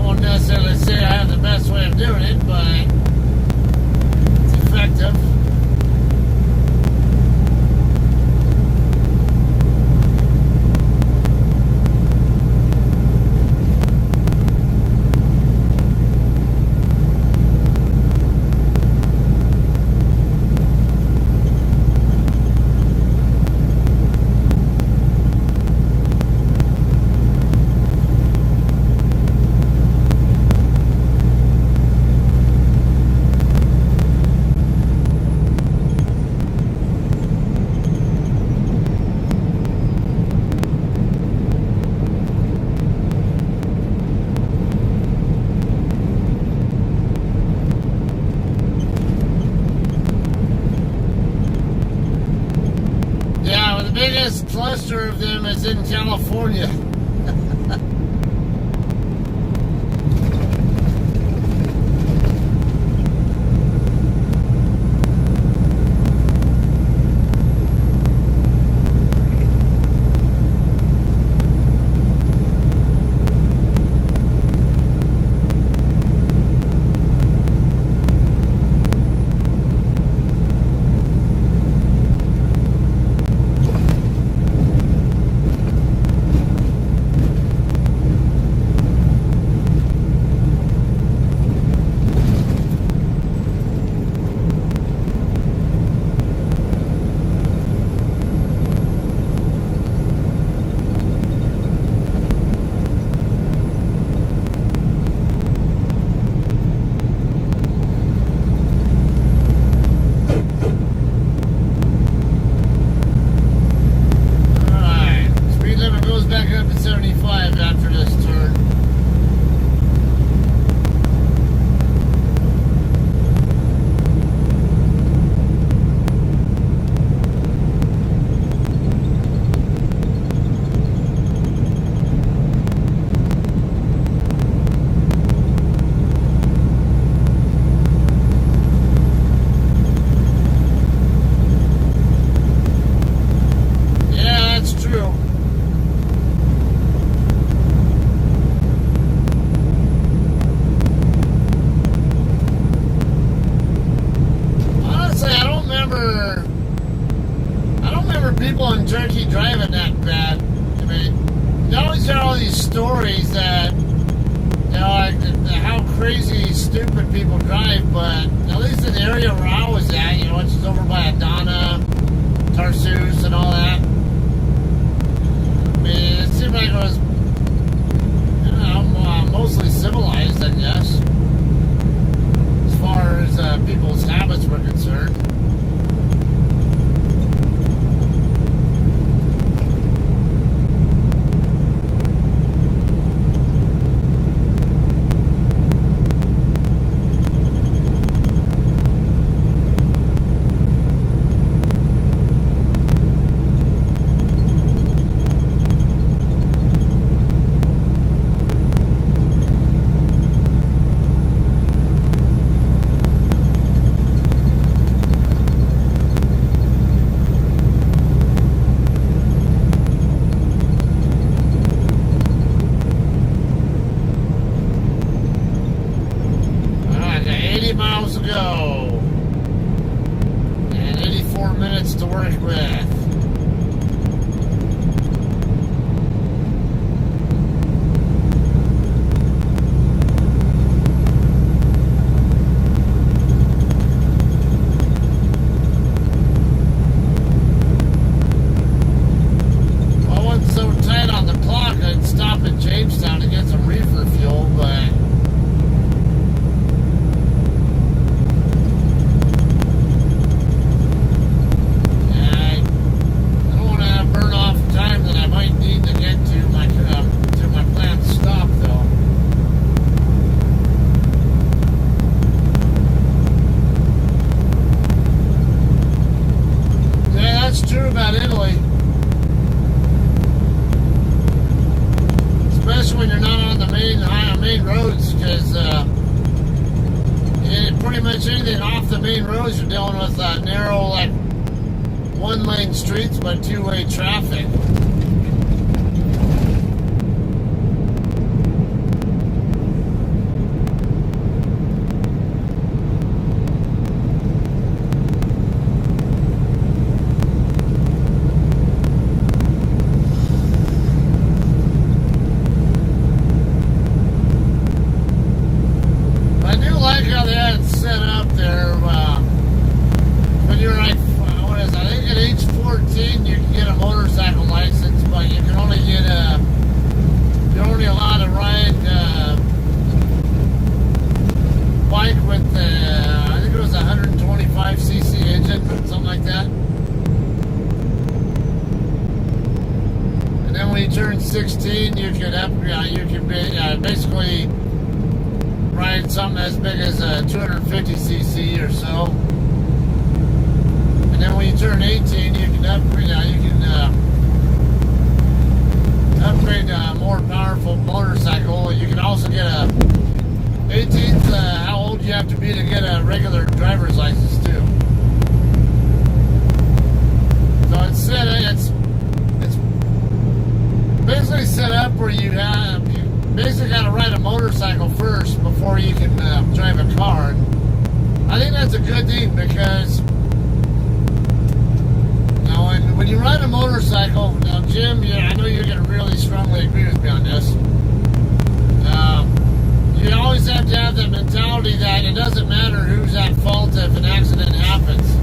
Won't necessarily say I have the best way of doing it, but it's effective. The biggest cluster of them is in California. People in Turkey driving that bad. I mean, you always hear all these stories that, you know, like how crazy, stupid people drive, but at least in the area where I was at, you know, which is over by Adana, Tarsus, and all that, I mean, it seemed like it was, you know, mostly civilized, I guess, as far as people's habits were concerned. Miles to go and 84 minutes to work with. Well, I wasn't so tight on the clock I'd stop at Jamestown to get some reefer fuel, but true about Italy, especially when you're not on the main roads, because pretty much anything off the main roads, you're dealing with narrow, like one-lane streets, but two-way traffic. I do like how they had it set up there. When you're like, what is it? I think at age 14 you can get a motorcycle license, but you can only get you're only allowed to ride bike with I think it was a 125cc engine, something like that. And then when you turn 16, you can basically ride something as big as a 250cc or so. And then when you turn 18, you can upgrade. Upgrade a more powerful motorcycle. You can also get a 18th. How old you have to be to get a regular driver's license too. So it's basically set up where you basically got to ride a motorcycle first before you can drive a car. And I think that's a good thing because when you ride a motorcycle, now Jim, I know you're going to really strongly agree with me on this. You always have to have that mentality that it doesn't matter who's at fault if an accident happens.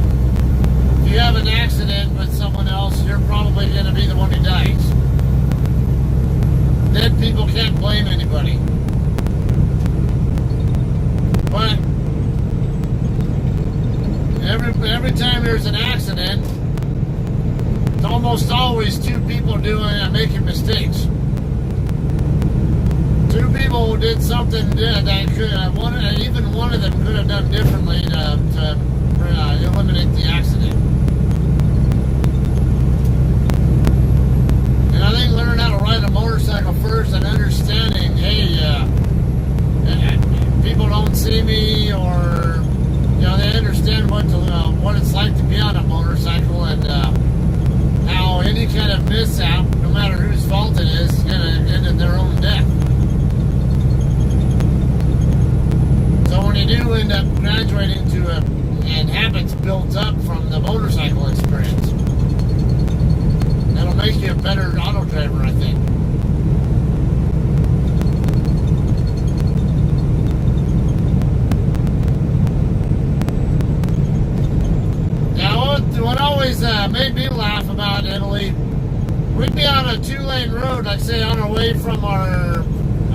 If you have an accident with someone else, you're probably going to be the one who dies. Then people can't blame anybody. But every time there's an accident, it's almost always two people making mistakes. Two people who did something that even one of them could have done differently to eliminate the accident. And I think learning how to ride a motorcycle first and understanding, hey, people don't see me, or they understand what it's like to be on a motorcycle, and how any kind of mishap, no matter whose fault it is going to end in their own death. So when you do end up graduating and habits built up from the motorcycle experience, that'll make you a better auto driver, I think. Now, what always made me laugh about Italy, we'd be on a 2-lane road, like say on our way from our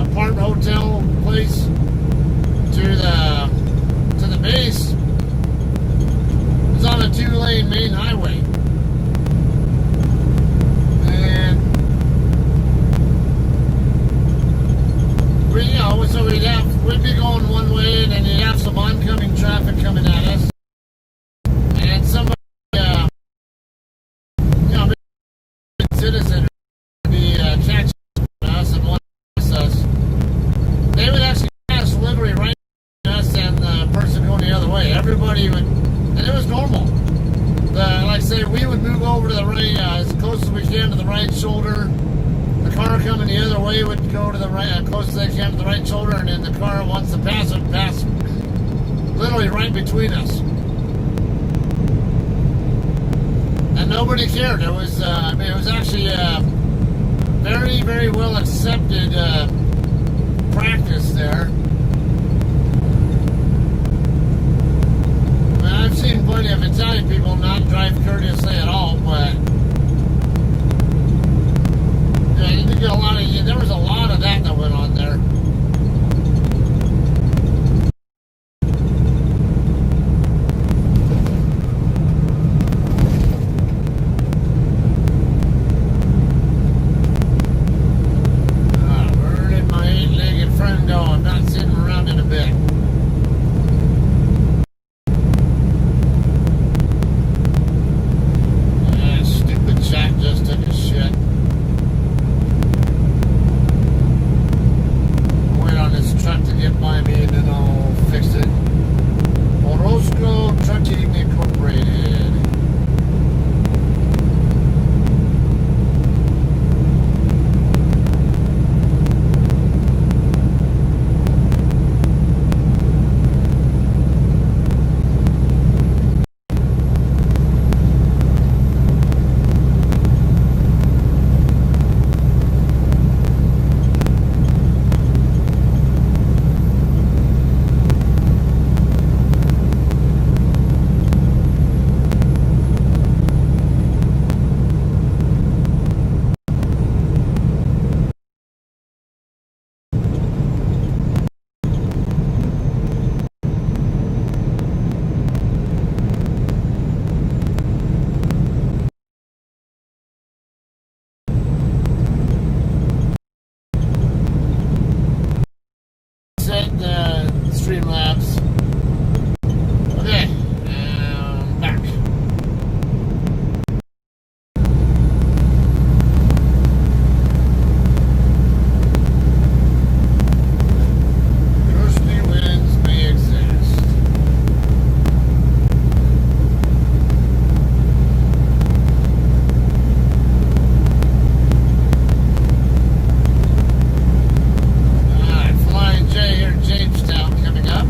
apartment hotel place to the base. It's on a 2-lane main highway. So we'd be going one way, and then you'd have some oncoming traffic coming at us, and somebody, citizen would be catching us and wanting us. They would actually pass livery right between us and the person going the other way. Everybody would, and it was normal. Like say, we would move over to the right, as close as we can to the right shoulder. The car coming the other way would go to the right, close as they can to the right shoulder, and then the car wants to pass would pass literally right between us. And nobody cared. It was, it was actually very, very well accepted practice there. I've seen plenty of Italian people not drive courteously at all, but there was a lot of that went on there. Where did my 8-legged friend go? I'm not seeing the Streamlabs. Okay, back. Gusty winds may exist. Alright, Flying J here in Jamestown coming up.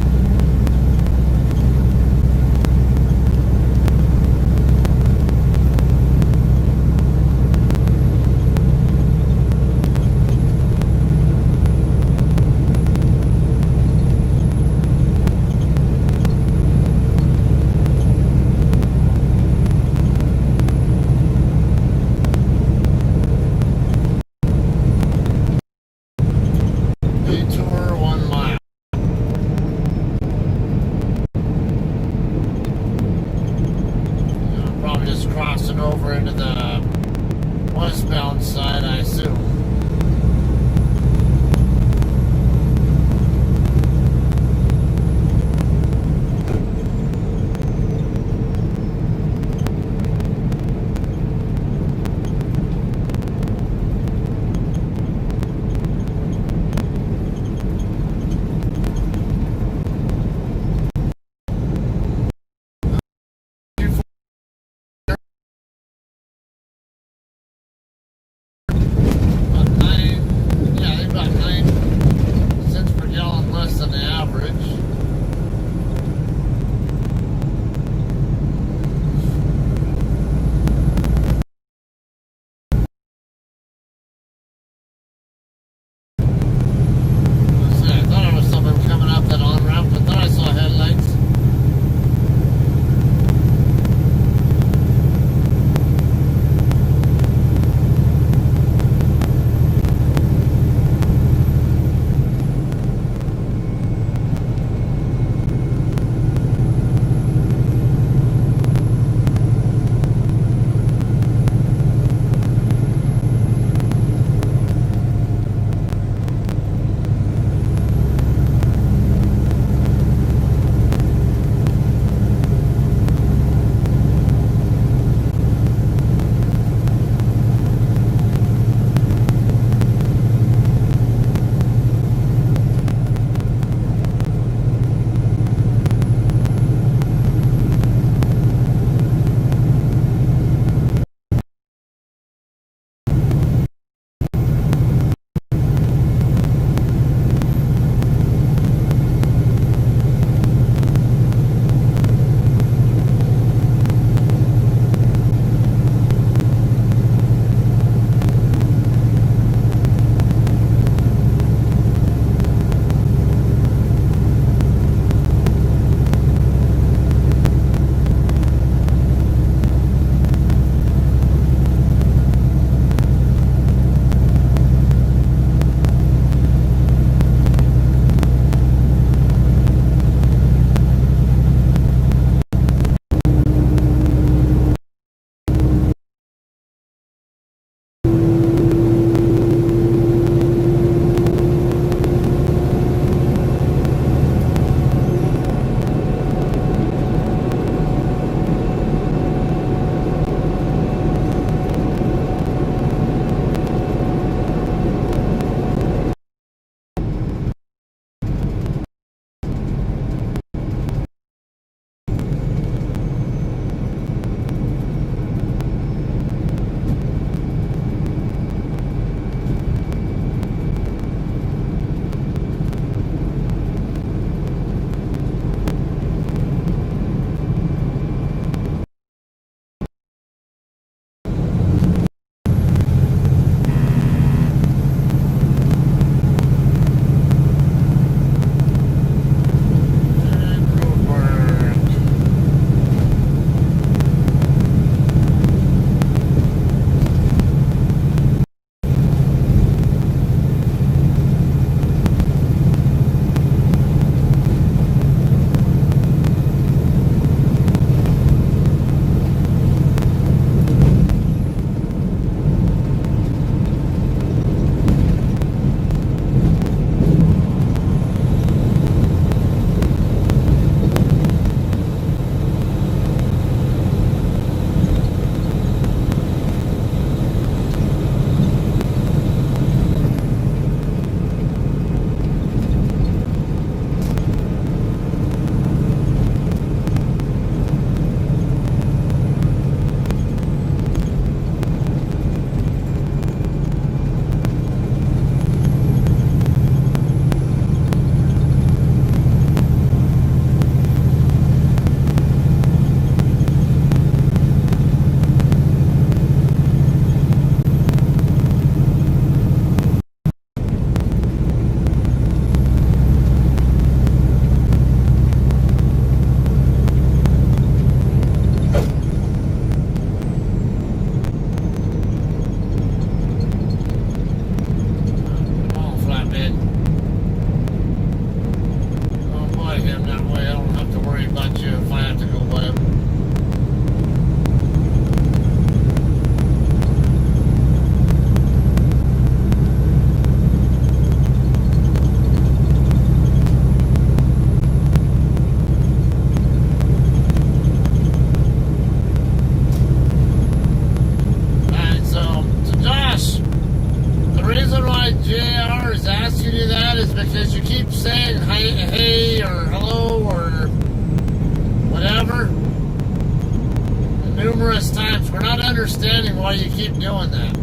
we're not understanding why you keep doing that.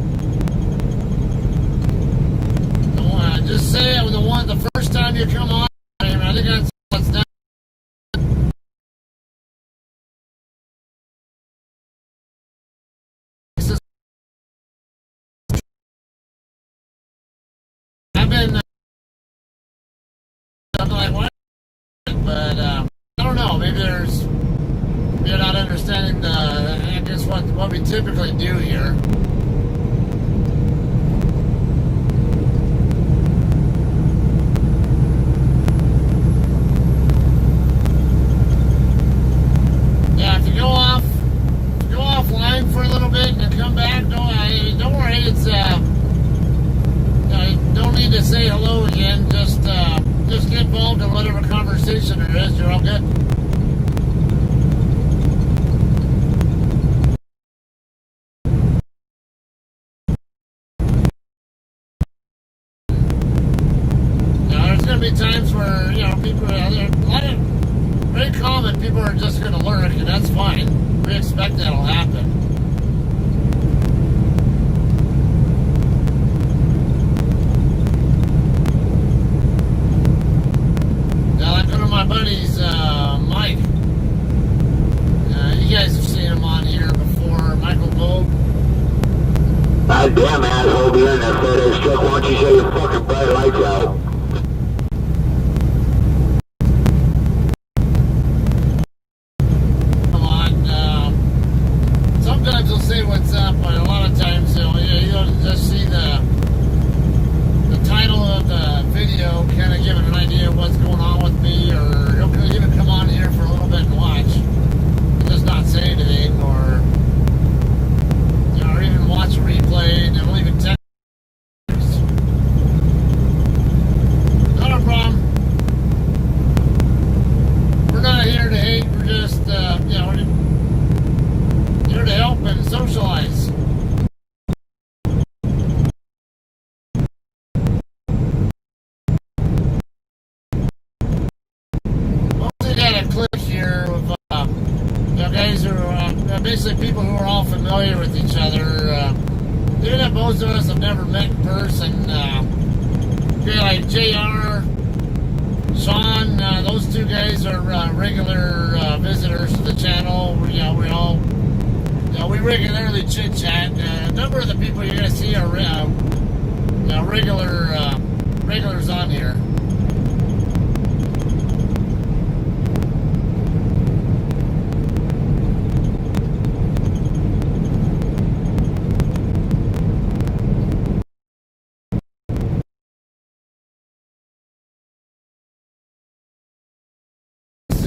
Just say it the first time you come on. I think that's what's done. I've been I'm like, what? But I don't know. Maybe you're not understanding I guess what we typically do here. Yeah, if you go offline for a little bit and then come back, don't worry. It's you don't need to say hello again. Just get involved in whatever conversation there is. You're all good. There's going to be times where people very common. People are just going to lurk, and that's fine. We expect that'll happen. My buddy's Mike. You guys have seen him on here before, Michael Gold. God damn asshole, be in that photo truck. Why don't you show your fucking bright lights out? Come on. Sometimes he'll say what's up, but a lot of times you don't just see the title of the video, kind of giving an idea of what's going on with me, or he'll even come on here for a little bit and watch, and just not say anything, or or even watch a replay, and he'll even text. Not a problem. We're not here to hate. We're just we're here to help and socialize. Guys who are basically people who are all familiar with each other. Even if most of us have never met in person, like JR, Sean, those two guys are regular visitors to the channel. We regularly chit chat. A number of the people you're going to see are regulars on here.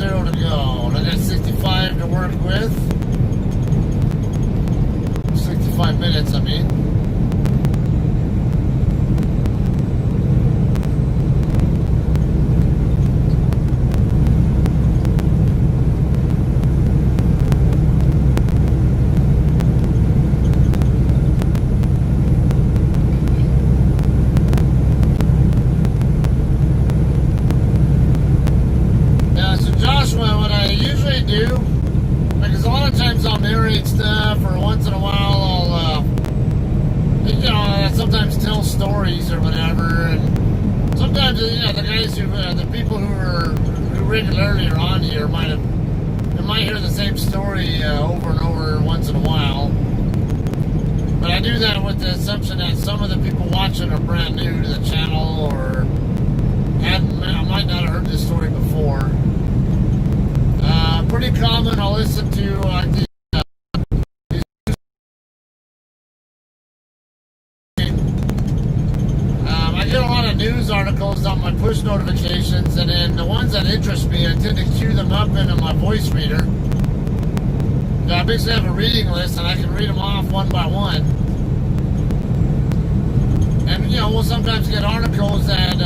To go. I got 65 to work with. 65 minutes, I mean. What I usually do, because a lot of times I'll narrate stuff, or once in a while I'll, sometimes tell stories or whatever, and sometimes the guys the people who regularly are on here might hear the same story over and over once in a while. But I do that with the assumption that some of the people watching are brand new to the channel, or might not have heard this story before. Pretty common. I'll listen to I get a lot of news articles on my push notifications, and then the ones that interest me, I tend to queue them up into my voice reader. I basically have a reading list, and I can read them off one by one. And we'll sometimes get articles that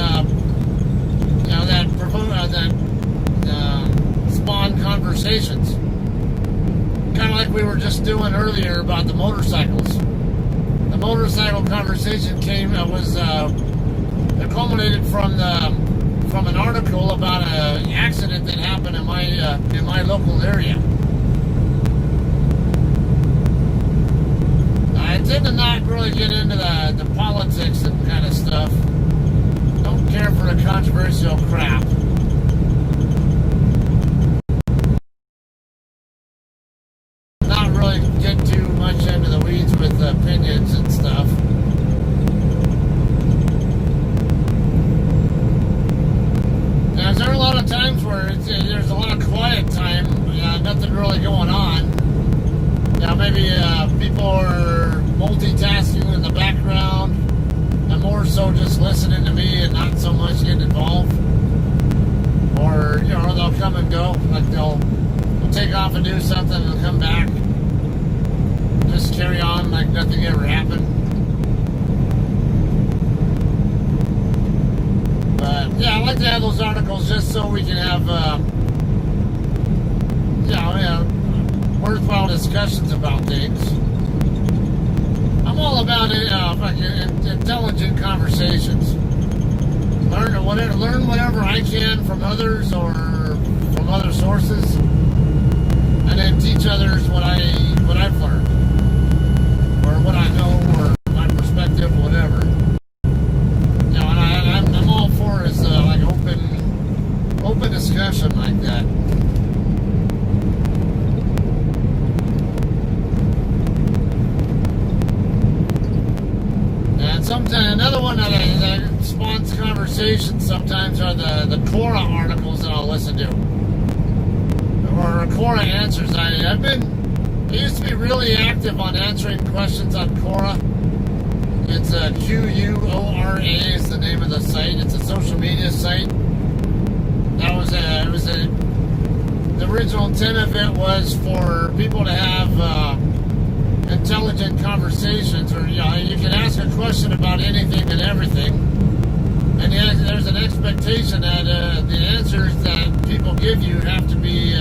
spawn conversations, kind of like we were just doing earlier about the motorcycles. The motorcycle conversation it culminated from an article about an accident that happened in my local area. tend to not really get into the politics and kind of stuff. Don't care for the controversial crap. Not really get too much into the weeds with opinions and stuff. Now, there are a lot of times where there's a lot of quiet time, nothing really going on. Now, maybe people are multitasking in the background, and more so just listening to me and not so much getting involved. Or, they'll come and go. Like they'll take off and do something and come back. Just carry on like nothing ever happened. But, yeah, I like to have those articles just so we can have, worthwhile discussions about things. I'm all about intelligent conversations. Learn whatever I can from others or from other sources, and then teach others what I've learned or what I know or my perspective, whatever. And I'm all for is like open discussion like that. Sometimes another one that spawns conversations sometimes are the Quora articles that I'll listen to, or Quora answers. I used to be really active on answering questions on Quora. It's Quora is the name of the site. It's a social media site. The original intent of it was for people to have intelligent conversations, or you can ask a question about anything and everything, and there's an expectation that the answers that people give you have to be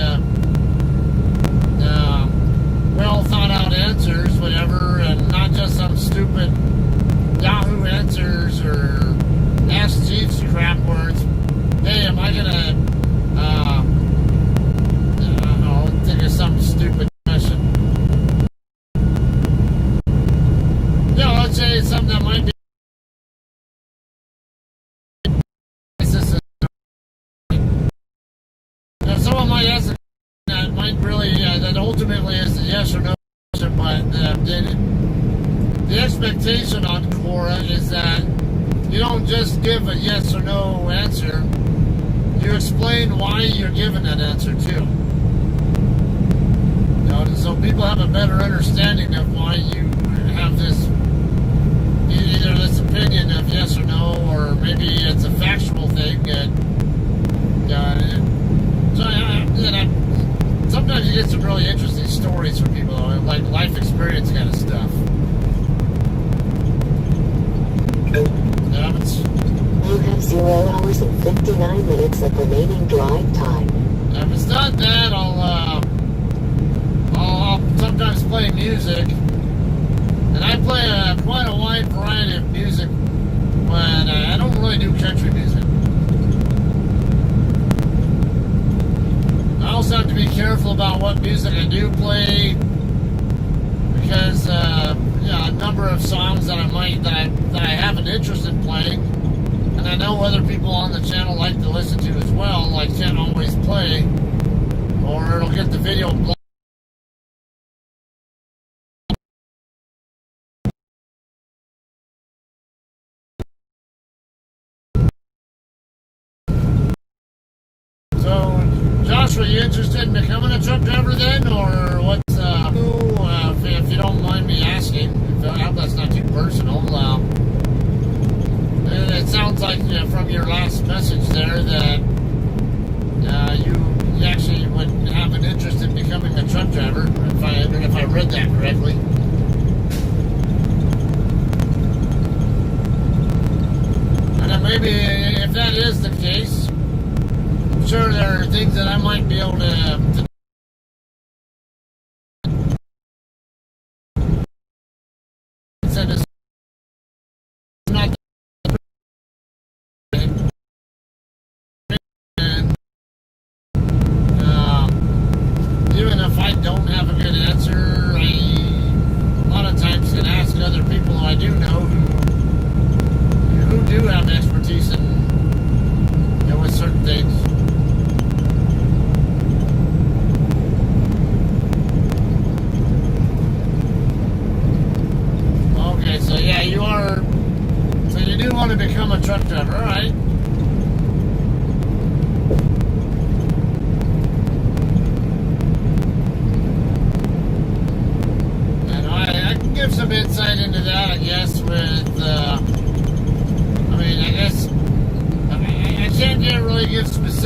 well thought out answers, whatever, and not just some stupid Yahoo answers or Ask Jeeves crap where it's, hey, am I gonna think of something stupid question. Let's say something that might be someone might ask that might really that ultimately is a yes or no question, but the expectation on Quora is that you don't just give a yes or no answer, you explain why you're giving that answer too. So people have a better understanding of why you have this either this opinion of yes or no, or maybe it's a factual thing. Sometimes you get some really interesting stories from people, like life experience kind of stuff. You have 0 hours and 59 minutes of remaining drive time. If it's not that, I'll sometimes play music. And I play quite a wide variety of music, but I don't really do country music. I also have to be careful about what music I do play, because a number of songs that I have an interest in playing, and I know other people on the channel like to listen to as well, I can't always play, or it'll get the video blocked. Are you interested in becoming a truck driver then, or what's if you don't mind me asking? I hope that's not too personal. It sounds like from your last message there that you actually would have an interest in becoming a truck driver, if I read that correctly. And then maybe if that is the case, sure there are things that I might be able to send us not even if I don't have a good answer, I a lot of times can ask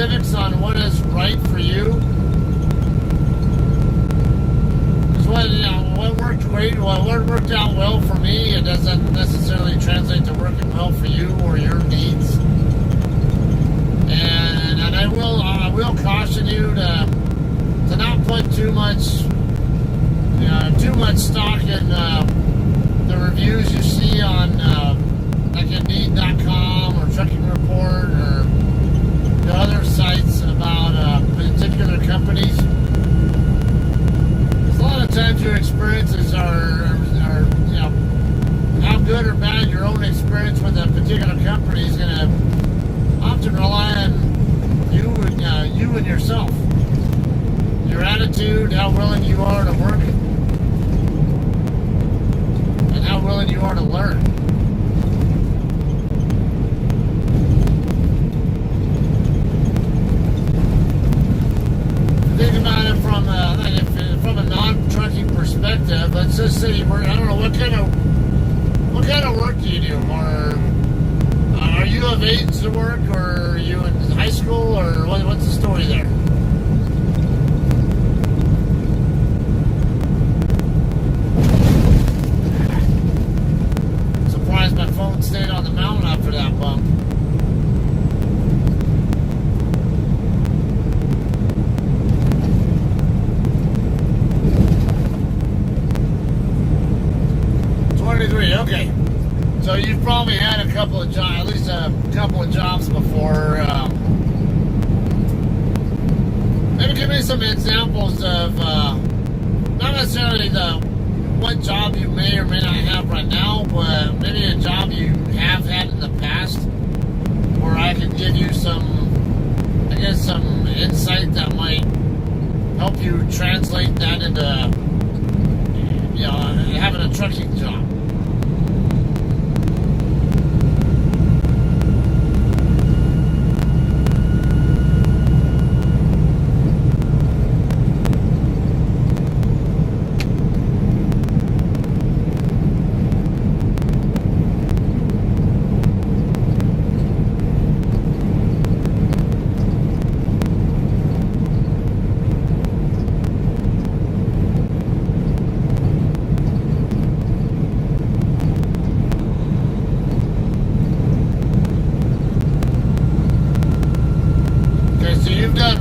specifics on what is right for you. Because what worked great, what worked out well for me, it doesn't necessarily translate to working well for you or your needs. And I will caution you to not put too much stock in the reviews you see on like Indeed.com or Trucking Report or the other sites about particular companies. Because a lot of times your experiences are how good or bad your own experience with a particular company is going to often rely on you and yourself. Your attitude, how willing you are to work, and how willing you are to learn. Think about it from a non-trucking perspective. Let's just say I don't know what kind of work do you do, or are you of age to work, or are you in high school, or what's the story there? Surprised my phone stayed on the mountain after that bump. Okay, so you've probably had a couple of jobs, at least a couple of jobs before. Maybe give me some examples of not necessarily what job you may or may not have right now, but maybe a job you have had in the past, where I can give you some insight that might help you translate that into having a trucking job.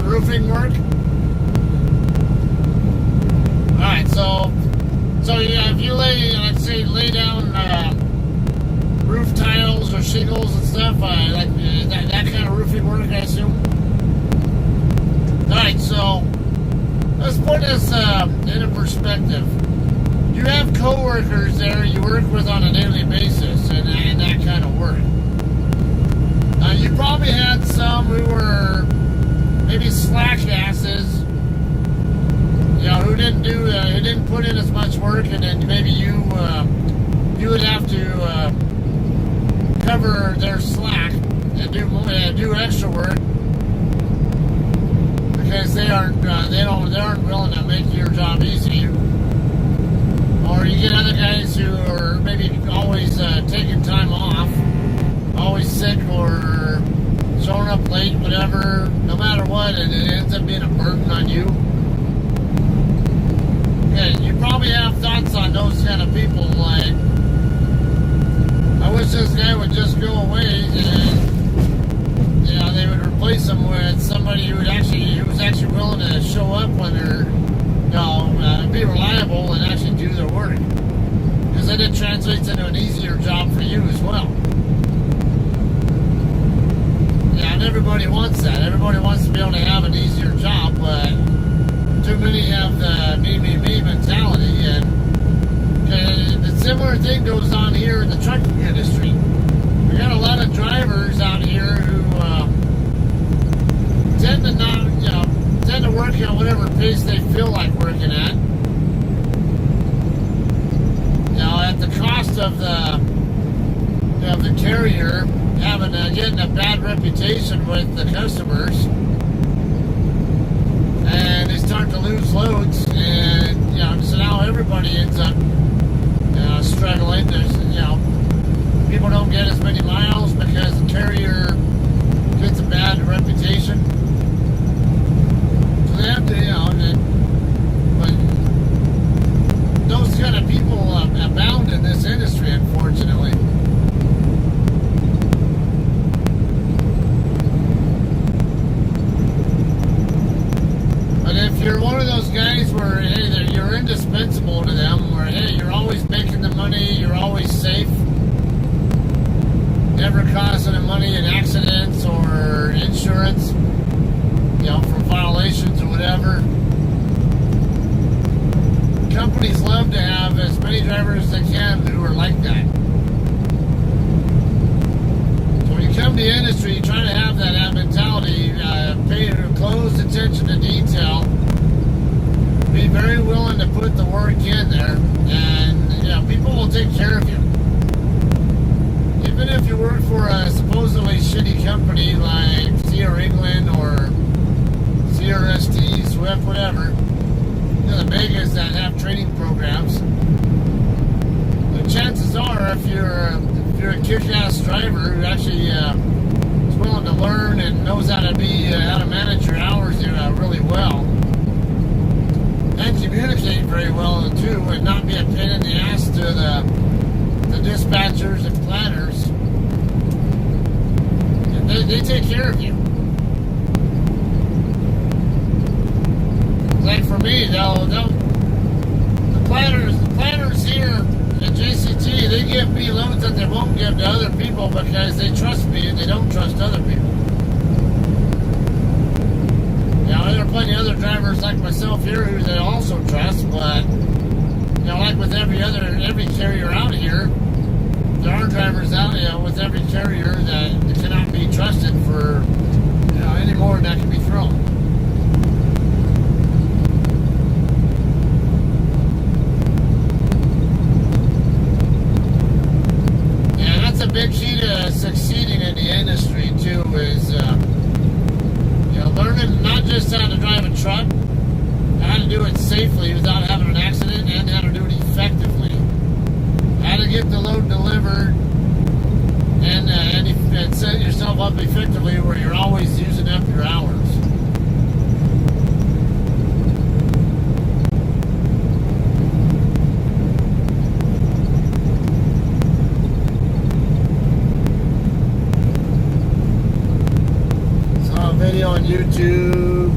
Roofing work. All right, so if you lay down roof tiles or shingles and stuff, like that kind of roofing work, I assume. All right, so let's put this into perspective. You have coworkers there you work with on a daily basis, and that kind of work. You probably had some who were maybe slack asses, who didn't put in as much work, and then maybe you would have to cover their slack and do extra work because they aren't willing to make your job easy. Or you get other guys who are maybe always taking time off, always sick or showing up late, whatever, no matter what, and it ends up being a burden on you. Okay, you probably have thoughts on those kind of people, like, I wish this guy would just go away, and they would replace him with somebody who was actually willing to show up when they're, be reliable and actually do their work. Because then it translates into an easier job for you as well. And everybody wants that. Everybody wants to be able to have an easier job, but too many have the me mentality. And the similar thing goes on here in the trucking industry. We got a lot of drivers out here who tend to work at whatever pace they feel like working at. At the cost of the carrier getting a bad reputation with the customers, and they start to lose loads, and so now everybody ends up struggling. There's people don't get as many miles because the carrier gets a bad reputation. indispensable to them, where, hey, you're always making the money, you're always safe, never costing them money in accidents or insurance, for violations or whatever. Companies love to have as many drivers as they can who are like that. So when you come to the industry, you try to have that mentality, pay close attention to detail, be very willing to put the work in there, and people will take care of you. Even if you work for a supposedly shitty company like Sierra England or CRST, Swift, whatever, the megas that have training programs, the chances are, if you're a kick-ass driver who actually is willing to learn and knows how to manage your hours really well, and communicate very well too, and not be a pain in the ass to the dispatchers and planners, and they take care of you. Like for me, the planners here at JCT, they give me loads that they won't give to other people because they trust me and they don't trust other people. There are plenty of other drivers like myself here who they also trust, but like with every carrier out here, there are drivers out with every carrier that cannot be trusted for any more than that can be thrown. A big key to succeeding in the industry too is learning not just how to drive a truck, how to do it safely without having an accident, and how to do it effectively, how to get the load delivered, and set yourself up effectively where you're always using up your hours. Video on YouTube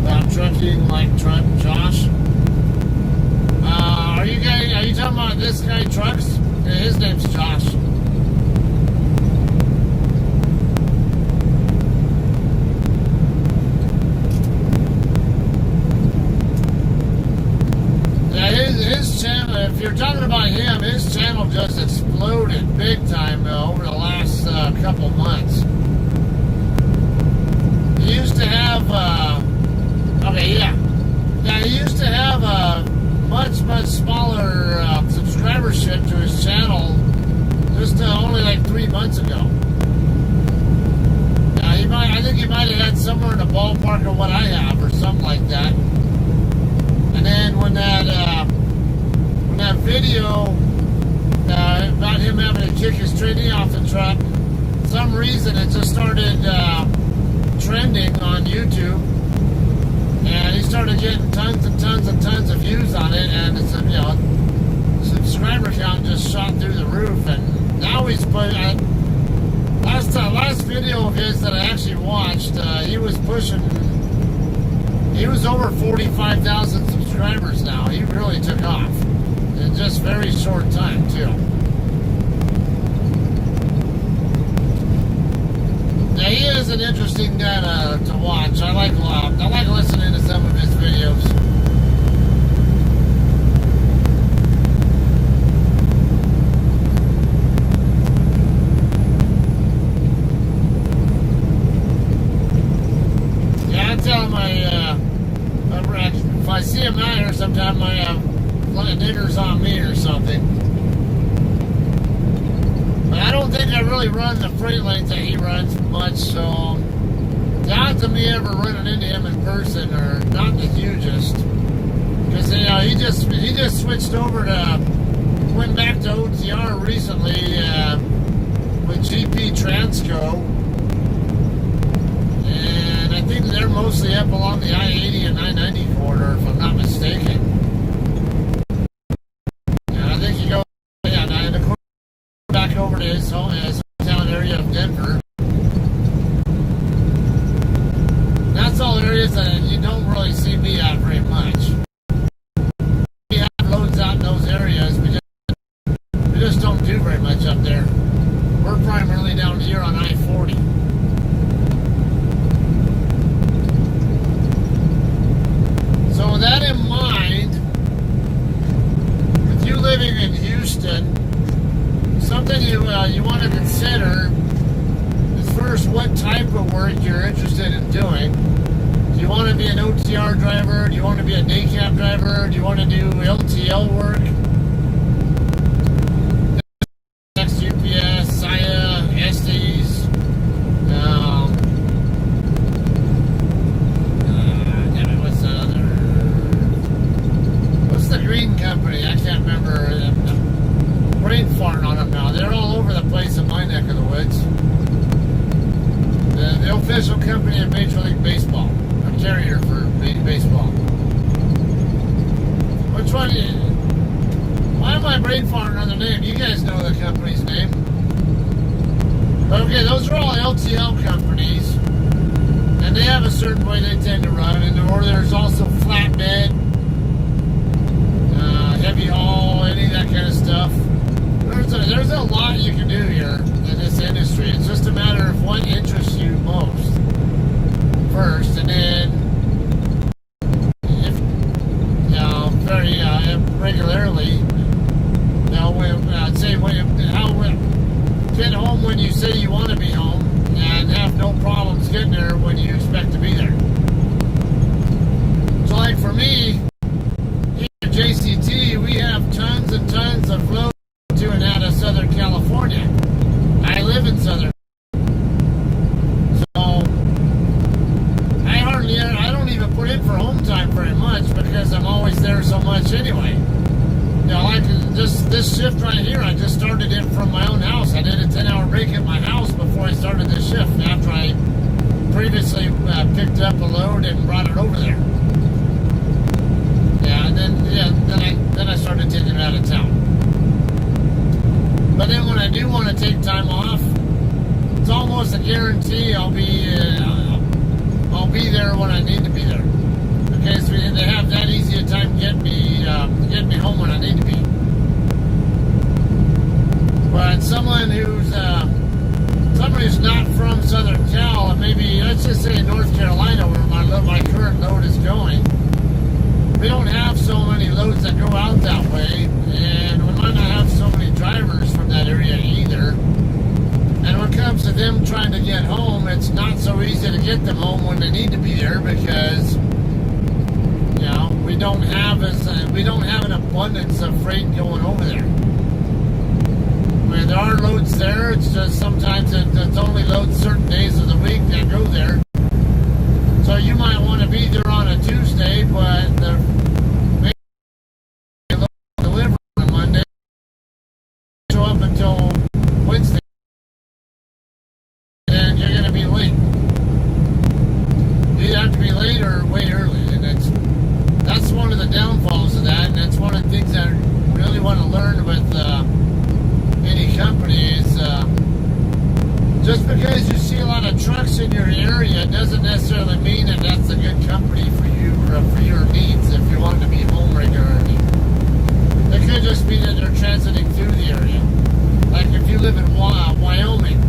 about trucking like Truck Josh. Are you talking about this guy Trucks? Yeah, his name's Josh. Yeah, his channel, if you're talking about him, his channel just exploded big time over the last couple months. He used to have, he used to have a much smaller subscribership to his channel just only like 3 months ago. I think he might have had somewhere in the ballpark of what I have or something like that. And then when that video about him having to kick his trainee off the truck, for some reason it just started trending on YouTube, and he started getting tons and tons and tons of views on it, and it's subscriber count just shot through the roof. And now he's put last video of his that I actually watched, he was over 45,000 subscribers now. He really took off in just very short time too. Yeah, he is an interesting guy to watch. I like listening to some of his videos. Yeah, I tell him if I see him out here sometime, I have a lot of niggers on me or something. I don't think I really run the freight lanes that he runs much, so the odds of me ever running into him in person are not the hugest. Because he just switched over went back to OTR recently with GP Transco, and I think they're mostly up along the I-80 and I-90 corridor, if I'm not mistaken. And I think he goes back over to his hometown area of Denver. That's all areas that you don't really see me at very much. what you're interested in doing. Do you want to be an OTR driver? Do you want to be a day cab driver? Do you want to do LTL work? Next UPS, Saya, Estes. What's the green company? I can't remember. Brain farting on them now. They're all over the place in my neck of the woods. The official company of Major League Baseball. A carrier for baseball. Which one? Why am I brain farting on the name? You guys know the company's name. But okay, those are all LTL companies. And they have a certain way they tend to run. Or there's also flatbed, heavy haul, any of that kind of stuff. There's a lot you can do here in this industry. It's just a matter of what interests you most first, and then if very regularly, I'd say get home when you say you want to be home, and have no problems getting there when you expect to be there. So, like for me, here at JCT, we have tons and tons of loads to and out of Southern California. I live in Southern, so I don't even put in for home time very much because I'm always there so much anyway. Like this shift right here, I just started it from my own house. I did a 10-hour break at my house before I started this shift after I previously picked up a load and brought it over there. Then I started taking it out of town. But then when I do want to take time off, it's almost a guarantee I'll be there when I need to be there. Okay, so they have that easy a time getting me home when I need to be. But someone who's not from Southern Cal, and maybe let's just say North Carolina, where my current load is going, we don't have so many loads that go out that way, and we might not have so many drivers from that area either. And when it comes to them trying to get home, it's not so easy to get them home when they need to be there because we don't have an abundance of freight going over there. When there are loads there, it's just sometimes it's only loads certain days of the week that go there. So you might want to be there on a Tuesday, but maybe deliver on a Monday, show up until Wednesday, and you're going to be late. You have to be late or way early, and that's one of the downfalls of that, and that's one of the things that I really want to learn with any company is just because you see a lot of trucks in your area doesn't necessarily mean that that's a good company for you or for your needs if you want to be home regularly. It could just be that they're transiting through the area. Like if you live in Wyoming,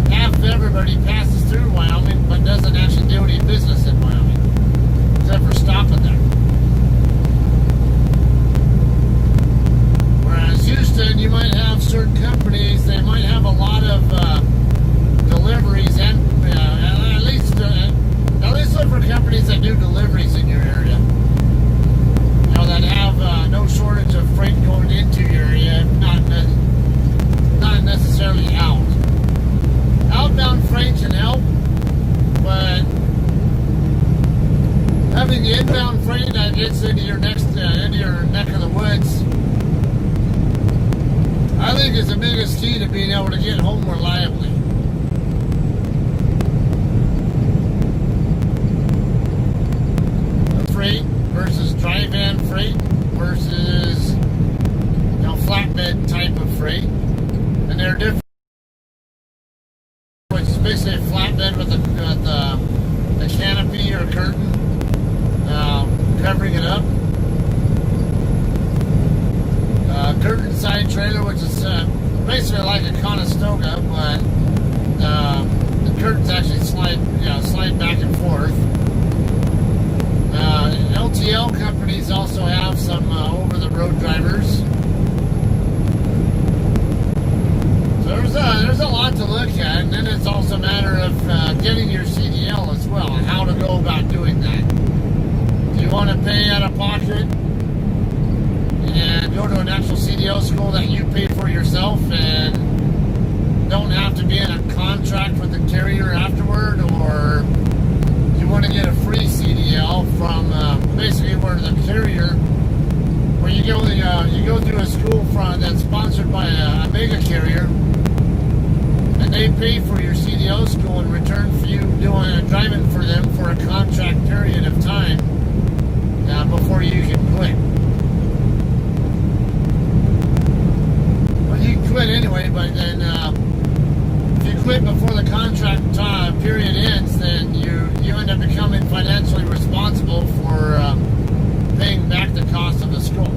half of everybody passes through Wyoming but doesn't actually do any business in Wyoming, except for stopping there. Whereas Houston, you might have certain companies, they might have a lot of deliveries and at least look for companies that do deliveries in your area. That have no shortage of freight going into your area, not necessarily out. Outbound freight can help, but having the inbound freight that gets into your neck of the woods, I think is the biggest key to being able to get home reliably. Freight versus dry van freight versus flatbed type of freight, and they're different. Which is basically a flatbed with a canopy or a curtain covering it up. Curtain side trailer, which is basically like a Conestoga, but the curtains actually slide back and forth. LTL companies also have some over-the-road drivers. So there's a lot to look at, and then it's also a matter of getting your CDL as well, and how to go about doing that. Do you want to pay out of pocket and go to an actual CDL school that you pay for yourself and don't have to be in a contract with the carrier afterward, or you want to get a free CDL from basically where the carrier, where you go through a school that's sponsored by a mega carrier, and they pay for your CDL school in return for you driving for them for a contract period of time before you can quit. Well, you can quit anyway, but then if you quit before the contract period ends, then you end up becoming financially responsible for paying back the cost of the school.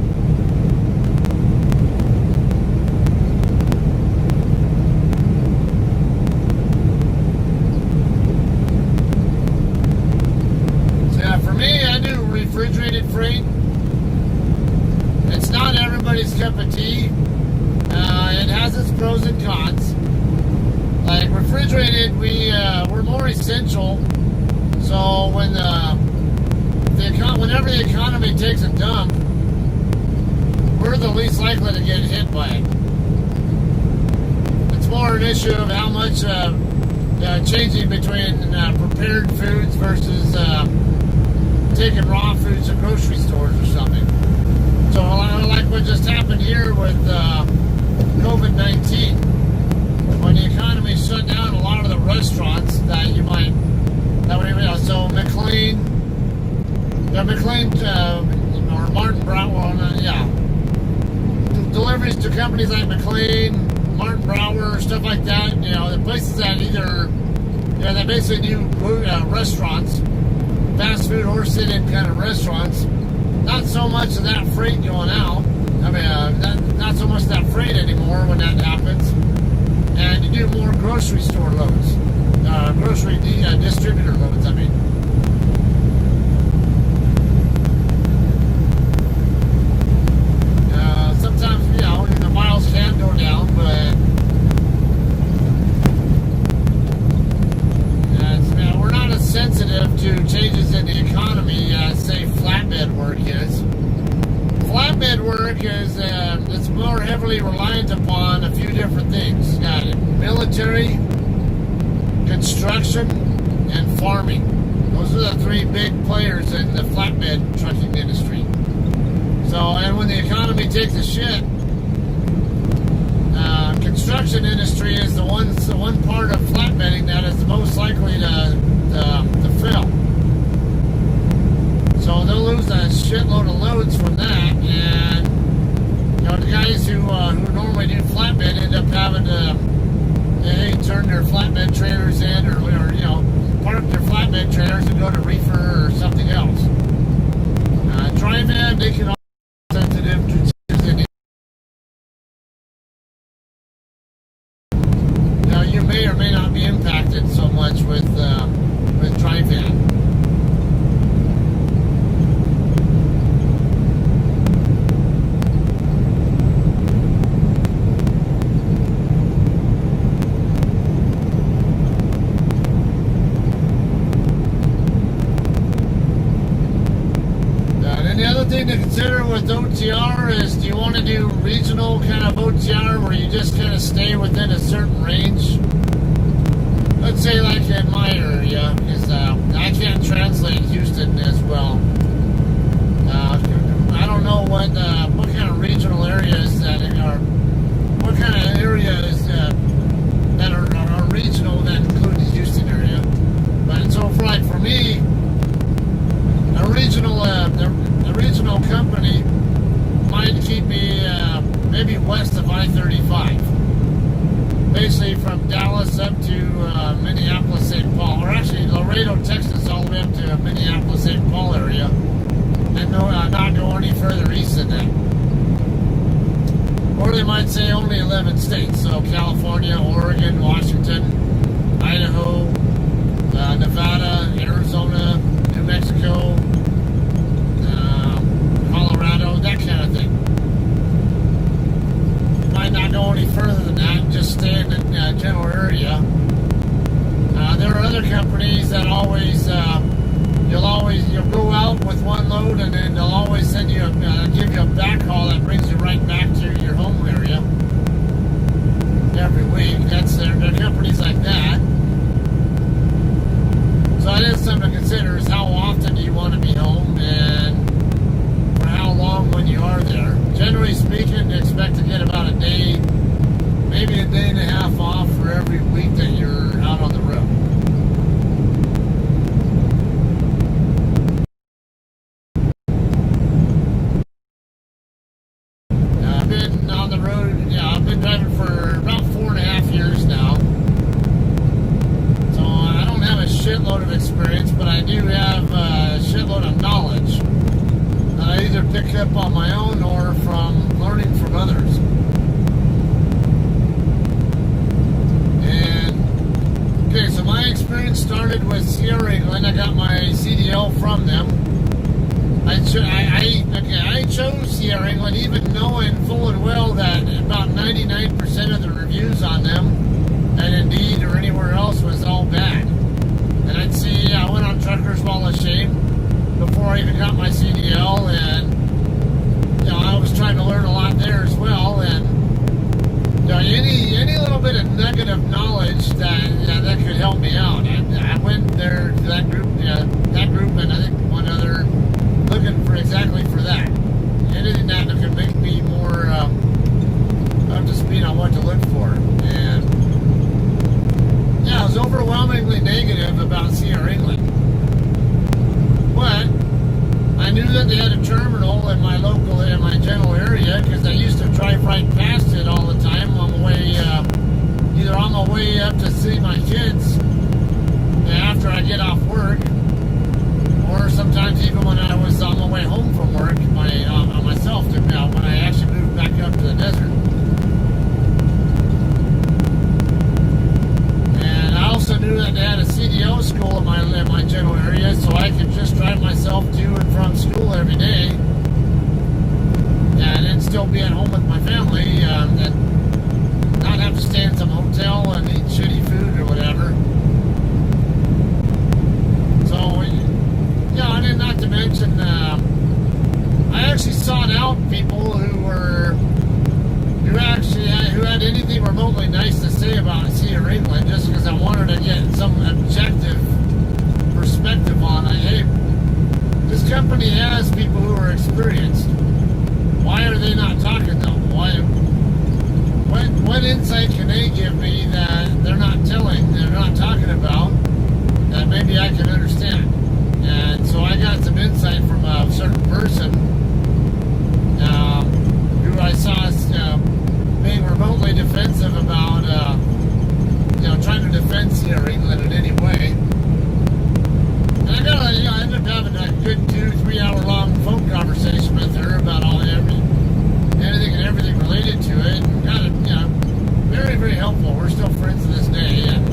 For me, I do refrigerated freight. It's not everybody's cup of tea. It has its pros and cons. Like refrigerated, we're more essential. So whenever the economy takes a dump, we're the least likely to get hit by it. It's more an issue of how much changing between prepared foods versus taking raw foods to grocery stores or something. So like what just happened here with COVID-19, when the economy shut down a lot of the restaurants so McLean or Martin Brower, deliveries to companies like McLean, Martin Brower, stuff like that, the places that that basically do restaurants, fast food or sit-in kind of restaurants. Not so much of that freight going out. Not so much of that freight anymore when that happens. And you do more grocery store loads, grocery distributor loads. Sometimes the miles can go down, but we're not as sensitive to changes in the economy as, say, flatbed work is. Flatbed work is it's more heavily reliant upon a few different things. You got military, construction, and farming. Those are the three big players in the flatbed trucking industry. So, and when the economy takes a shit, construction industry is the one part of flatbedding that is the most likely to fail. So they'll lose a shitload of loads from that, and the guys who normally do flatbed end up having to turn their flatbed trailers in, or park their flatbed trailers and go to reefer or something else. Drive-in, they can also be sensitive to changes in the. You may or may not be impacted so much with drive-in. Thing to consider with OTR is, do you want to do regional kind of OTR where you just kind of stay within a certain range? Let's say like in my area, because I can't translate Houston as well. I don't know what kind of regional areas that are, what kind of areas that are regional that include the Houston area. But so for me, a regional company might keep me maybe west of I-35, basically from Dallas up to Minneapolis, St. Paul, or actually Laredo, Texas, all the way up to Minneapolis, St. Paul area, and not go any further east than that. Or they might say only 11 states, so California, Oregon, Washington, Idaho, Nevada, Arizona, New Mexico, Colorado, that kind of thing. You might not go any further than that, just stay in the that always, you'll go out with one load and then they'll always send you, give you a backhaul that brings you right back to your home area every week. There are companies like that. So that is something to consider, is how often do you want to be home and for how long when you are there. Generally speaking, expect to get about a day, maybe a day and a half off for every week that you're out on the road. I've been on the road, I've been driving for about 4.5 years now. So I don't have a shitload of experience, but I do have a shitload of knowledge that I either pick up on my own or from learning from others. Okay, so my experience started with Sierra England. I got my CDL from them. I chose Sierra England even knowing full and well that about 99% of the reviews on them, and Indeed or anywhere else, was all bad. And I'd see, I went on Truckers Wall of Shame before I even got my CDL, and I was trying to learn a lot there as well. And any little bit of negative knowledge that could help me out. I went there to that group, and I think one other, looking for exactly for that. Anything that could make me more up to speed on what to look for. And I was overwhelmingly negative about Sierra England. But I knew that they had a terminal in my general area, because I used to drive right past it all the time on the way, either on my way up to see my kids after I get off work, or sometimes even when I was on my way home from work, myself, when I actually moved back up to the desert. And I also knew that they had a CDO school in my general area, so I could just drive myself to and from school every day, and then still be at home with my family, and not have to stay in some hotel and eat shitty food or whatever. So, and then not to mention, I actually sought out people who had anything remotely nice to say about Sierra England, just because I wanted to get some objective perspective on it. Hey, this company has people who are experienced. Why are they not talking though? What insight can they give me that they're not talking about, that maybe I can understand? And so I got some insight from a certain person who I saw being remotely defensive about, trying to defend Sierra England in any way. And I ended up having a good 2-3 hour long phone conversation with her about anything and everything related to it, and got it, very, very helpful. We're still friends to this day, and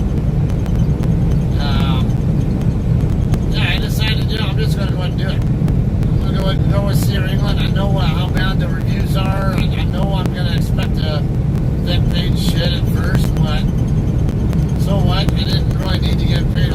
I decided, I'm just going to go ahead and do it. I'm going to go ahead and go with Sierra England. I know how bad the reviews are, and I know I'm going to expect a that paid shit at first, but so what? I didn't really need to get paid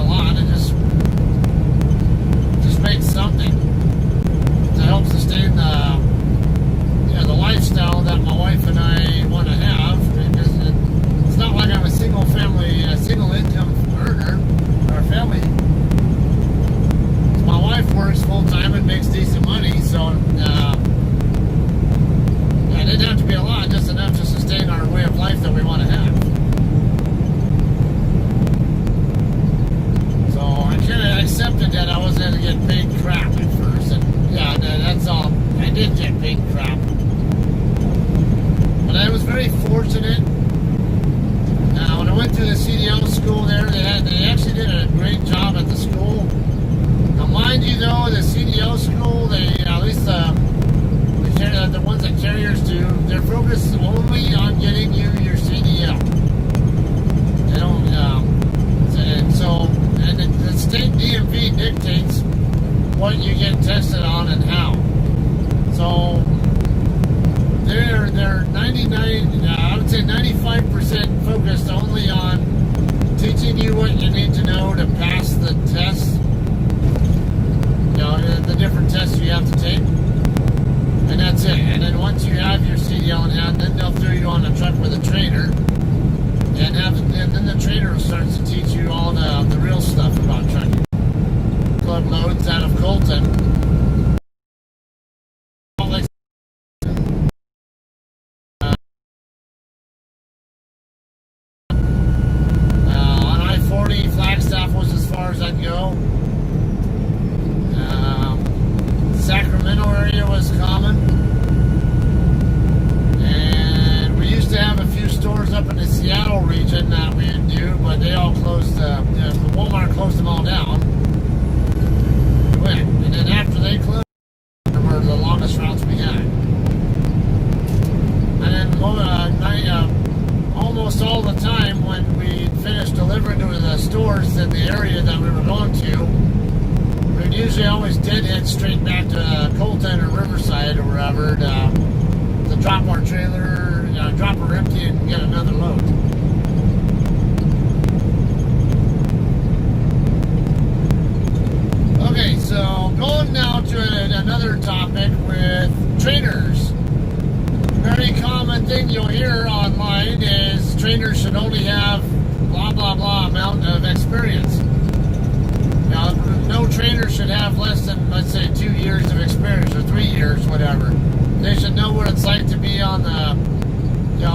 was common. And we used to have a few stores up in the Seattle region that we would do, but they all closed, the Walmart closed them all down. And then after they closed, they were the longest routes we had. And then almost all the time when we finished delivering to the stores in the area that we were going to, we'd usually always did head straight back to Colton or Riverside or wherever to drop our trailer, drop her empty and get another load. Okay, so going now to another topic with trainers. Very common thing you'll hear online is trainers should only have blah blah blah amount of experience. Now, no trainer should have less than, let's say, 2 years of experience or 3 years, whatever. They should know what it's like to be on the,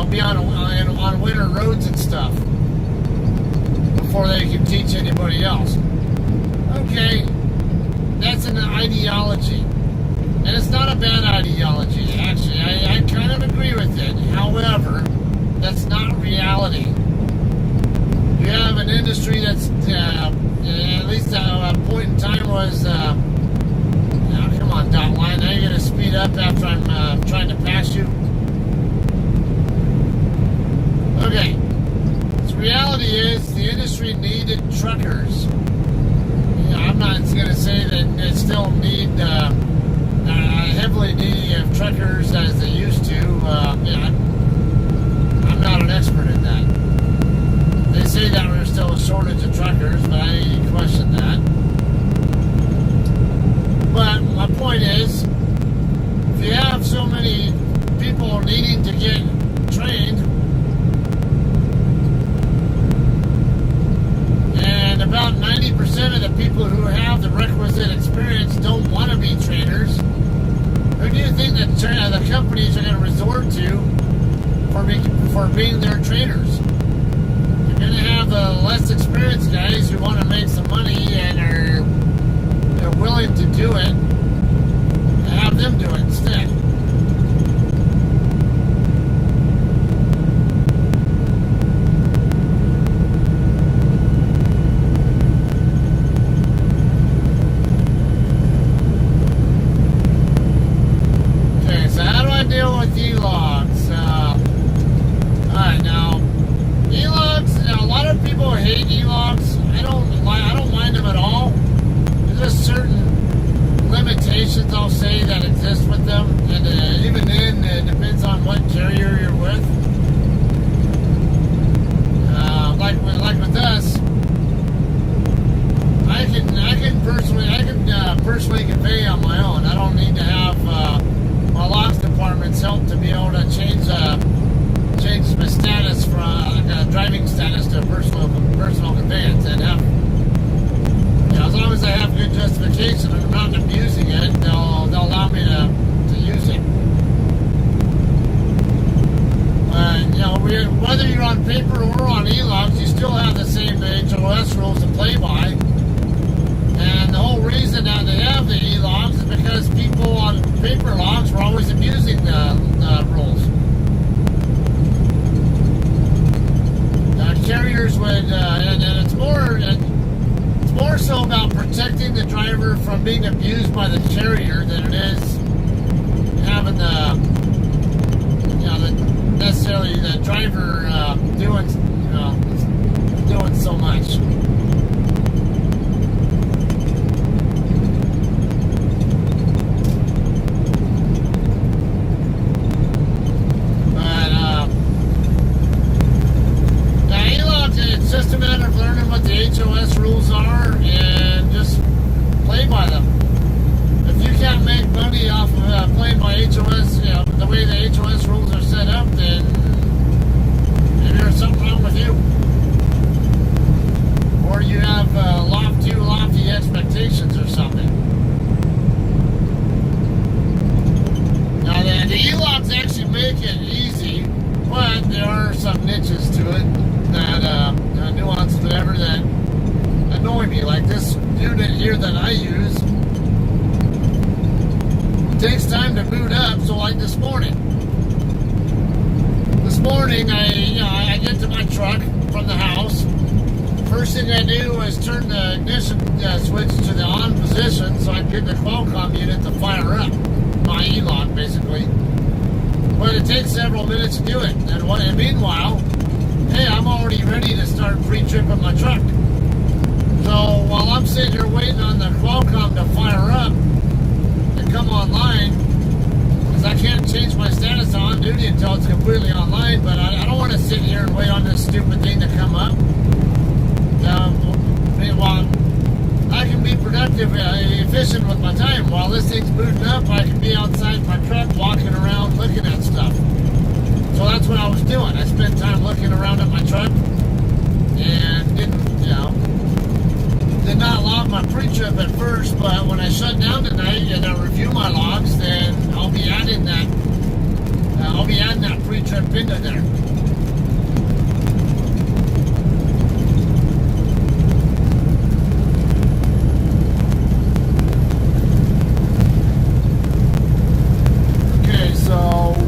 be on winter roads and stuff before they can teach anybody else. Okay, that's an ideology. And it's not a bad ideology, actually. I kind of agree with it. However, that's not reality. You have an industry that's, at least at a point in time was, come on, dot line. Now you're going to speed up after I'm trying to pass you. Okay. The reality is the industry needed truckers. I'm not going to say that they still need heavily needy of truckers as they used to. I'm not an expert in that. They say that there's still a shortage of truckers, but I question that. But my point is, if you have so many people needing to get trained, and about 90% of the people who have the requisite experience don't want to be trainers, who do you think that the companies are going to resort to for being their trainers? You're going to have the less experienced guys who want to make some money and are willing to do it, and have them do it instead. Deal with e-logs. Alright, now e-logs. Now, a lot of people hate e-logs. I don't mind them at all. There's just certain limitations, I'll say, that exist with them, and even then, it depends on what carrier you're with. Like with us, I can personally convey on my own. I don't need to have my logs department's help to be able to change my status from driving status to a personal conveyance, and have, as long as I have good justification and I'm not abusing it, they'll allow me to use it. Whether you're on paper or on e-logs, you still have the same HOS rules to play by. And the whole reason that they have the e-logs is because people on paper logs were always abusing the rules. Carriers would, and it's more so about protecting the driver from being abused by the carrier than it is having necessarily the driver doing so much. It's just a matter of learning what the HOS rules are and just play by them. If you can't make money off of playing by HOS, the way the HOS rules are set up, then maybe there's something wrong with you. Or you have lofty expectations or something. Now, the e-logs actually make it easy, but there are some niches to it that nuances, whatever, that annoy me. Like this unit here that I use, it takes time to boot up. So like this morning, I get to my truck from the house. First thing I do is turn the ignition switch to the on position so I can get the Qualcomm unit to fire up my E-lock, basically. But it takes several minutes to do it. And meanwhile, hey, I'm already ready to start pre-tripping my truck. So while I'm sitting here waiting on the Qualcomm to fire up and come online, because I can't change my status on duty until it's completely online, but I don't want to sit here and wait on this stupid thing to come up. While I can be productive, efficient with my time, while this thing's booting up, I can be outside my truck walking around looking at stuff. So that's what I was doing. I spent time looking around at my truck and did not log my pre-trip at first, but when I shut down tonight and I review my logs, then I'll be adding that pre-trip into there. Okay, so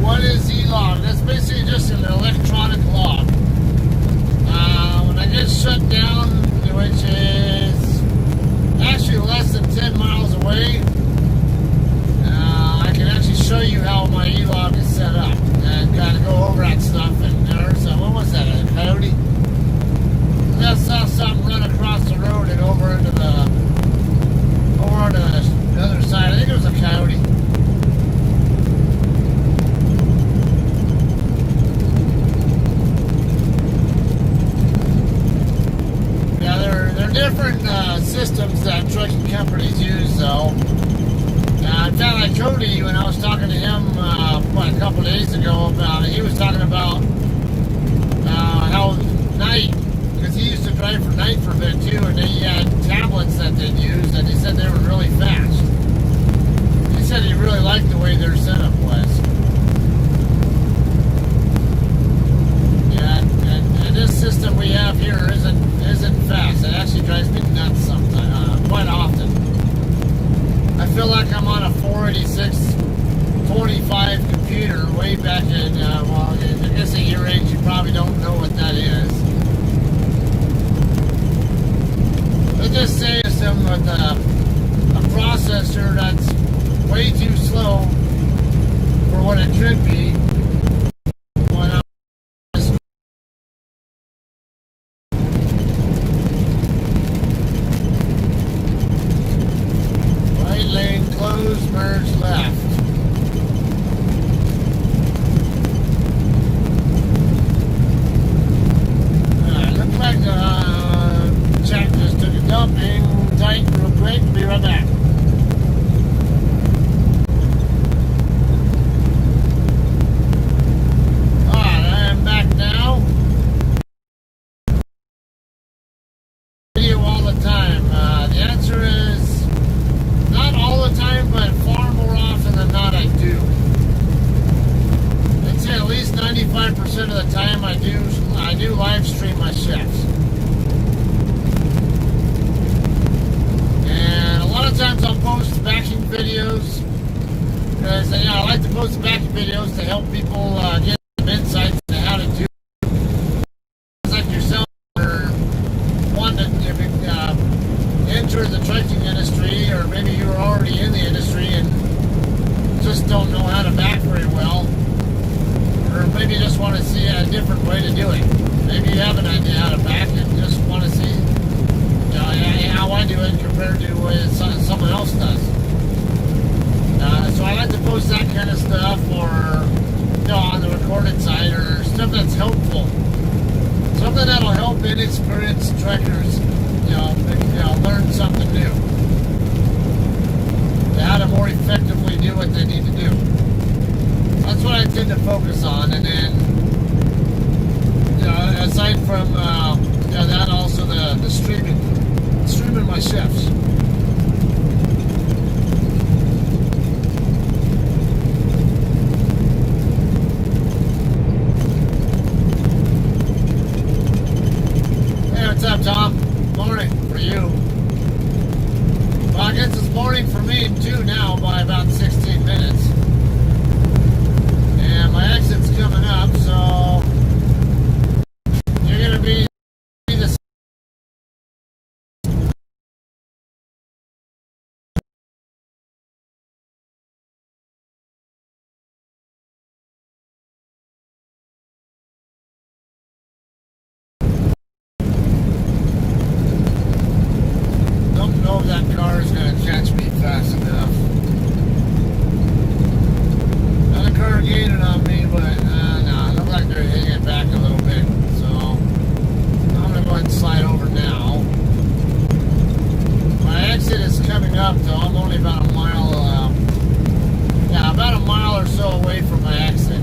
what is E-log? That's basically just an electronic log. When I get shut down, which is actually less than 10 miles away, I can actually show you how my E-log is set up and kind of go over that stuff. And there's what was that, a coyote? I saw something run across the road and over onto the other side. I think it was a coyote. Different systems that trucking companies use, though. In fact, I told you when I was talking to him a couple days ago about it. He was talking about how night, because he used to drive for night for a bit too, and he had tablets that they'd used, and he said they were really fast. He said he really liked the way their setup was. And this system we have here isn't fast. It actually drives me nuts sometimes, quite often. I feel like I'm on a 486-25 computer way back in, well, I guess at your age you probably don't know what that is. Let's just say it's something with a processor that's way too slow for what it should be. Merge left. Looks like the check just took a dump. Hang tight real quick. Be right back. Alright, I am back now. Video all the time. The answer is not all the time, but far more often than not I do. I'd say at least 95% of the time I do live stream my shifts. And a lot of times I'll post backing videos, because I like to post backing videos to help people get some insights into how to do it. Like yourself, or one that enter the trucking industry, or maybe you're already in the industry and just don't know how to back very well, or maybe you just want to see a different way to do it. Maybe you have an idea how to back and just want to see how I do it compared to what someone else does. So I like to post that kind of stuff, or on the recorded side, or stuff that's helpful, something that'll help inexperienced truckers learn something new, how to more effectively do what they need to do. That's what I tend to focus on. And then aside from that, also the streaming my shifts. morning for me too now by about 16 minutes. And my exit's coming up, so you're going to be the don't know if that car is going to catch me fast enough. Another car gaining on me, but no, it looks like they're hitting it back a little bit. So I'm going to go ahead and slide over now. My exit is coming up, though. I'm only about a mile, about a mile or so away from my exit.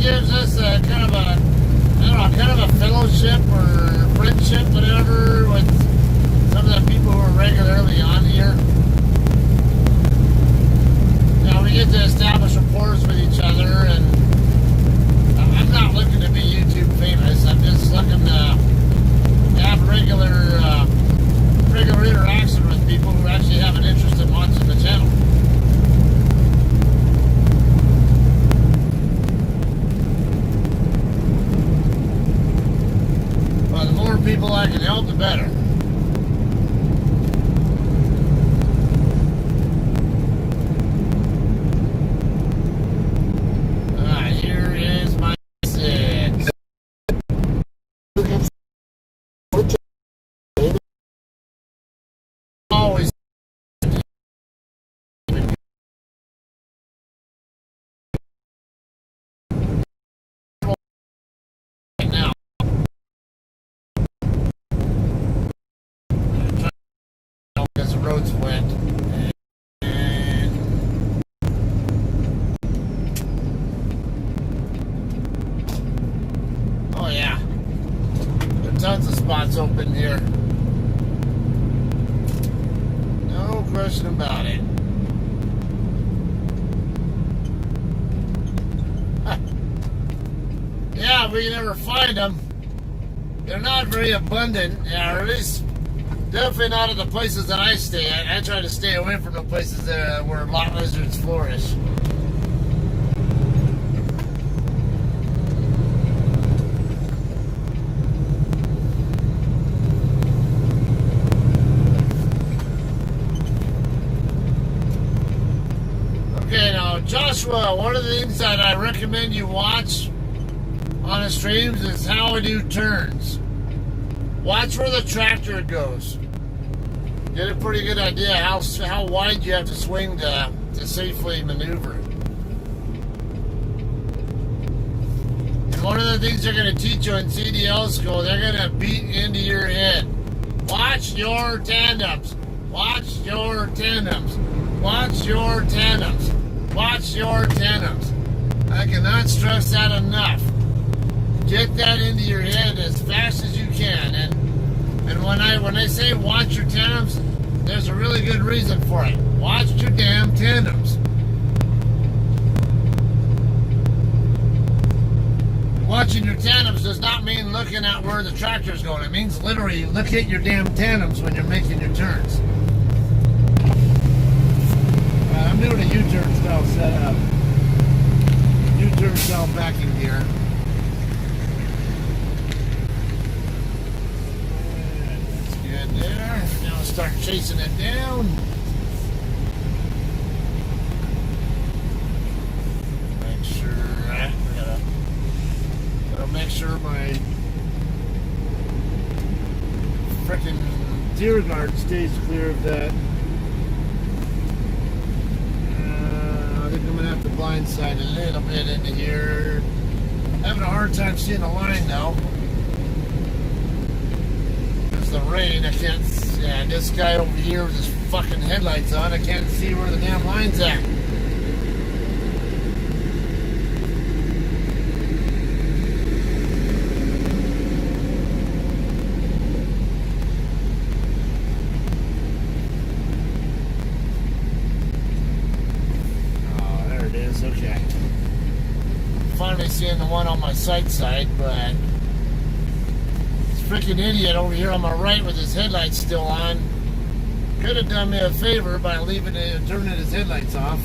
Gives us a kind of a, I don't know, kind of a fellowship or friendship, whatever, with some of the people who are regularly on here. You know, we get to establish rapport with each other, and I'm not looking to be YouTube famous. I'm just looking to have regular interaction with people who actually have an interest in watching the channel. The more people I can help, the better. Alright, here is my 6. You have 14. Always. Now. Because the road's wet. And oh yeah, there are tons of spots open here. No question about it. Yeah, we can never find them. They're not very abundant, or at least definitely not at the places that I stay at. I try to stay away from the places where lot lizards flourish. Okay, now Joshua, one of the things that I recommend you watch on the streams is how I do turns. Watch where the tractor goes. Get a pretty good idea how wide you have to swing to safely maneuver. And one of the things they're going to teach you in CDL school, they're going to beat into your head. Watch your tandems. Watch your tandems. Watch your tandems. Watch your tandems. I cannot stress that enough. Get that into your head as fast as you can. And when they say watch your tandems, there's a really good reason for it. Watch your damn tandems. Watching your tandems does not mean looking at where the tractor's going. It means literally look at your damn tandems when you're making your turns. I'm doing a U-turn style setup. U-turn style backing gear. That's good there. Now start chasing it down. Make sure gotta make sure my frickin' deer guard stays clear of that. I think I'm gonna have to blindside a little bit into here. Having a hard time seeing the line now. There's the rain. I can't. Yeah, this guy over here with his fucking headlights on. I can't see where the damn line's at. Oh, there it is. Okay. Finally seeing the one on my sight side, but this freaking idiot over here on my right with his headlights still on could have done me a favor by turning his headlights off.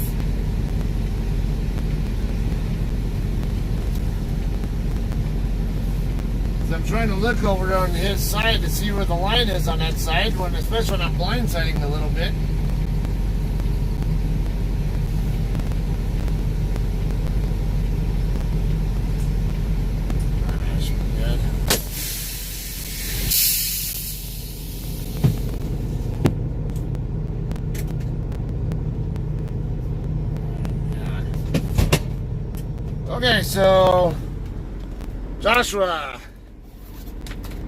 So I'm trying to look over on his side to see where the line is on that side, especially when I'm blindsiding a little bit. Okay, so Joshua,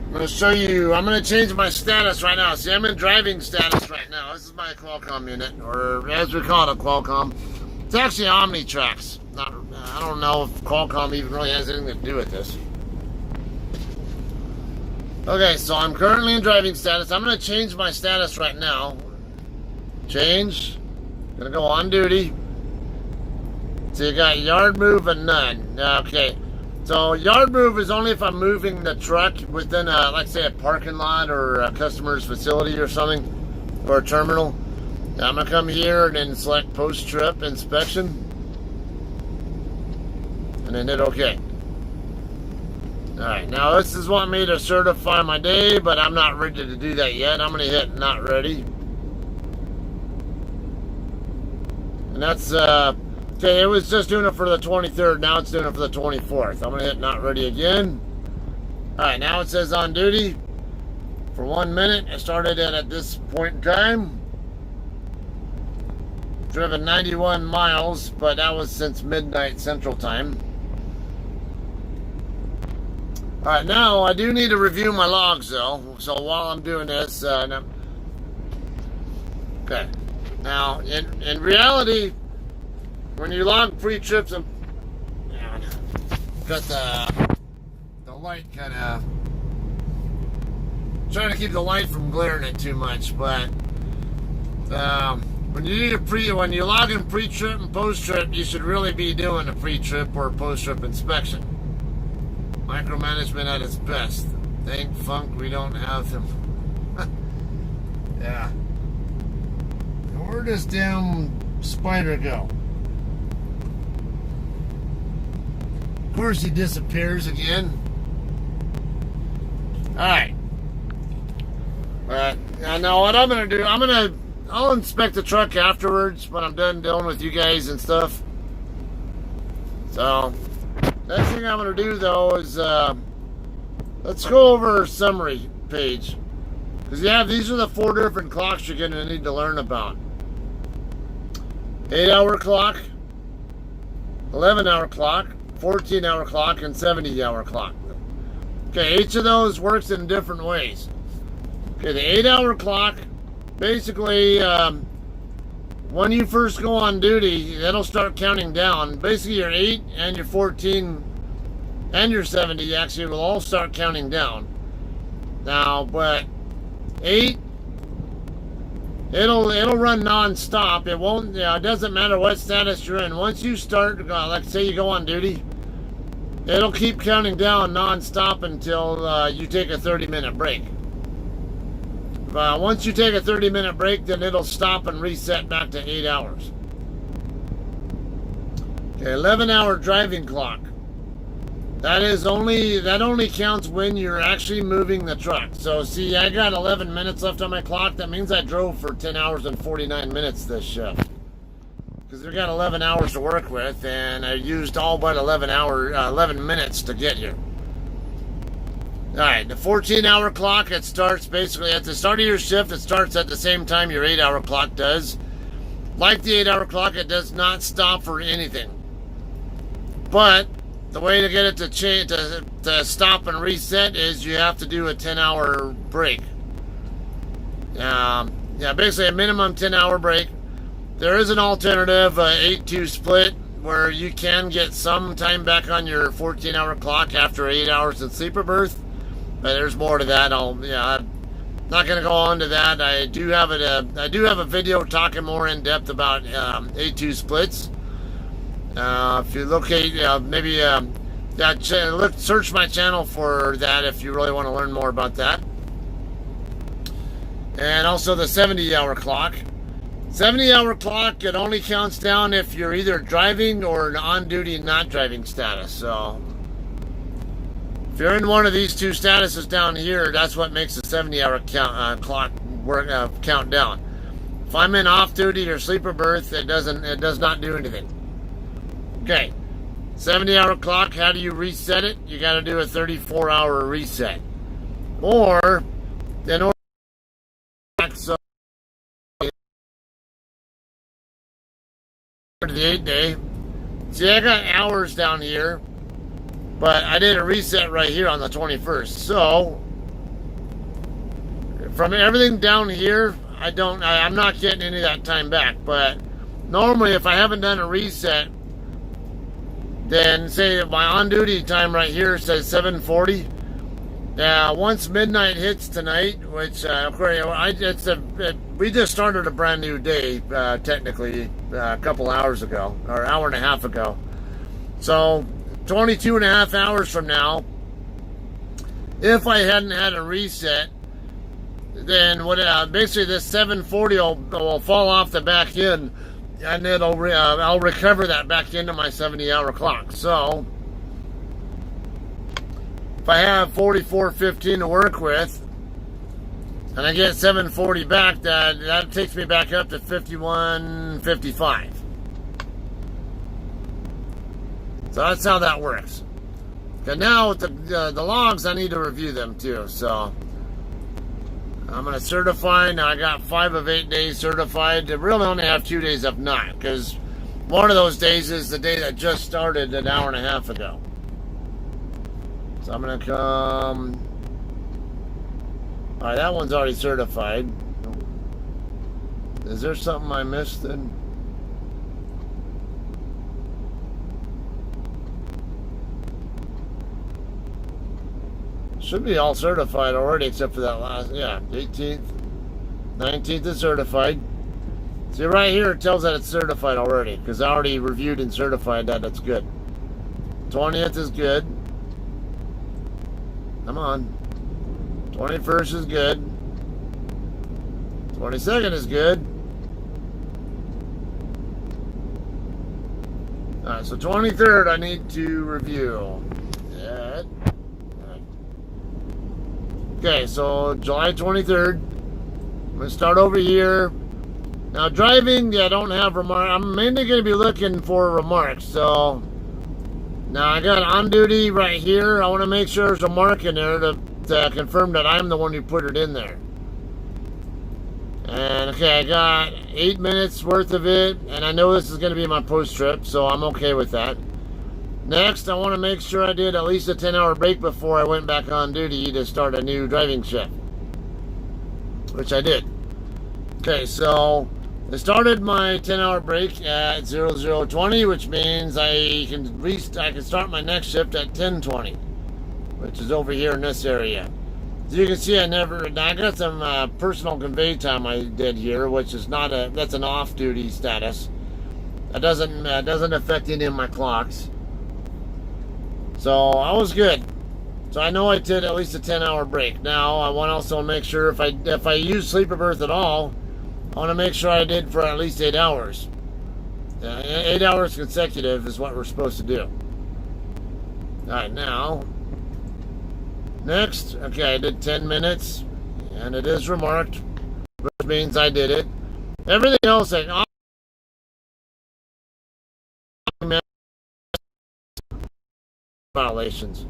I'm going to show you, I'm going to change my status right now. See, I'm in driving status right now. This is my Qualcomm unit, or as we call it, a Qualcomm. It's actually OmniTrax. I don't know if Qualcomm even really has anything to do with this. Okay, so I'm currently in driving status. I'm going to change my status right now. Change. Going to go on duty. So you got yard move and none. Okay. So yard move is only if I'm moving the truck within like say a parking lot or a customer's facility or something, or a terminal. Now I'm going to come here and then select post-trip inspection. And then hit OK. Alright, now this is wanting me to certify my day, but I'm not ready to do that yet. I'm going to hit not ready. And that's okay, it was just doing it for the 23rd. Now it's doing it for the 24th. I'm going to hit not ready again. Alright, now it says on duty for 1 minute. I started it at this point in time. Driven 91 miles, but that was since midnight Central Time. Alright, now I do need to review my logs though. So while I'm doing this, okay. Now, in reality, when you log pre-trips, and got the light kind of trying to keep the light from glaring it too much, but when you log in pre-trip and post-trip, you should really be doing a pre-trip or post-trip inspection. Micromanagement at its best. Thank funk we don't have them. Yeah. Where'd this damn spider go? Of course he disappears again. Alright. Now what I'm going to do, I'll inspect the truck afterwards when I'm done dealing with you guys and stuff. So, next thing I'm going to do though is, let's go over a summary page. Because these are the 4 different clocks you're going to need to learn about. 8-hour clock, 11-hour clock, 14-hour clock, and 70-hour clock. Okay, each of those works in different ways. Okay, the 8-hour clock, basically, when you first go on duty, it'll start counting down. Basically, your 8 and your 14 and your 70 actually will all start counting down. Now, but 8, it'll run non-stop. It won't, it doesn't matter what status you're in. Once you start, like say you go on duty, it'll keep counting down non-stop until you take a 30-minute break. Once you take a 30-minute break, then it'll stop and reset back to 8 hours. Okay, 11-hour driving clock. That only counts when you're actually moving the truck. So see, I got 11 minutes left on my clock. That means I drove for 10 hours and 49 minutes this shift. Because we got 11 hours to work with, and I used all but 11 minutes to get here. Alright, the 14-hour clock, it starts basically at the start of your shift. It starts at the same time your 8-hour clock does. Like the 8-hour clock, it does not stop for anything. But the way to get it to stop and reset is you have to do a 10-hour break. yeah, basically a minimum 10-hour break. There is an alternative 8-2 split where you can get some time back on your 14-hour clock after 8 hours in sleeper berth. But there's more to that. I'm not going to go on to that. I do have a video talking more in depth about 8-2 splits. If you locate, search my channel for that if you really want to learn more about that. And also the 70-hour clock. 70-hour clock, it only counts down if you're either driving or on-duty not driving status. So if you're in one of these two statuses down here, that's what makes the 70-hour clock count down. If I'm in off-duty or sleeper berth, it does not do anything. Okay, 70-hour clock, how do you reset it? You got to do a 34-hour reset. Or, in order to the 8-day, see, I got hours down here, but I did a reset right here on the 21st. So, from everything down here, I'm not getting any of that time back. But normally, if I haven't done a reset, then say my on-duty time right here says 7:40. Once midnight hits tonight, which we just started a brand new day, technically a couple hours ago, or an hour and a half ago. So 22 and a half hours from now, if I hadn't had a reset, then basically this 7:40 will fall off the back end, and I'll recover that back into my 70-hour clock. So if I have 44.15 to work with, and I get 7:40 back, that takes me back up to 51.55. So that's how that works. Okay, now with the logs, I need to review them too. So I'm going to certify. Now I got 5 of 8 days certified. I really only have 2 days of not, because one of those days is the day that just started an hour and a half ago. So I'm going to come. Alright, that one's already certified. Is there something I missed then? Should be all certified already except for that last, 18th. 19th is certified. See right here it tells that it's certified already, because I already reviewed and certified that it's good. 20th is good. Come on. 21st is good. 22nd is good. Alright, so 23rd I need to review. Okay, so July 23rd. I'm going to start over here. Now driving, I don't have remarks. I'm mainly going to be looking for remarks. So now I got on duty right here. I want to make sure there's a mark in there to confirm that I'm the one who put it in there. And okay, I got 8 minutes worth of it, and I know this is going to be my post trip, so I'm okay with that. Next, I want to make sure I did at least a 10-hour break before I went back on duty to start a new driving shift, which I did. Okay, so I started my 10-hour break at 00:20, which means I can start my next shift at 10:20, which is over here in this area. As you can see, I got some personal convey time I did here, which is that's an off-duty status. That doesn't affect any of my clocks. So I was good. So I know I did at least a 10-hour break. Now I want to also make sure if I use sleeper berth at all, I want to make sure I did for at least 8 hours. 8 hours consecutive is what we're supposed to do. Alright, now next, okay, I did 10 minutes, and it is remarked, which means I did it. Everything else, violations.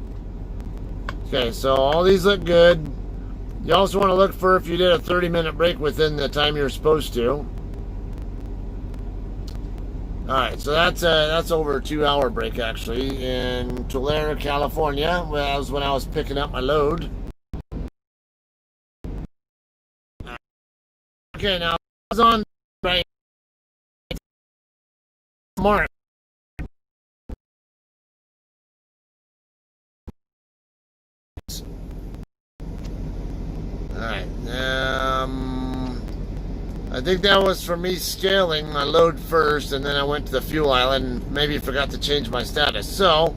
Okay, so all these look good. You also want to look for if you did a 30-minute break within the time you're supposed to. Alright, so that's over a 2-hour break actually in Tulare, California. Well, that was when I was picking up my load. Okay, now I was on right mark. Alright, I think that was for me scaling my load first, and then I went to the fuel island and maybe forgot to change my status. So,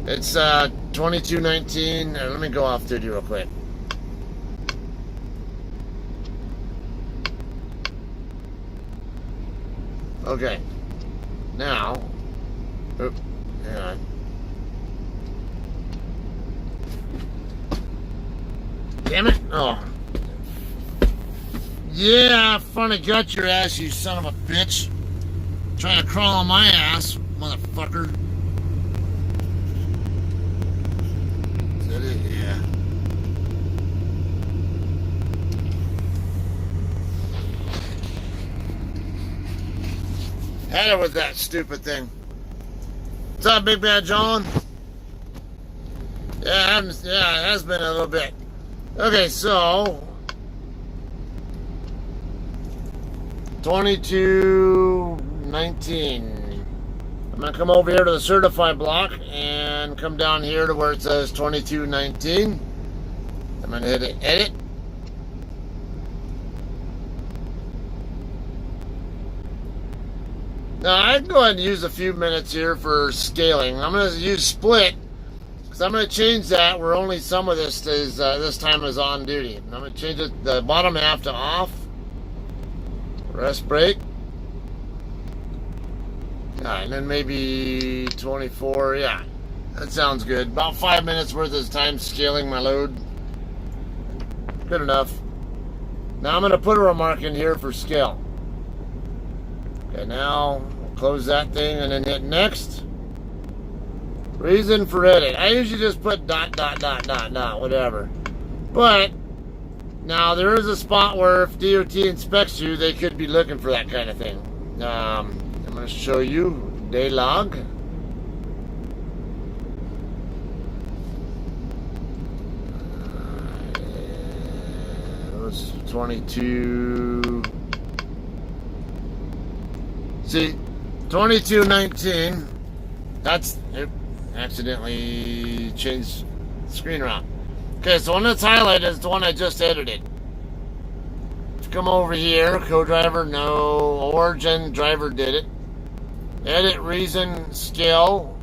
it's 2219. Let me go off duty real quick. Okay, now, hang on. Damn it! Oh. Yeah, finally got your ass, you son of a bitch. Trying to crawl on my ass, motherfucker. Is that it? Yeah. Had it with that stupid thing. What's up, Big Bad John? Yeah, it has been a little bit. Okay, so 2219. I'm gonna come over here to the certify block and come down here to where it says 2219. I'm gonna hit edit. Now I can go ahead and use a few minutes here for scaling. I'm gonna use split. So I'm going to change that where only some of this is this time is on duty. I'm going to change it, the bottom half to off. Rest break. And then maybe 24. Yeah, that sounds good. About 5 minutes worth of time scaling my load. Good enough. Now I'm going to put a remark in here for scale. Okay, now we'll close that thing and then hit next. Reason for edit. I usually just put ... whatever. But now there is a spot where if DOT inspects you, they could be looking for that kind of thing. I'm going to show you day log. It was 22. See, 2219. That's it. Accidentally changed the screen around. Okay, so one that's highlighted is the one I just edited. Come over here, co-driver, no, origin, driver did it. Edit, reason, scale,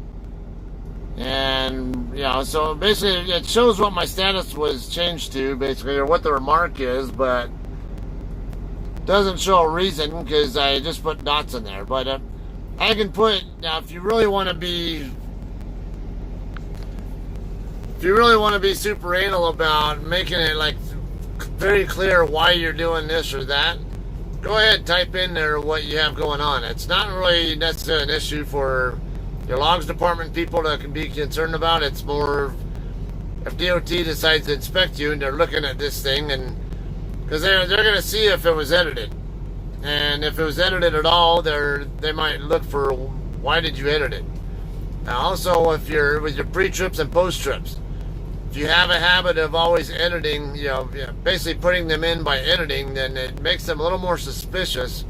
and so basically it shows what my status was changed to, basically, or what the remark is, but doesn't show a reason because I just put dots in there. But I can put, now if you really want to be super anal about making it like very clear why you're doing this or that, go ahead and type in there what you have going on. It's not really necessarily an issue for your logs department people to be concerned about. It's more if DOT decides to inspect you and they're looking at this thing, and because they're going to see if it was edited, and if it was edited at all, they might look for why did you edit it. Now also, if you're with your pre-trips and post-trips, if you have a habit of always editing, basically putting them in by editing, then it makes them a little more suspicious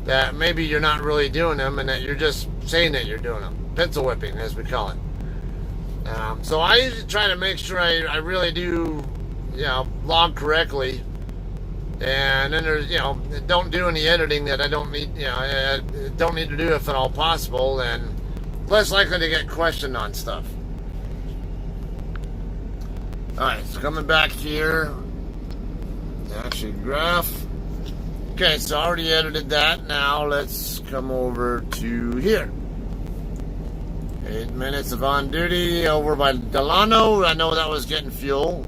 that maybe you're not really doing them and that you're just saying that you're doing them. Pencil whipping, as we call it. So I usually try to make sure I really do, log correctly, and then there's, don't do any editing that I don't need, I don't need to do if at all possible, and less likely to get questioned on stuff. Alright, so coming back here, actually graph. Okay, so I already edited that. Now let's come over to here. 8 minutes of on duty over by Delano. I know that was getting fuel.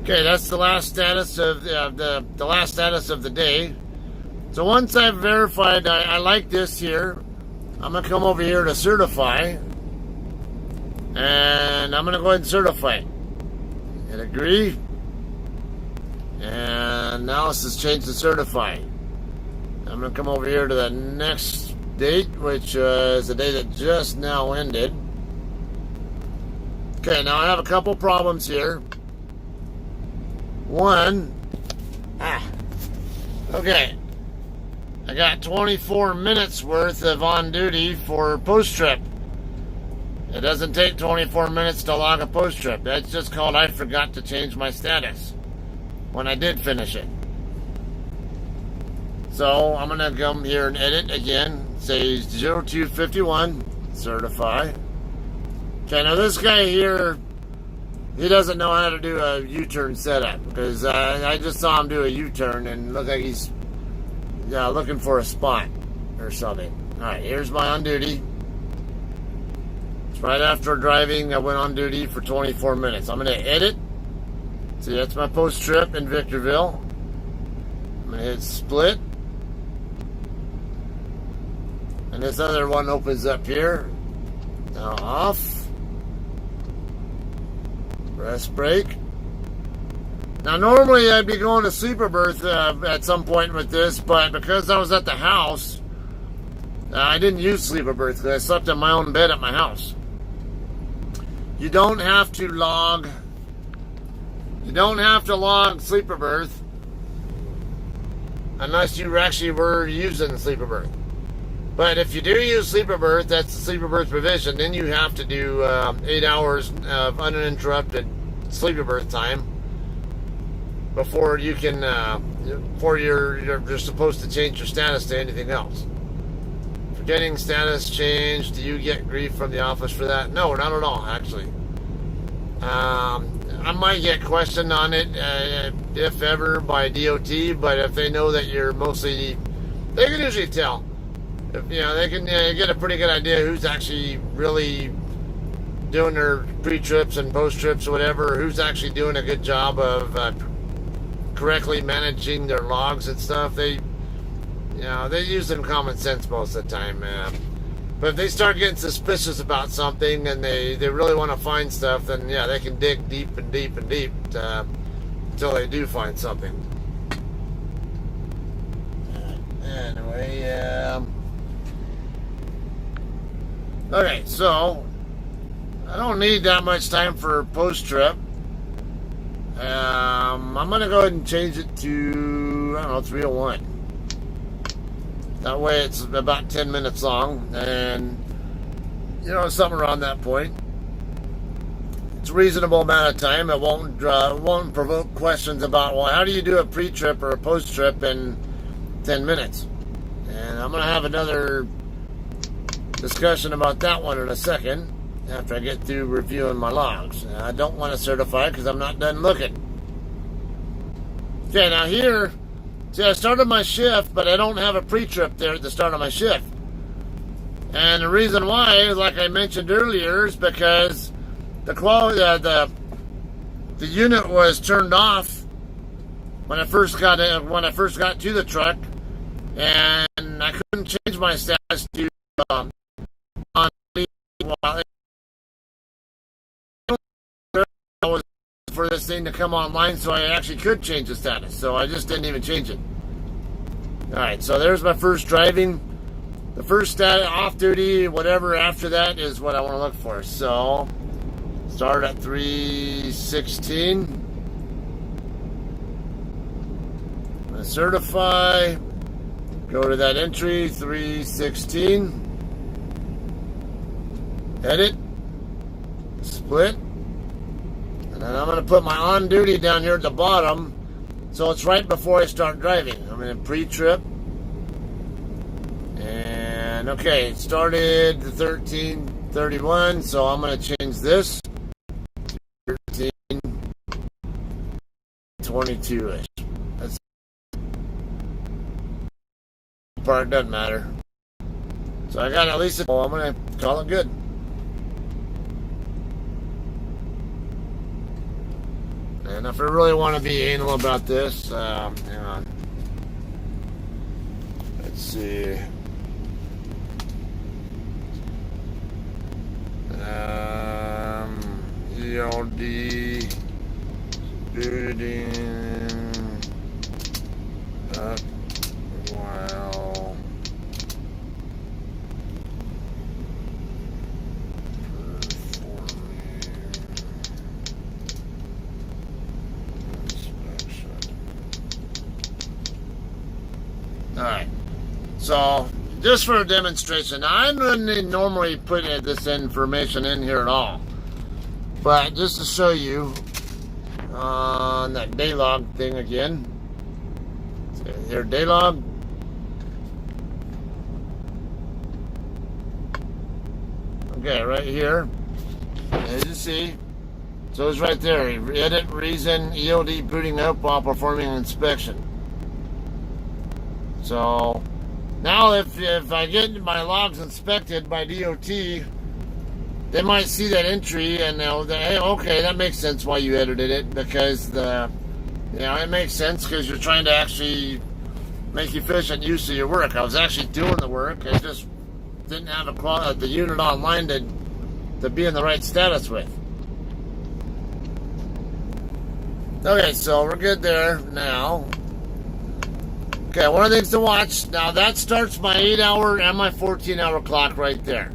Okay, that's the last status of the last status of the day. So once I've verified I like this here, I'm gonna come over here to certify, and I'm gonna go ahead and certify it. Hit agree, and now this has changed to certify. I'm gonna come over here to the next date, which is the day that just now ended. Okay, now I have a couple problems here. One, Okay. I got 24 minutes worth of on duty for post trip. It doesn't take 24 minutes to log a post trip. That's just called I forgot to change my status when I did finish it. So I'm going to come here and edit again. Say 0251, certify. Okay, now this guy here, he doesn't know how to do a U-turn setup because I just saw him do a U-turn and look like he's looking for a spot or something. Alright, here's my on duty. It's right after driving. I went on duty for 24 minutes. I'm going to edit. See, that's my post trip in Victorville. I'm going to hit split. And this other one opens up here. Now off. Press brake. Now normally I'd be going to sleeper berth at some point with this, but because I was at the house, I didn't use sleeper berth because I slept in my own bed at my house. You don't have to log sleeper berth unless you actually were using the sleeper berth. But if you do use sleeper berth, that's the sleeper berth provision, then you have to do 8 hours of uninterrupted sleeper berth time before you can, before you're supposed to change your status to anything else. Forgetting status change, do you get grief from the office for that? No, not at all, actually. I might get questioned on it, if ever, by DOT, but if they know that you're mostly, they can usually tell. If, they can get a pretty good idea who's actually really doing their pre-trips and post-trips or whatever, who's actually doing a good job of correctly managing their logs and stuff. They use some common sense most of the time. But if they start getting suspicious about something and they really want to find stuff, then they can dig deep and deep and deep until they do find something. Anyway, okay, so I don't need that much time for post-trip. I'm going to go ahead and change it to, 301. That way it's about 10 minutes long, and, something around that point. It's a reasonable amount of time. It won't provoke questions about, well, how do you do a pre-trip or a post-trip in 10 minutes? And I'm going to have another discussion about that one in a second after I get through reviewing my logs. I don't want to certify because I'm not done looking. Okay, now here, see, I started my shift, but I don't have a pre-trip there at the start of my shift. And the reason why, like I mentioned earlier, is because the unit was turned off when I first got to the truck, and I couldn't change my status to on while for this thing to come online, so I actually could change the status. So I just didn't even change it. Alright, so there's my first driving. The first status, off duty, whatever after that is what I want to look for. So start at 316. I'm going to certify. Go to that entry, 316. Edit. Split. And then I'm going to put my on duty down here at the bottom, so it's right before I start driving. I'm in pre-trip. And okay, it started 13:31, so I'm going to change this to 13:22ish. That's the part, doesn't matter. So I got at least I'm going to call it good. And if I really want to be anal about this, hang on. Let's see. ELD building up while performing inspection. So, just for a demonstration, I wouldn't normally put this information in here at all. But just to show you on that day log thing again. So here, day log. Okay, right here. As you see. So it's right there. Edit reason EOD booting up while performing an inspection. So now if I get my logs inspected by DOT, they might see that entry and they'll say, hey, okay, that makes sense why you edited it, because it makes sense because you're trying to actually make efficient use of your work. I was actually doing the work. I just didn't have the unit online to be in the right status with. Okay, so we're good there now. Okay, one of the things to watch. Now that starts my 8-hour and my 14-hour clock right there.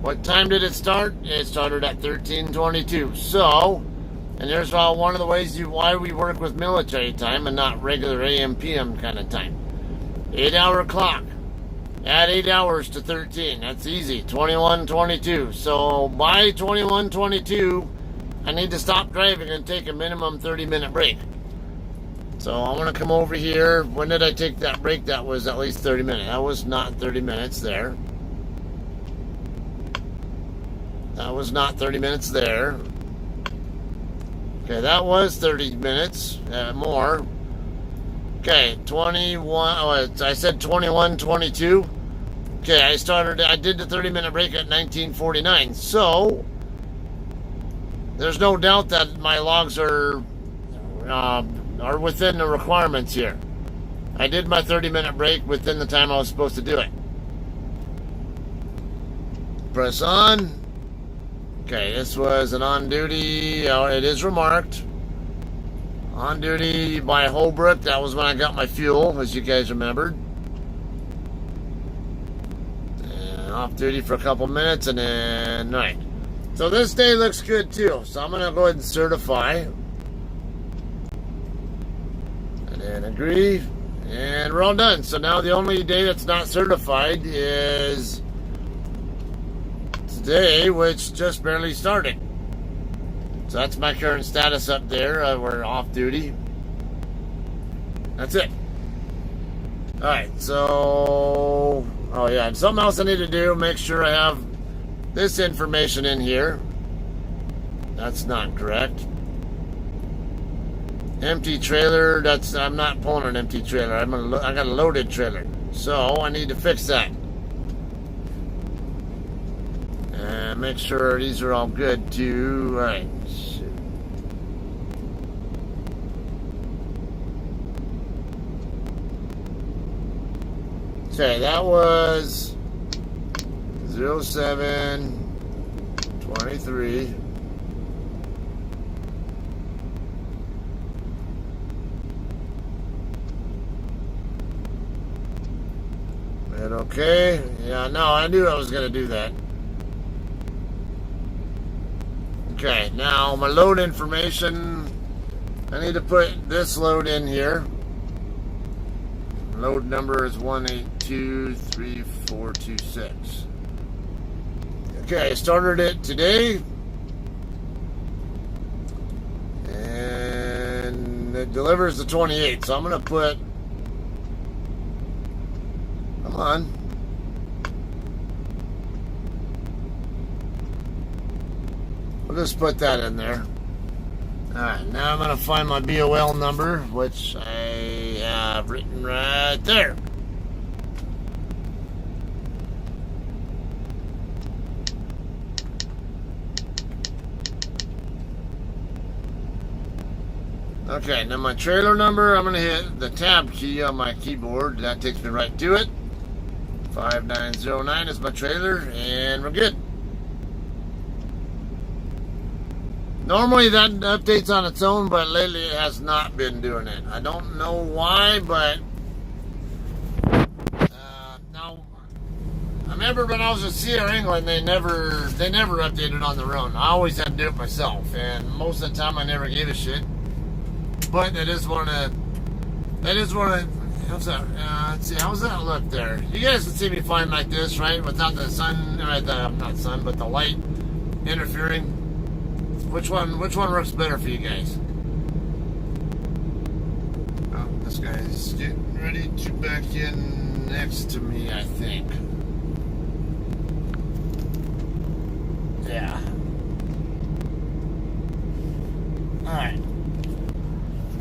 What time did it start? It started at 13:22. So, and there's one of the ways why we work with military time and not regular AM PM kind of time. 8-hour clock. Add 8 hours to 13. That's easy. 21:22. So by 21:22, I need to stop driving and take a minimum 30-minute break. So I'm going to come over here. When did I take that break? That was at least 30 minutes. That was not 30 minutes there. That was not 30 minutes there. Okay, that was 30 minutes. More. Okay, 21. Oh, I said 21:22. Okay, I did the 30-minute break at 19:49. So there's no doubt that my logs are within the requirements here. I did my 30-minute break within the time I was supposed to do it. Press on. Okay, this was an on-duty. It is remarked. On-duty by Holbrook. That was when I got my fuel, as you guys remembered. And off-duty for a couple minutes, and then night. So this day looks good too. So I'm going to go ahead and certify. And then agree. And we're all done. So now the only day that's not certified is today, which just barely started. So that's my current status up there. We're off duty. That's it. Alright, so... Oh yeah, and something else I need to do. Make sure I have this information in here. That's not correct. Empty trailer. I'm not pulling an empty trailer. I got a loaded trailer. So I need to fix that. And make sure these are all good too. Alright. Okay, that was 07/23. Hit okay. Yeah, no, I knew I was going to do that. Okay, now my load information. I need to put this load in here. Load number is 1823426. Okay, I started it today. And it delivers the 28th. So I'm going to put... Come on. We'll just put that in there. Alright, now I'm going to find my BOL number, which I have written right there. Okay, now my trailer number, I'm going to hit the tab key on my keyboard. That takes me right to it. 5909 is my trailer, and we're good. Normally that updates on its own, but lately it has not been doing it. I don't know why, but now I remember when I was at Sierra England, they never updated on their own. I always had to do it myself, and most of the time I never gave a shit. But that is one of how's that? Let's see, how's that look there? You guys can see me flying like this, right? Without the sun, not sun, but the light interfering. Which one works better for you guys? Oh, this guy's getting ready to back in next to me, I think. Yeah. Alright.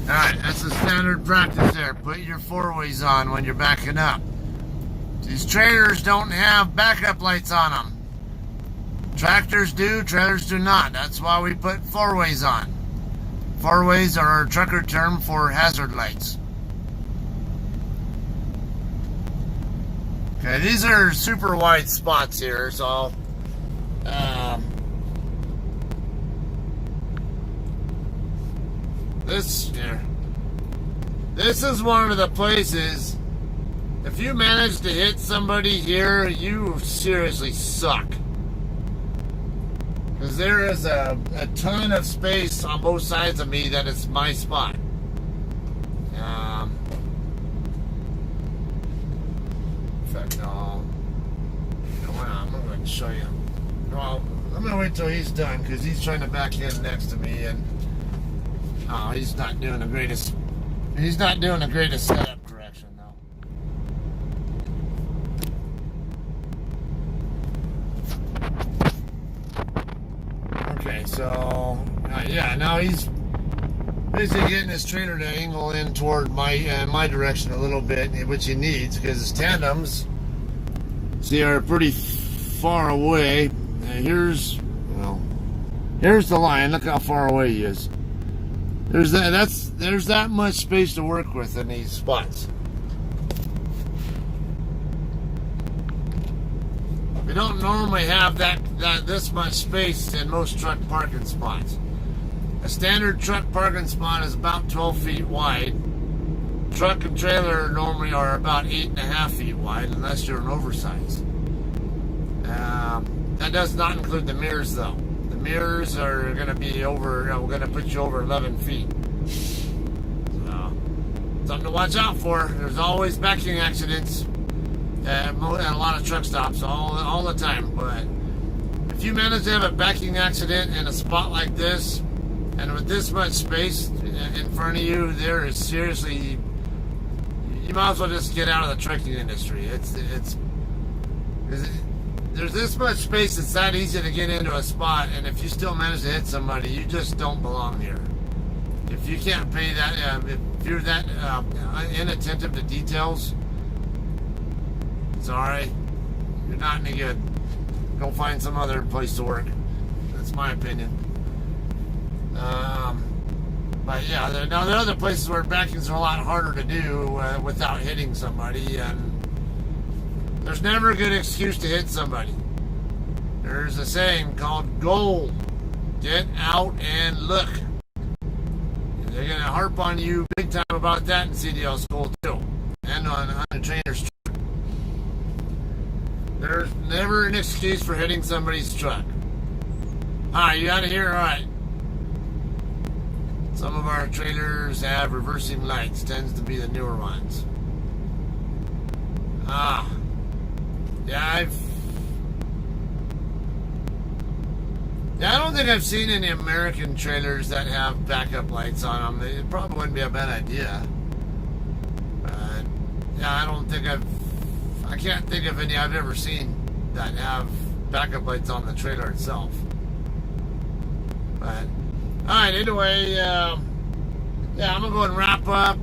Alright, that's the standard practice there. Put your four-ways on when you're backing up. These trailers don't have backup lights on them. Tractors do, trailers do not. That's why we put four-ways on. Four-ways are our trucker term for hazard lights. Okay, these are super wide spots here, so this is one of the places, if you manage to hit somebody here, you seriously suck. Because there is a ton of space on both sides of me that is my spot. In fact, no. I'm going to show you. Well, I'm going to wait till he's done because he's trying to back in next to me, and he's not doing the greatest. He's not doing the greatest setup correction though. Okay, so yeah, now he's basically getting his trailer to angle in toward my direction a little bit, which he needs because his tandems, see, are pretty far away. And here's the line. Look how far away he is. There's that much space to work with in these spots. We don't normally have this much space in most truck parking spots. A standard truck parking spot is about 12 feet wide. Truck and trailer normally are about 8.5 feet wide, unless you're an oversized. That does not include the mirrors, though. The mirrors are going to be over. We're going to put you over 11 feet. So, something to watch out for. There's always backing accidents at a lot of truck stops all the time. But if you manage to have a backing accident in a spot like this, and with this much space in front of you, there is seriously, you might as well just get out of the trucking industry. There's this much space, it's that easy to get into a spot, and if you still manage to hit somebody, you just don't belong here. If you can't pay that, if you're that inattentive to details, sorry, you're not any good. Go find some other place to work. That's my opinion. But yeah, there are other places where backings are a lot harder to do without hitting somebody, and there's never a good excuse to hit somebody. There's a saying called goal. Get out and look. They're going to harp on you big time about that in CDL school too. And on the trainer's truck. There's never an excuse for hitting somebody's truck. Alright, you out of here? Alright. Some of our trailers have reversing lights. Tends to be the newer ones. Yeah, I don't think I've seen any American trailers that have backup lights on them. It probably wouldn't be a bad idea. But yeah, I can't think of any I've ever seen that have backup lights on the trailer itself. But alright, anyway, yeah, I'm gonna go and wrap up.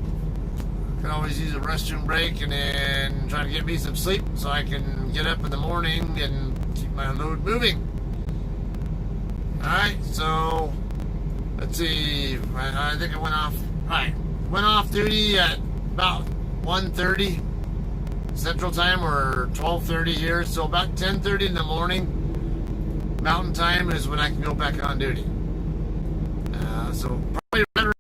Can always use a restroom break and then try to get me some sleep so I can get up in the morning and keep my load moving. Alright, so let's see. I think it went off. Alright, went off duty at about 1:30 Central Time or 12:30 here. So about 10:30 in the morning Mountain Time is when I can go back on duty. So probably better.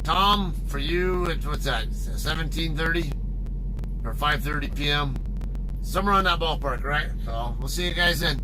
Tom, for you, what's that? 17:30 or 5:30 p.m. Somewhere on that ballpark, right? So we'll see you guys then.